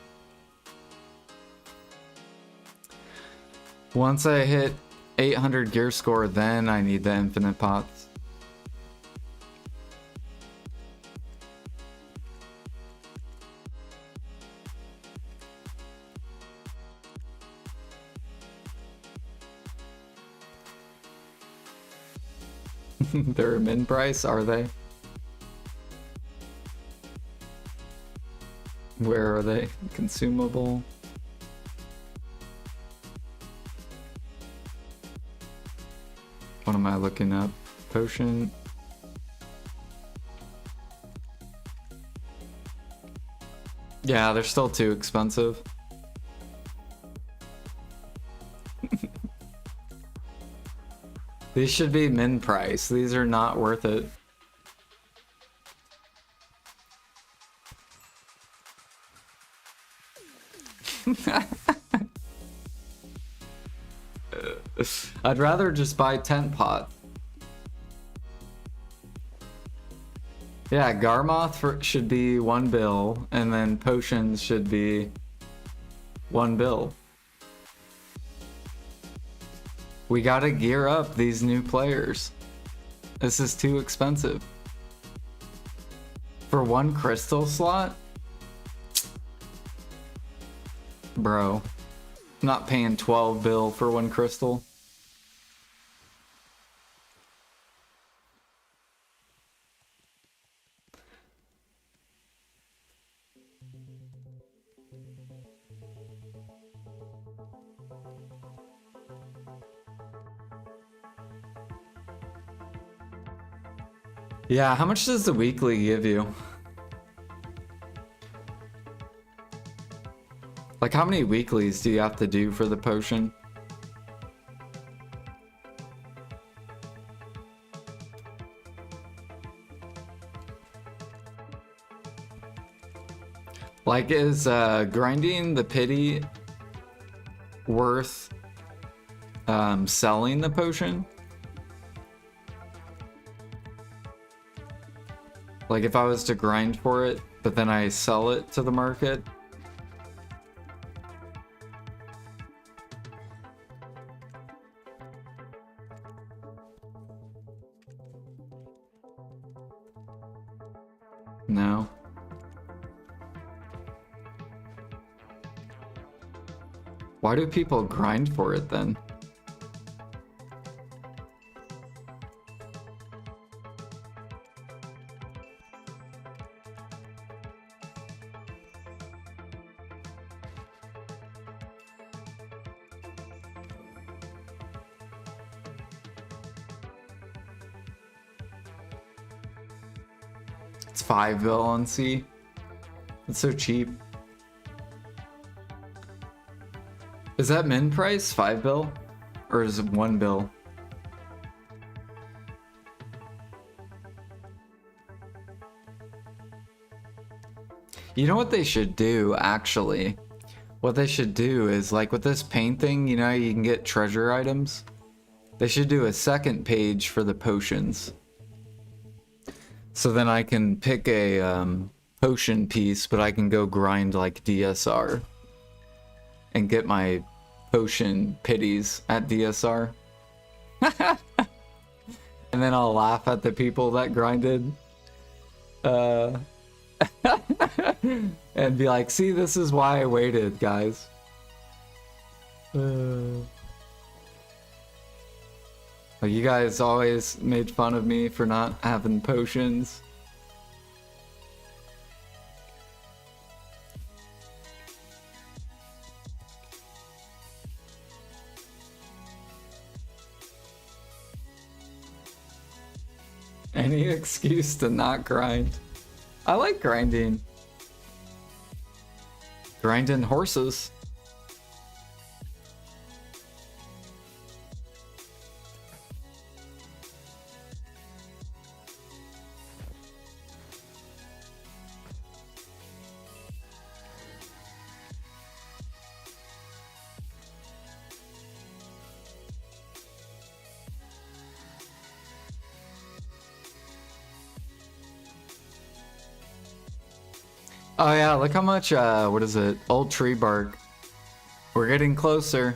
Once I hit 800 gear score, then I need the infinite pots. They're min price, are they? Where are they? Consumable. What am I looking up? Potion. Yeah, they're still too expensive. These should be min price. These are not worth it. I'd rather just buy tent pot. Yeah, Garmoth should be 1 bill, and then potions should be 1 bill. We gotta gear up these new players. This is too expensive. For one crystal slot? Bro. I'm not paying 12 bill for one crystal. Yeah, how much does the weekly give you? Like, how many weeklies do you have to do for the potion? Like, is grinding the pity worth selling the potion? Like, if I was to grind for it, but then I sell it to the market? No. Why do people grind for it then? It's 5 bill on C. It's so cheap. Is that min price 5 bill? Or is it 1 bill? You know what they should do, actually? What they should do is, like with this paint thing, you know, you can get treasure items. They should do a second page for the potions. So then I can pick a potion piece, but I can go grind like DSR. And get my potion pities at DSR. And then I'll laugh at the people that grinded. And be like, see, this is why I waited, guys. Like, you guys always made fun of me for not having potions. Any excuse to not grind. I like grinding. Grinding horses. Oh yeah, look how much, what is it? Old tree bark. We're getting closer.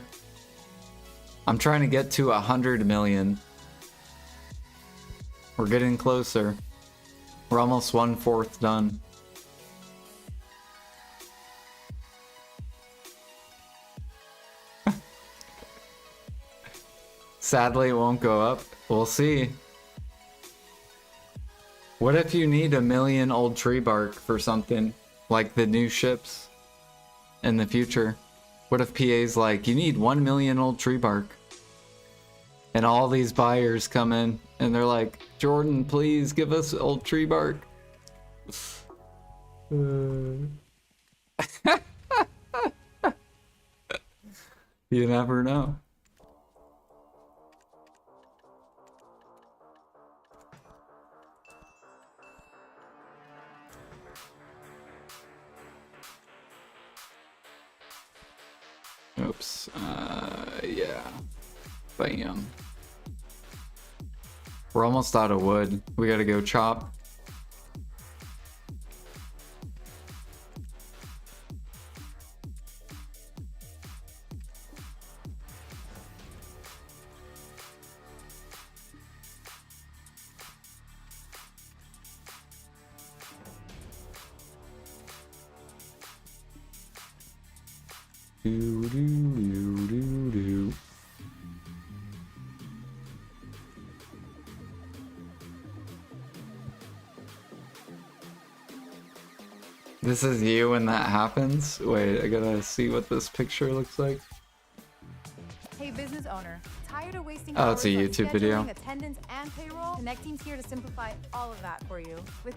I'm trying to get to 100 million. We're getting closer. We're almost 1/4 done. Sadly, it won't go up. We'll see. What if you need 1 million old tree bark for something? Like the new ships in the future. What if PA's like, you need 1 million old tree bark? And all these buyers come in and they're like, Jordan, please give us old tree bark. You never know. Oops. Yeah. Bam. We're almost out of wood. We gotta go chop. Do, do, do, do, do. This is you when that happens? Wait, I gotta see what this picture looks like. Hey, business owner. Tired of wasting Oh, it's a hours on YouTube video. scheduling, attendance, and payroll? Connect Team's here to simplify all of that for you. With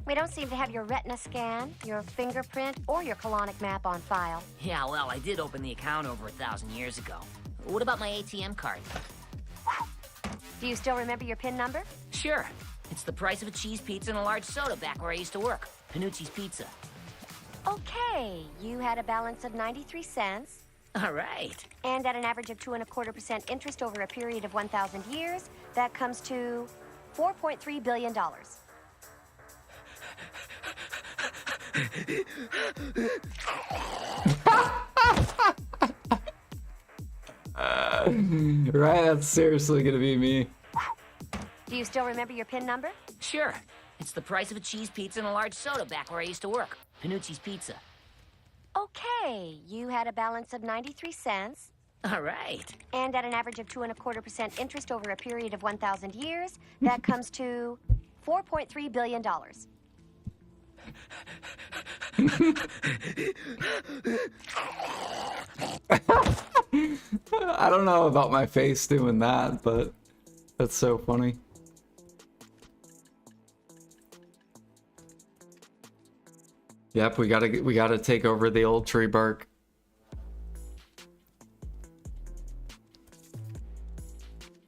We don't seem to have your retina scan, your fingerprint, or your colonic map on file. Yeah, well, I did open the account over 1,000 years ago. What about my ATM card? Do you still remember your PIN number? Sure. It's the price of a cheese pizza and a large soda back where I used to work. Panucci's Pizza. Okay, you had a balance of 93 cents. All right. And at an average of 2.25% interest over a period of 1,000 years, that comes to $4.3 billion. Right, that's seriously gonna be me. Do you still remember your PIN number? Sure. It's the price of a cheese pizza and a large soda back where I used to work. Panucci's Pizza. Okay, you had a balance of 93 cents. All right. And at an average of 2.25% interest over a period of 1,000 years, that comes to $4.3 billion. I don't know about my face doing that, but that's so funny. Yep, we gotta take over the old tree bark.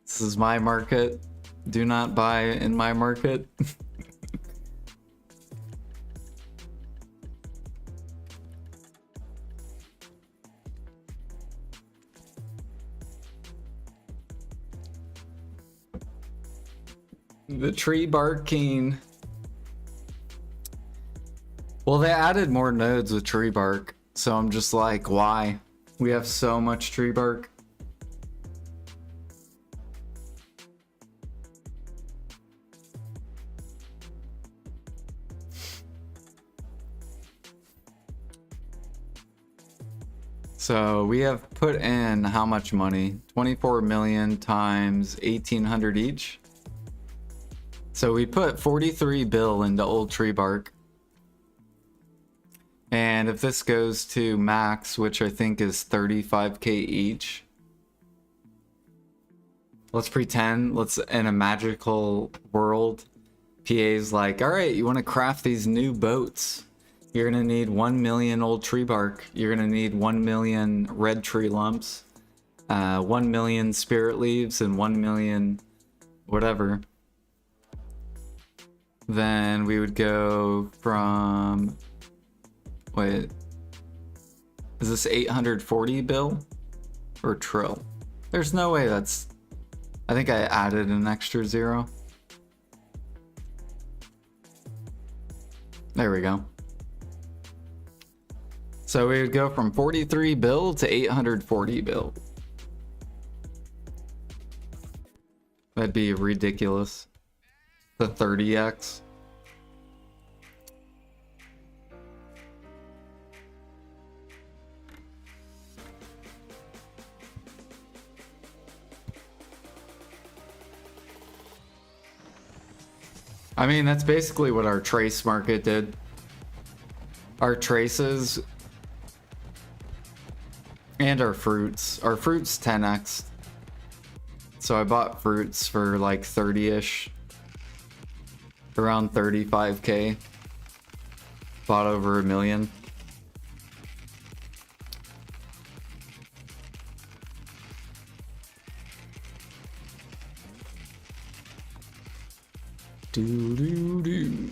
This is my market. Do not buy in my market. The tree barking. Well, they added more nodes with tree bark, so I'm just like, why? We have so much tree bark. So we have put in how much money? 24 million times 1,800 each. So we put 43 bill into old tree bark. And if this goes to max, which I think is 35k each. Let's pretend, in a magical world, PA's like, all right, you want to craft these new boats. You're going to need 1 million old tree bark. You're going to need 1 million red tree lumps, 1 million spirit leaves, and 1 million whatever. Then we would go from... Wait. Is this 840 bill? Or trill? There's no way that's... I think I added an extra zero. There we go. So we would go from 43 bill to 840 bill. That'd be ridiculous. The 30x. I mean, that's basically what our trace market did. Our traces and our fruits. Our fruits 10x. So I bought fruits for like 30-ish. Around 35k. Bought over 1 million. Do.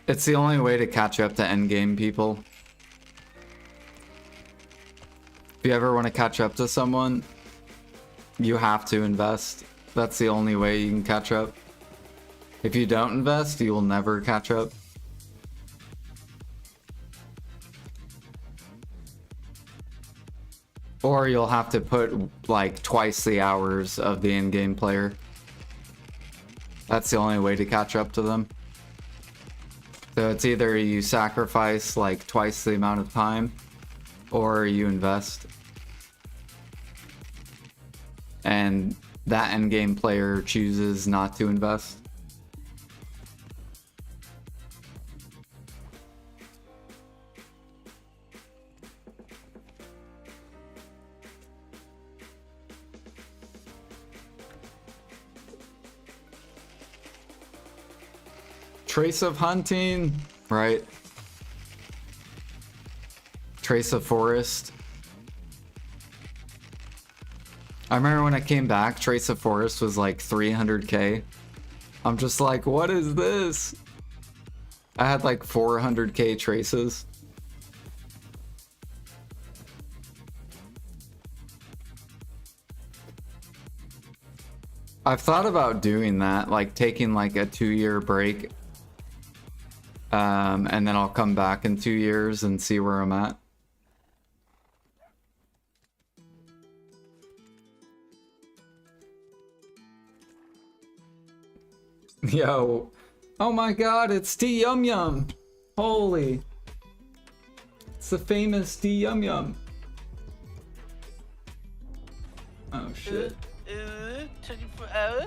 It's the only way to catch up to endgame people. If you ever want to catch up to someone, you have to invest. That's the only way you can catch up. If you don't invest, you will never catch up. Or you'll have to put like twice the hours of the in-game player. That's the only way to catch up to them. So it's either you sacrifice like twice the amount of time or you invest. And that endgame player chooses not to invest. Trace of hunting, right? Trace of forest. I remember when I came back, Trace of Forest was like 300k. I'm just like, what is this? I had like 400k traces. I've thought about doing that, like taking like a 2-year break. And then I'll come back in 2 years and see where I'm at. Yo, oh my god, it's D Yum Yum. Holy. It's the famous D Yum Yum. Oh shit. 24 hours?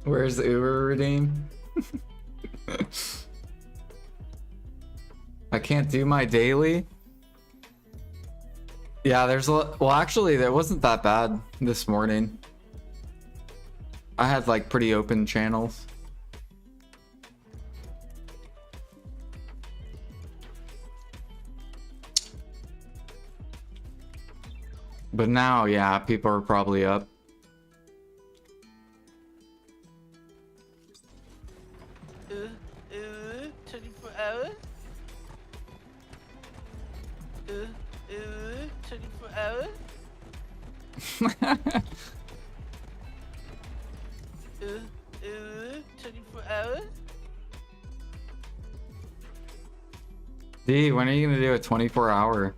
Where's the Uber redeem? I can't do my daily. Yeah, there's a well, actually, there wasn't that bad this morning. I had like pretty open channels. But now, yeah, people are probably up. Uh, 24 hours? 24 hours? 24 hours? D, when are you gonna do a 24-hour?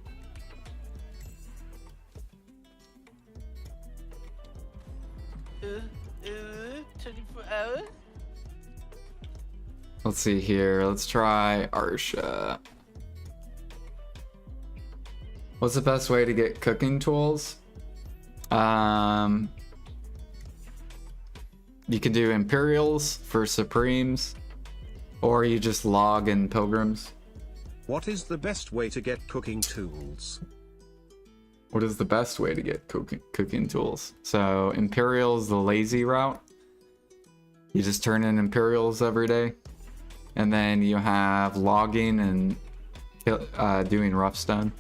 Uh, 24 hours? Let's see here. Let's try Arsha. What's the best way to get cooking tools? You can do Imperials for Supremes, or you just log in Pilgrims. What is the best way to get cooking tools? What is the best way to get cooking tools? So Imperials, the lazy route. You just turn in Imperials every day. And then you have logging and doing rough stone.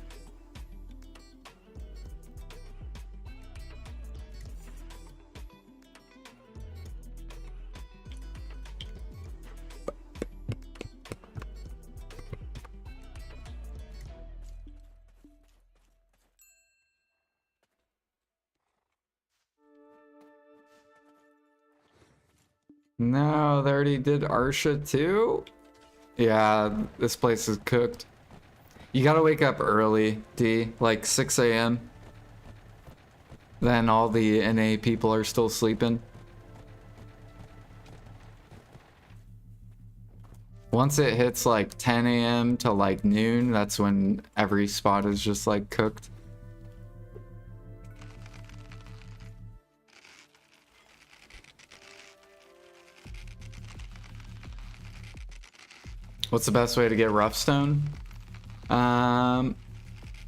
No, they already did Arsha too? Yeah, this place is cooked. You gotta wake up early, D, like 6 a.m. Then all the NA people are still sleeping. Once it hits like 10 a.m. to like noon, that's when every spot is just like cooked. What's the best way to get rough stone?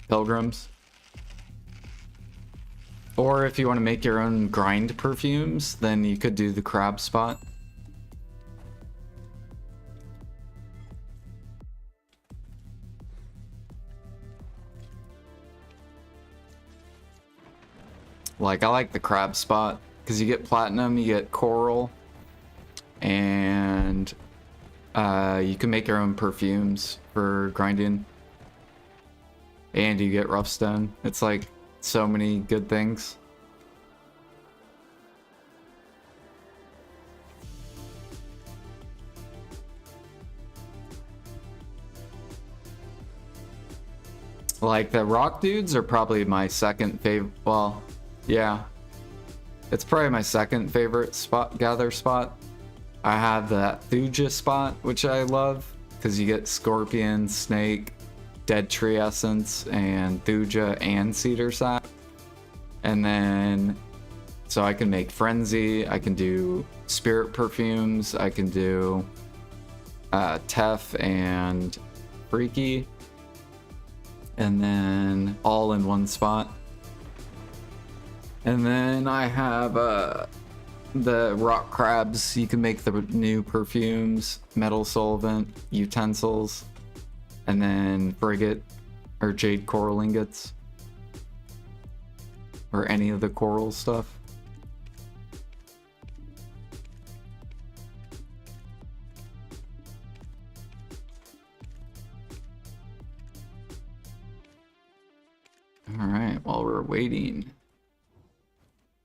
Pilgrims. Or if you want to make your own grind perfumes, then you could do the crab spot. Like, I like the crab spot because you get platinum, you get coral, and you can make your own perfumes for grinding. And you get rough stone. It's like so many good things. Like, the rock dudes are probably my second favorite. Well, yeah. It's probably my second favorite gather spot. I have that Thuja spot, which I love, because you get Scorpion, Snake, Dead Tree Essence, and Thuja and Cedar Sap. And then, so I can make Frenzy, I can do Spirit Perfumes, I can do Tef and Freaky. And then all in one spot. And then I have the rock crabs. You can make the new perfumes, metal solvent, utensils, and then frigate or jade coral ingots, or any of the coral stuff. All right, while we're waiting,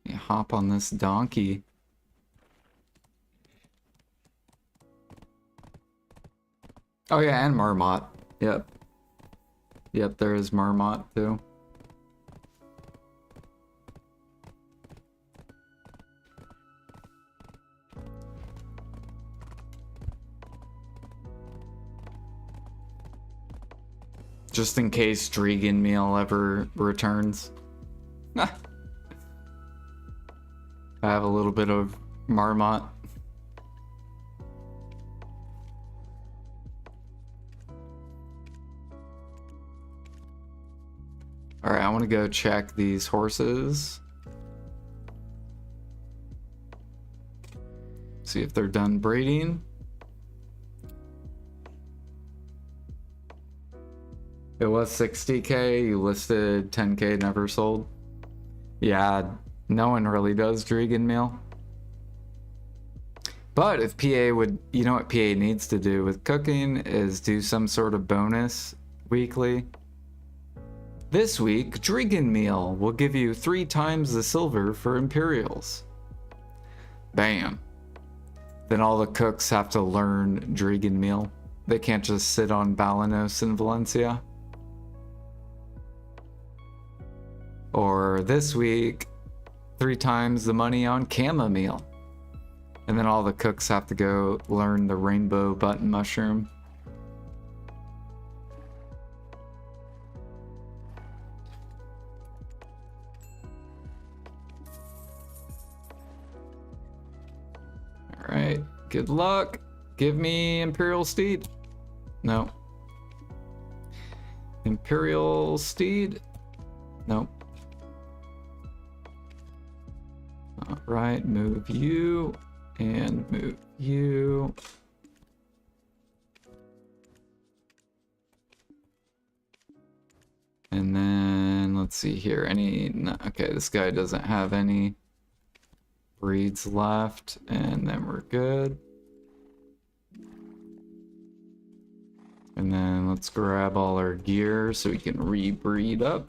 you hop on this donkey. Oh yeah, and Marmot. Yep. Yep, there is Marmot too. Just in case Dregan meal ever returns. I have a little bit of Marmot. Alright, I want to go check these horses. See if they're done breeding. It was 60k, you listed 10k, never sold. Yeah, no one really does Dregan meal. But if PA would, you know what PA needs to do with cooking is do some sort of bonus weekly. This week, Dregan meal will give you 3 times the silver for Imperials. Bam. Then all the cooks have to learn Dregan meal. They can't just sit on Balanos in Valencia. Or this week, 3 times the money on chamomile. And then all the cooks have to go learn the rainbow button mushroom. Alright, good luck. Give me Imperial Steed. No. Imperial Steed. Nope. Alright, move you and move you. And then let's see here. No, okay, this guy doesn't have any breeds left, and then we're good. And then let's grab all our gear so we can rebreed up.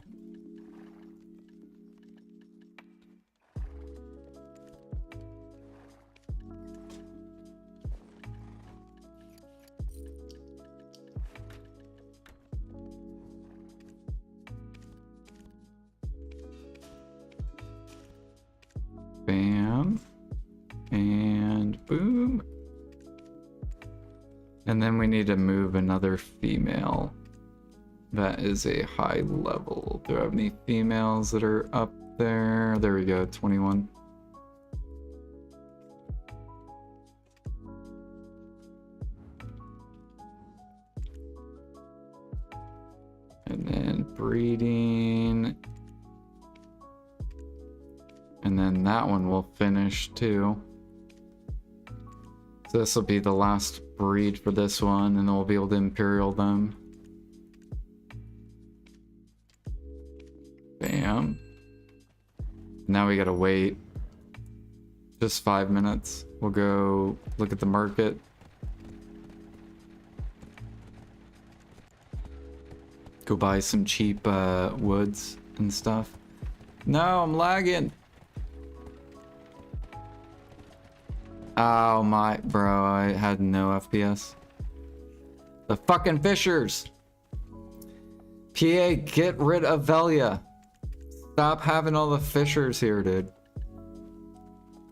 Bam. And boom. And then we need to move another female. That is a high level. Do I have any females that are up there? There we go, 21. And then breeding. And then that one will finish too. So this will be the last breed for this one, and then we'll be able to Imperial them. Bam. Now we gotta wait just 5 minutes. We'll go look at the market. Go buy some cheap woods and stuff. No, I'm lagging. Oh my, bro, I had no FPS. The fucking fishers. PA, get rid of Velia. Stop having all the fishers here, dude.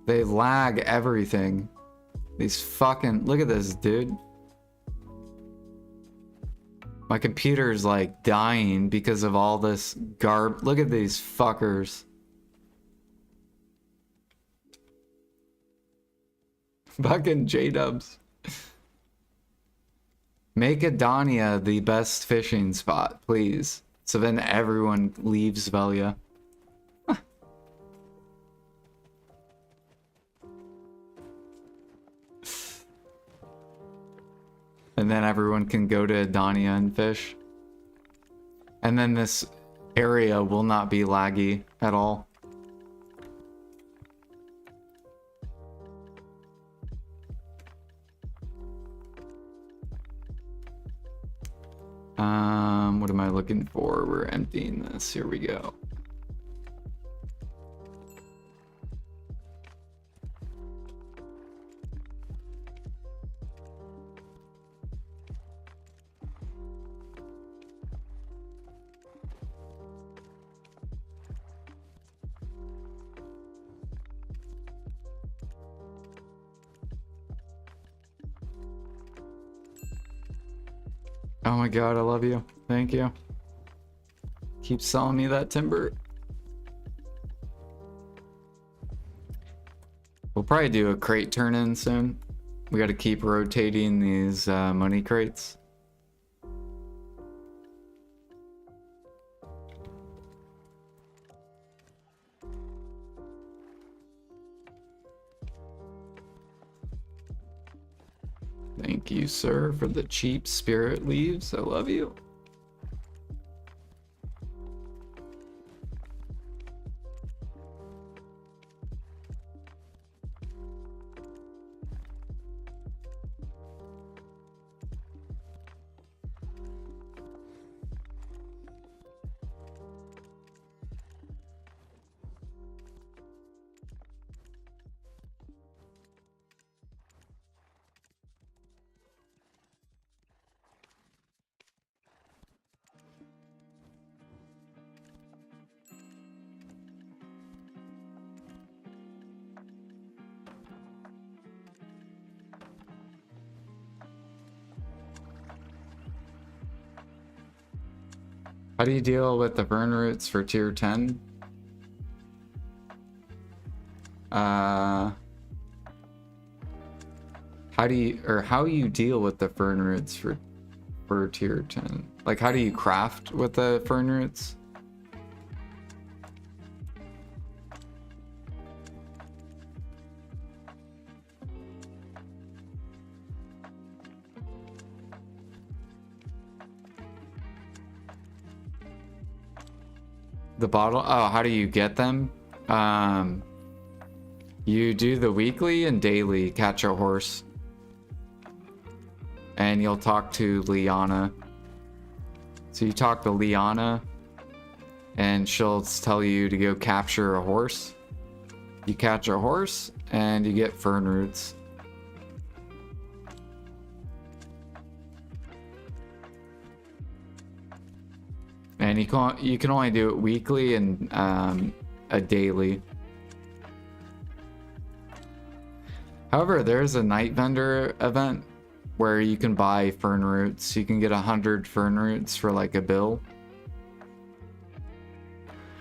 They lag everything. These fucking... Look at this, dude. My computer's like dying because of all this garb. Look at these fuckers. Fucking J-dubs. Make Adania the best fishing spot, please. So then everyone leaves Velia. And then everyone can go to Adania and fish. And then this area will not be laggy at all. What am I looking for? We're emptying this. Here we go. Oh my god, I love you. Thank you. Keep selling me that timber. We'll probably do a crate turn-in soon. We gotta keep rotating these money crates. Thank you, sir, for the cheap spirit leaves. I love you. How do you deal with the burn roots for tier 10? How you deal with the fern roots for tier 10? Like, how do you craft with the fern roots? The bottle? Oh, how do you get them? You do the weekly and daily catch a horse. And you'll talk to Liana. So you talk to Liana and she'll tell you to go capture a horse. You catch a horse and you get fern roots. And you can only do it weekly and a daily. However, there's a night vendor event where you can buy fern roots. You can get 100 fern roots for like a bill.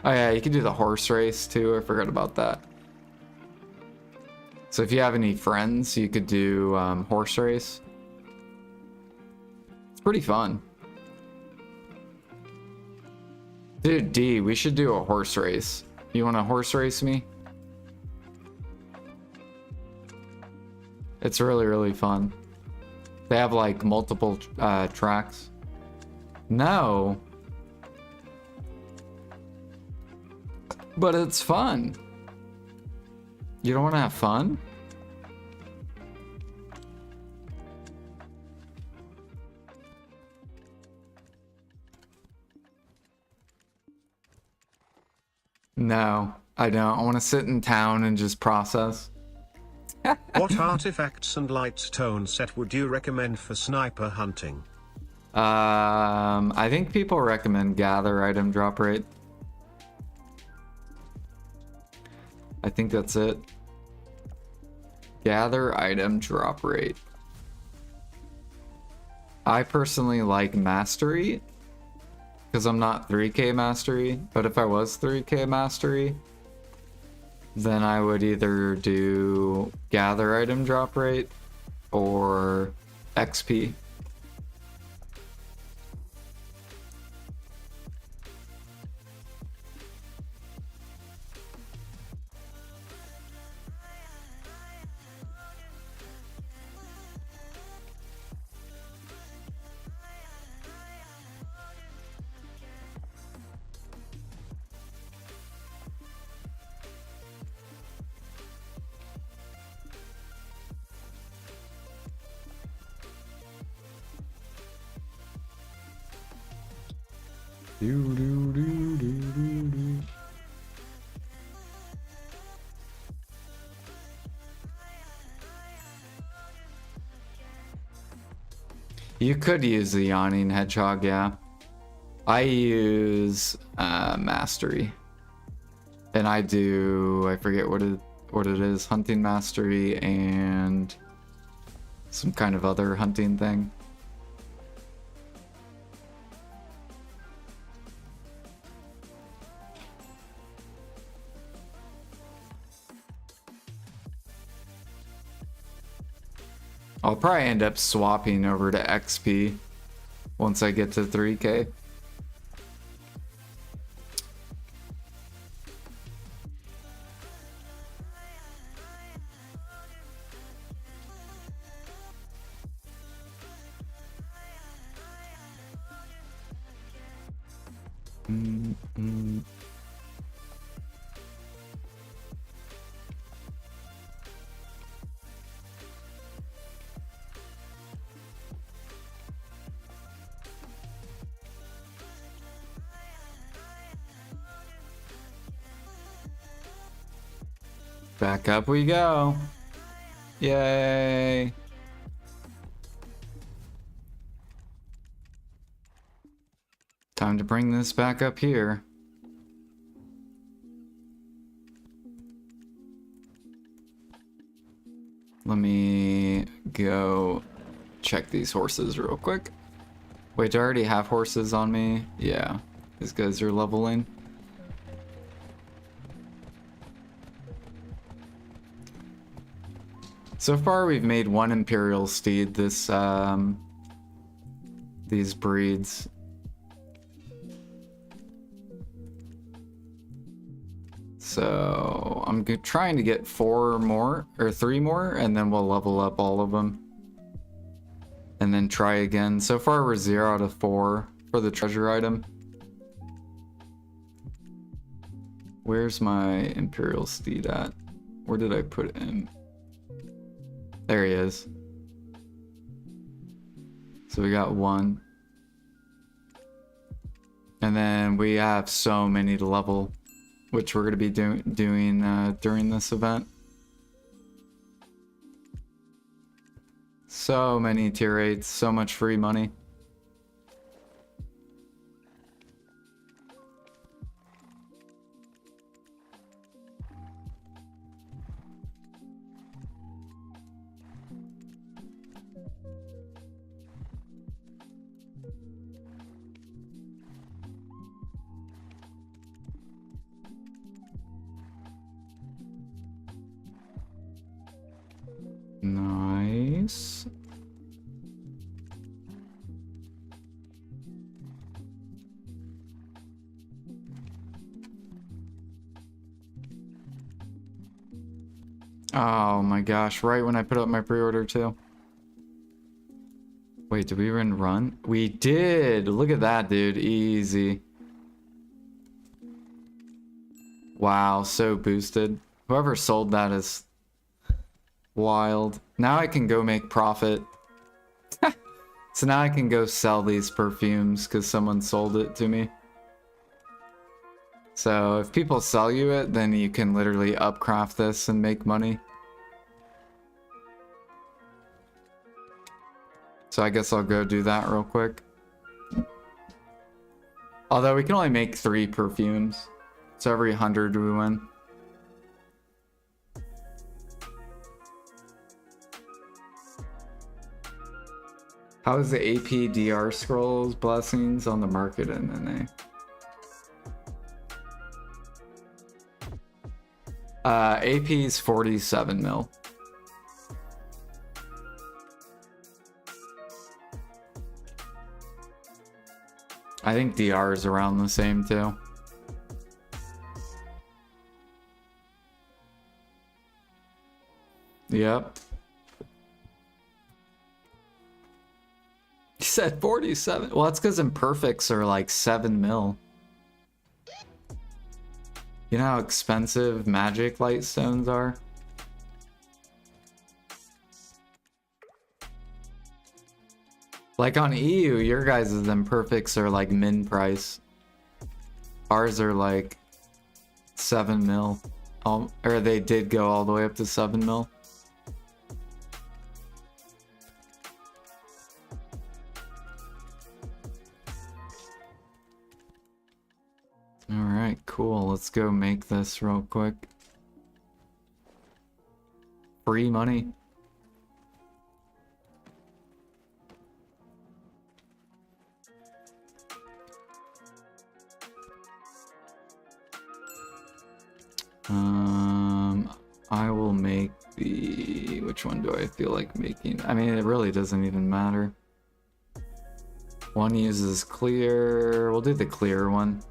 Oh yeah, you can do the horse race too. I forgot about that. So if you have any friends, you could do horse race. It's pretty fun. Dude, D, we should do a horse race. You want to horse race me? It's really, really fun. They have like multiple tracks. No. But it's fun. You don't want to have fun? No, I don't. I want to sit in town and just process. What artifacts and lights tone set would you recommend for sniper hunting? I think people recommend gather item drop rate. I think that's it. Gather item drop rate. I personally like mastery because I'm not 3k mastery, but if I was 3k mastery, then I would either do gather item drop rate or XP. Do, do, do, do, do, do. You could use the yawning hedgehog, yeah. I use mastery, and I forget what it is, hunting mastery and some kind of other hunting thing. I'll probably end up swapping over to XP once I get to 3k. Back up we go. Yay. Time to bring this back up here. Let me go check these horses real quick. Wait, do I already have horses on me? Yeah, these guys are leveling. So far, we've made one Imperial steed these breeds. So I'm trying to get 4 more or 3 more, and then we'll level up all of them. And then try again. So far, we're 0 out of 4 for the treasure item. Where's my Imperial steed at? Where did I put him? There he is. So we got 1. And then we have so many to level, which we're going to be doing during this event. So many tier 8s, so much free money. Nice. Oh my gosh, right when I put up my pre-order too. Wait, did we even run? We did! Look at that, dude. Easy. Wow, so boosted. Whoever sold that is wild. Now I can go make profit. So now I can go sell these perfumes because someone sold it to me. So if people sell you it, then you can literally upcraft this and make money. So I guess I'll go do that real quick. Although we can only make 3 perfumes. So every 100 we win. How is the APDR scrolls blessings on the market in NA? AP's 47 mil. I think DR is around the same too. Yep. He said 47. Well, that's because imperfects are like 7 mil. You know how expensive magic light stones are? Like on EU, your guys' imperfects are like min price. Ours are like 7 mil. Or they did go all the way up to 7 mil. Alright, cool. Let's go make this real quick. Free money. I will make the... Which one do I feel like making? I mean, it really doesn't even matter. One uses clear. We'll do the clear one.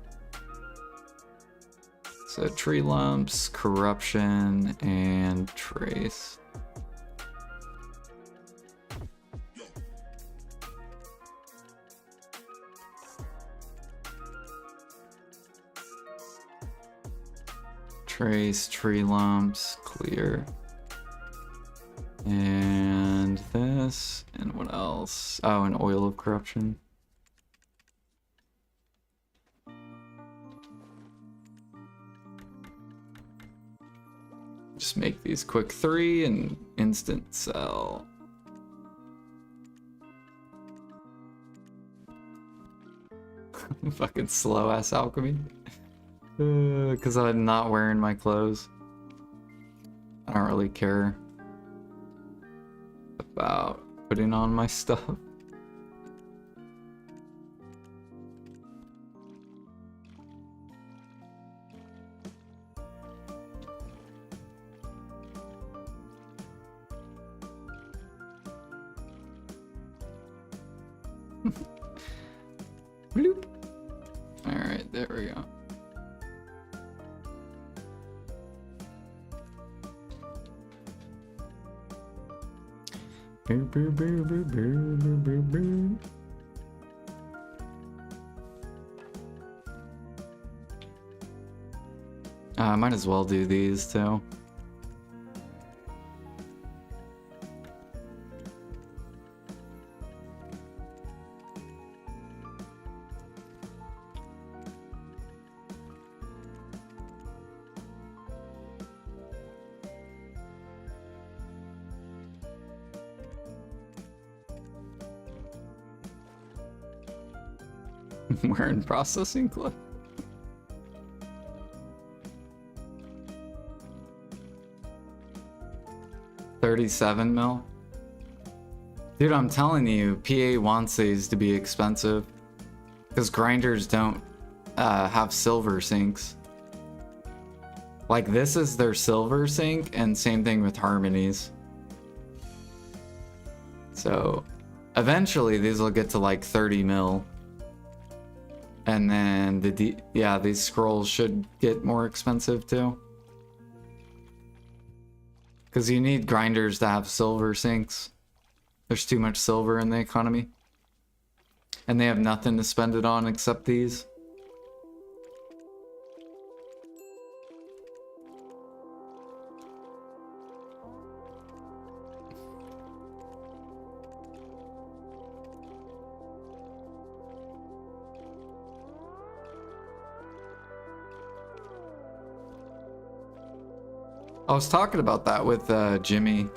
So tree lumps, corruption, and trace. Trace, tree lumps, clear. And this, and what else? Oh, an oil of corruption. Just make these quick 3 and instant sell. Fucking slow ass alchemy. Because I'm not wearing my clothes. I don't really care about putting on my stuff. Bloop. Alright, there we go. I might as well do these too. Wearing processing clothes. $37 mil. Dude, I'm telling you, PA wants these to be expensive because grinders don't have silver sinks. Like this is their silver sink, and same thing with harmonies. So eventually these will get to like 30 mil. And then these scrolls should get more expensive too. Because you need grinders to have silver sinks. There's too much silver in the economy. And they have nothing to spend it on except these. I was talking about that with Jimmy.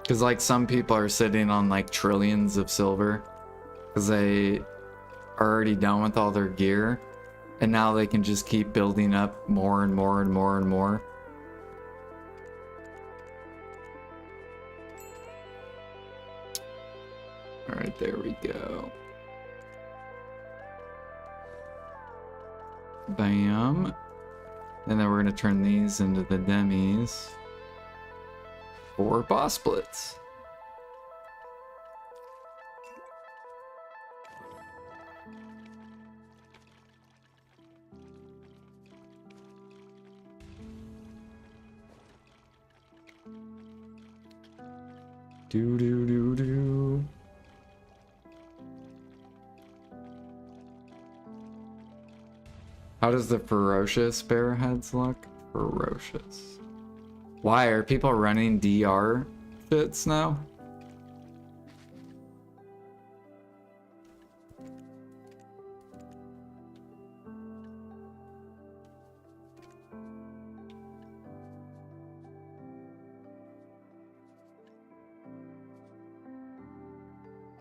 Because like some people are sitting on like trillions of silver because they are already done with all their gear, and now they can just keep building up more and more and more and more. All right, there we go. Bam. And then we're gonna turn these into the demis for boss splits. Do do do do. How does the ferocious bear heads look? Ferocious. Why are people running DR shits now?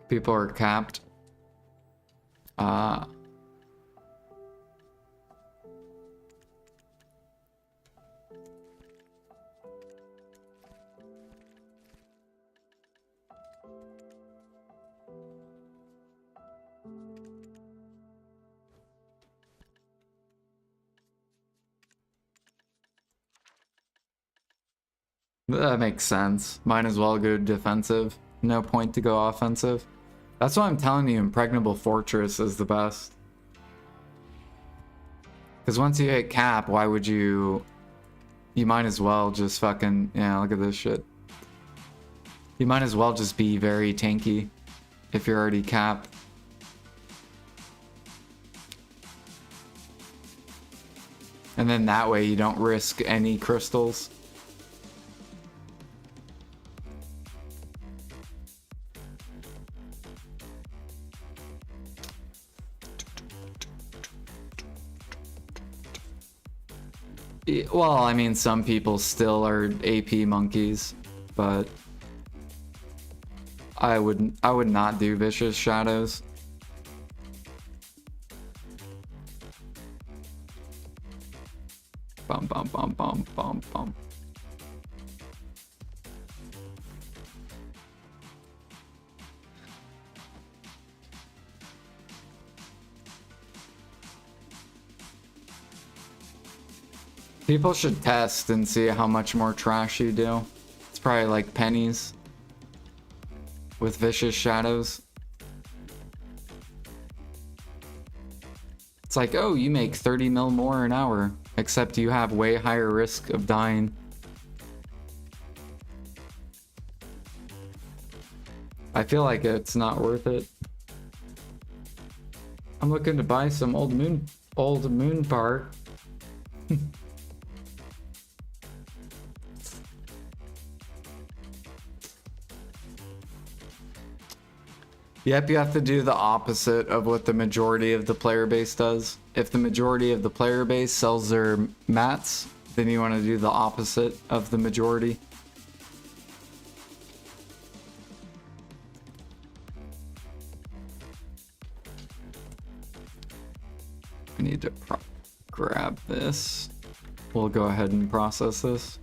People are capped. Ah. That makes sense. Might as well go defensive. No point to go offensive. That's why I'm telling you, Impregnable Fortress is the best. Because once you hit cap, why would you... You might as well just fucking... Yeah, look at this shit. You might as well just be very tanky if you're already capped. And then that way you don't risk any crystals. Well, I mean, some people still are AP monkeys, but I would not do Vicious Shadows. Bum bum bum bum bum bum. People should test and see how much more trash you do. It's probably like pennies with Vicious Shadows. It's like, oh, you make 30 mil more an hour, except you have way higher risk of dying. I feel like it's not worth it. I'm looking to buy some old moon bar. Yep, you have to do the opposite of what the majority of the player base does. If the majority of the player base sells their mats, then you want to do the opposite of the majority. I need to grab this. We'll go ahead and process this.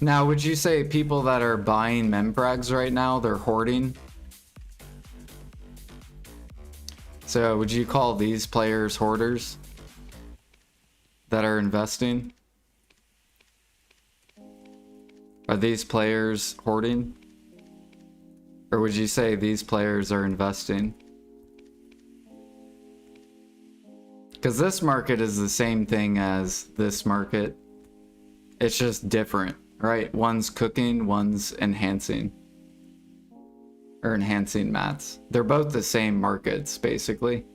Now, would you say people that are buying memprags right now, they're hoarding? So would you call these players hoarders that are investing? Are these players hoarding? Or would you say these players are investing? Because this market is the same thing as this market. It's just different. Right, one's cooking, one's enhancing. Or enhancing mats. They're both the same markets, basically.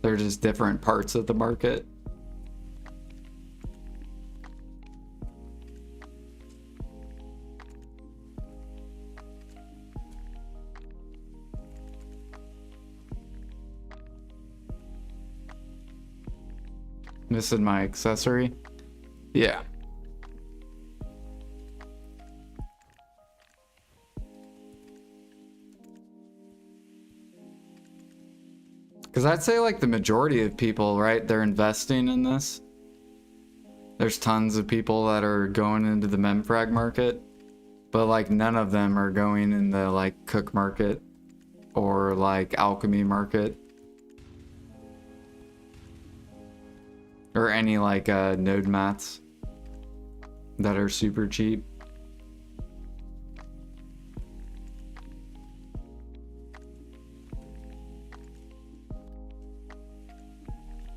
They're just different parts of the market. Missing my accessory? Yeah. Because I'd say like the majority of people, right, they're investing in this. There's tons of people that are going into the memfrag market, but like none of them are going in the like cook market or like alchemy market. Or any like node mats that are super cheap.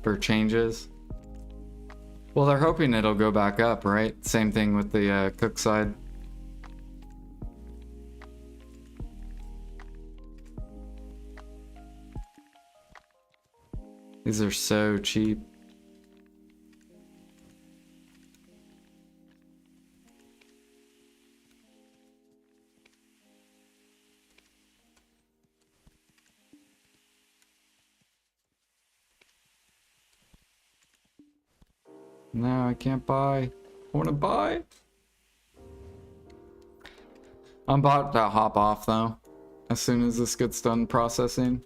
For changes. Well, they're hoping it'll go back up, right? Same thing with the cook side. These are so cheap. No, I can't buy. I want to buy. I'm about to hop off though, as soon as this gets done processing.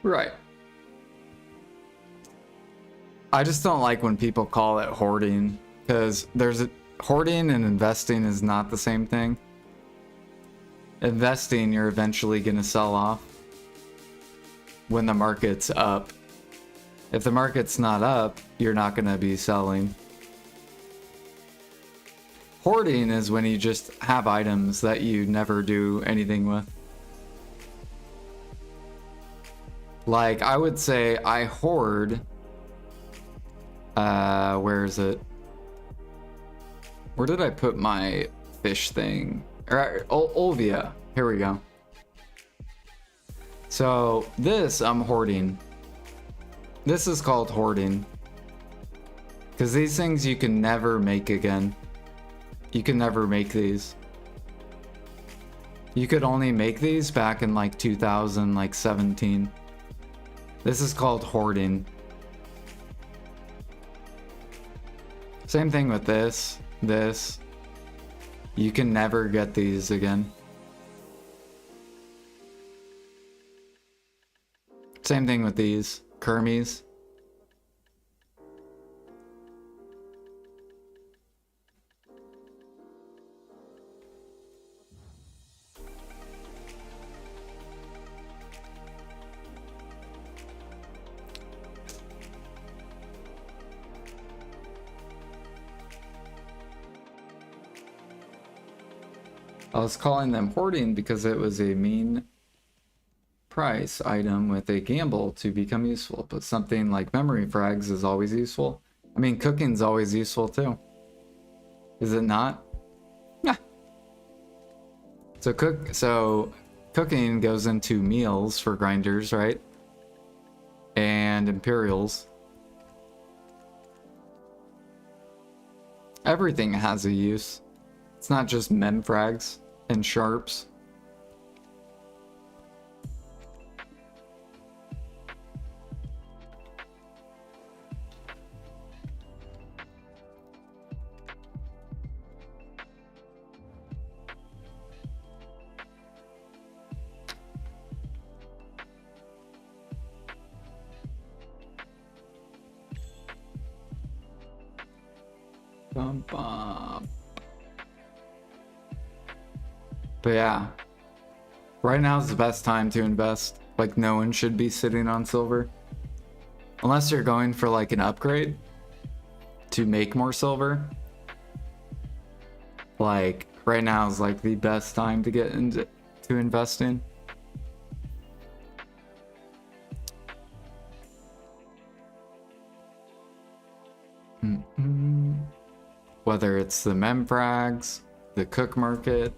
Right. I just don't like when people call it hoarding, because hoarding and investing is not the same thing. Investing, you're eventually going to sell off when the market's up. If the market's not up, you're not going to be selling. Hoarding is when you just have items that you never do anything with. Like, I would say I hoard... where is it? Where did I put my fish thing? Olvia. Here we go. So this I'm hoarding. This is called hoarding. Because these things you can never make again. You can never make these. You could only make these back in like 2017. This is called hoarding. Same thing with this. You can never get these again. Same thing with these. Kermies. I was calling them hoarding because it was a mean price item with a gamble to become useful, but something like memory frags is always useful. I mean, cooking's always useful too. Is it not? Yeah. So cooking goes into meals for grinders, right? And Imperials. Everything has a use. It's not just memfrags and sharps. Bum, bum. But yeah, right now is the best time to invest. Like, no one should be sitting on silver. Unless you're going for like an upgrade to make more silver. Like, right now is like the best time to get into investing. Whether it's the memfrags, the cook market.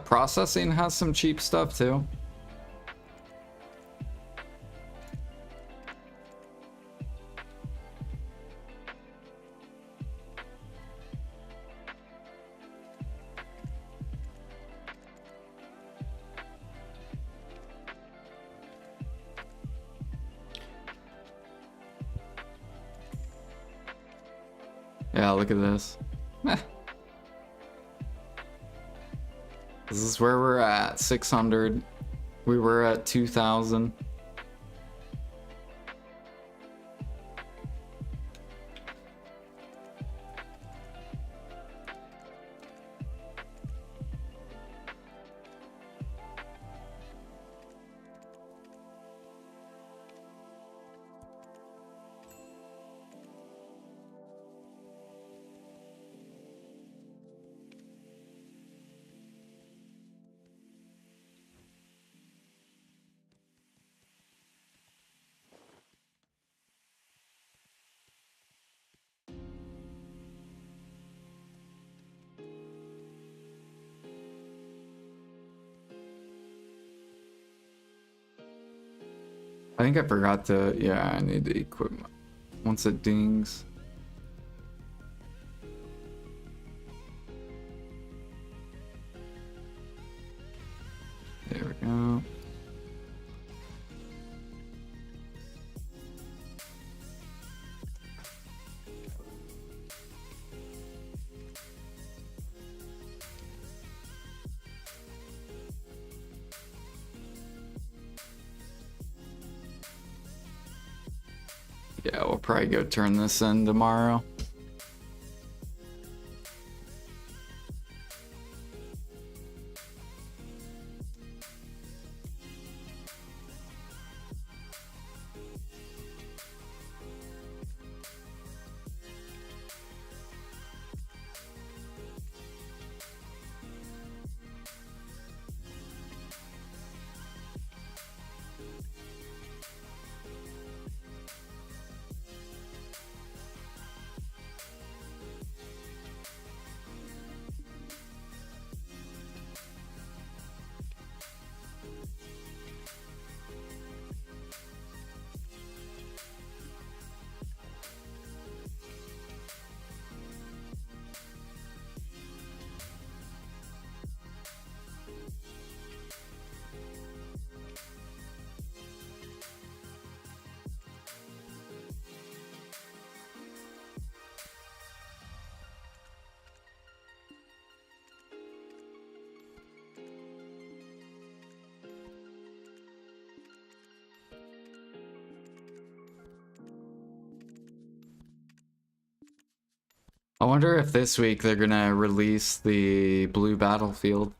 Processing has some cheap stuff too. Yeah, look at this. Meh. This is where we're at, 600. We were at 2,000. I think I forgot to, yeah, I need the equipment. Once it dings. There we go. Yeah, we'll probably go turn this in tomorrow. I wonder if this week they're gonna release the blue battlefield.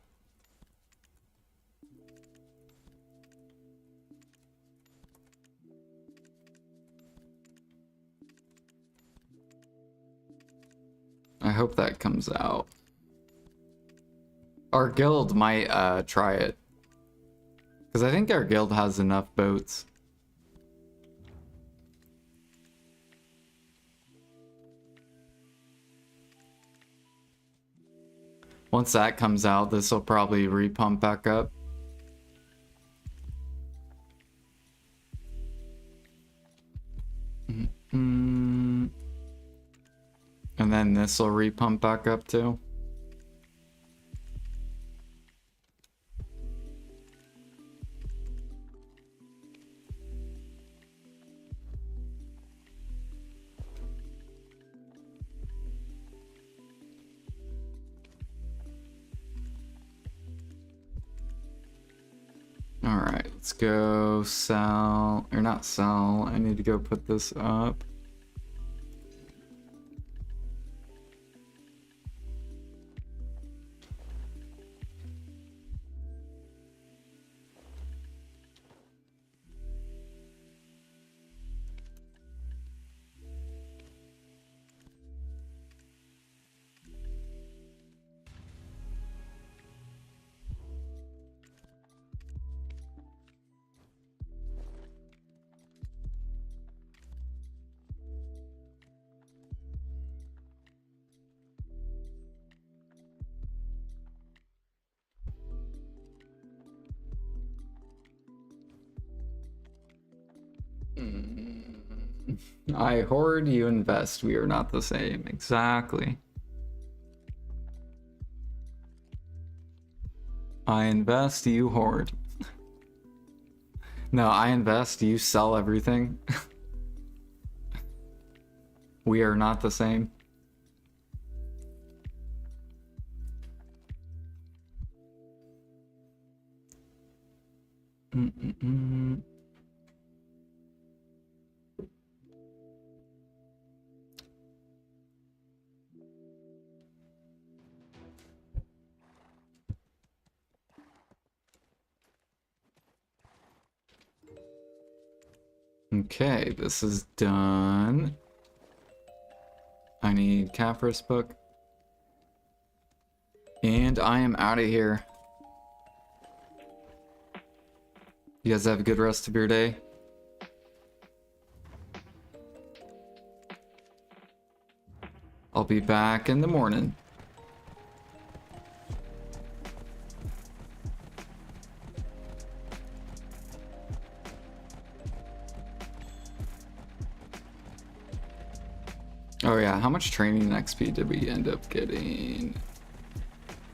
I hope that comes out. Our guild might try it. Because I think our guild has enough boats. Once that comes out, this will probably repump back up. And then this will repump back up too. Alright, let's go sell, or not sell, I need to go put this up. I hoard, you invest. We are not the same. Exactly. I invest, you hoard. No, I invest, you sell everything. We are not the same. Mm-mm-mm. Okay, this is done. I need Caphras book. And I am out of here. You guys have a good rest of your day. I'll be back in the morning. Oh yeah, how much training XP did we end up getting?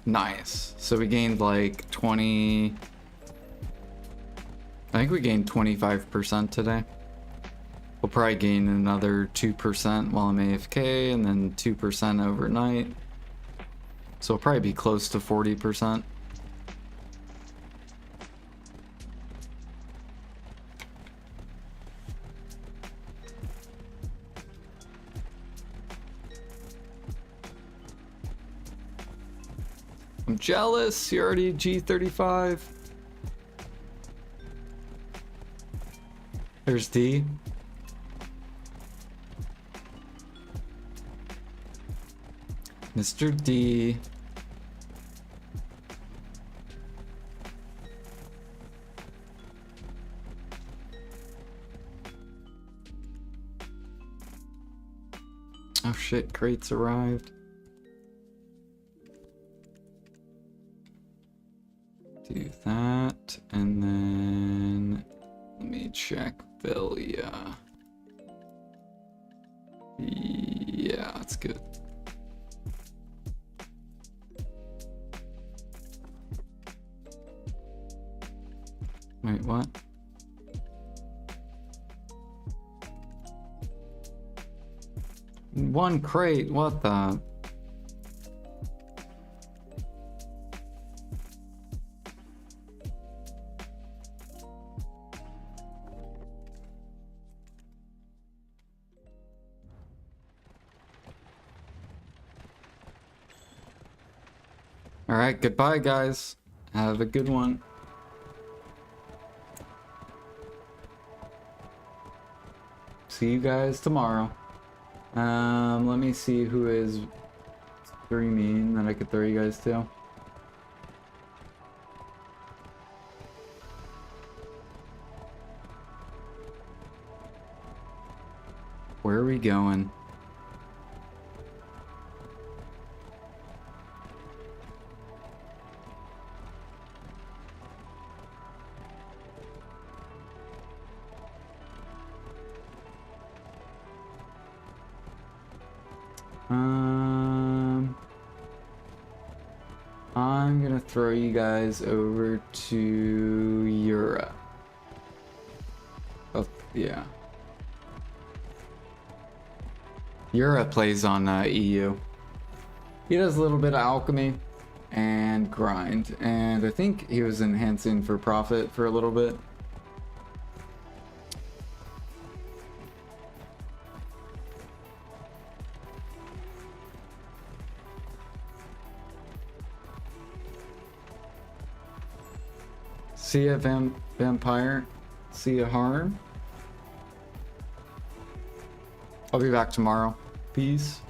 Nice. So we gained like 20... I think we gained 25% today. We'll probably gain another 2% while I'm AFK and then 2% overnight. So we'll probably be close to 40%. I'm jealous, you're already G35. There's D. Mr. D. Oh shit, crates arrived. Do that, and then let me check Velia. Yeah, that's good. Wait, what? One crate, what the? All right, goodbye, guys. Have a good one. See you guys tomorrow. Let me see who is streaming that I could throw you guys to. Where are we going? I'm gonna throw you guys over to Europe. Oh, yeah. Europe plays on EU. He does a little bit of alchemy and grind, and I think he was enhancing for profit for a little bit. See ya, vampire. See ya, harm. I'll be back tomorrow. Peace.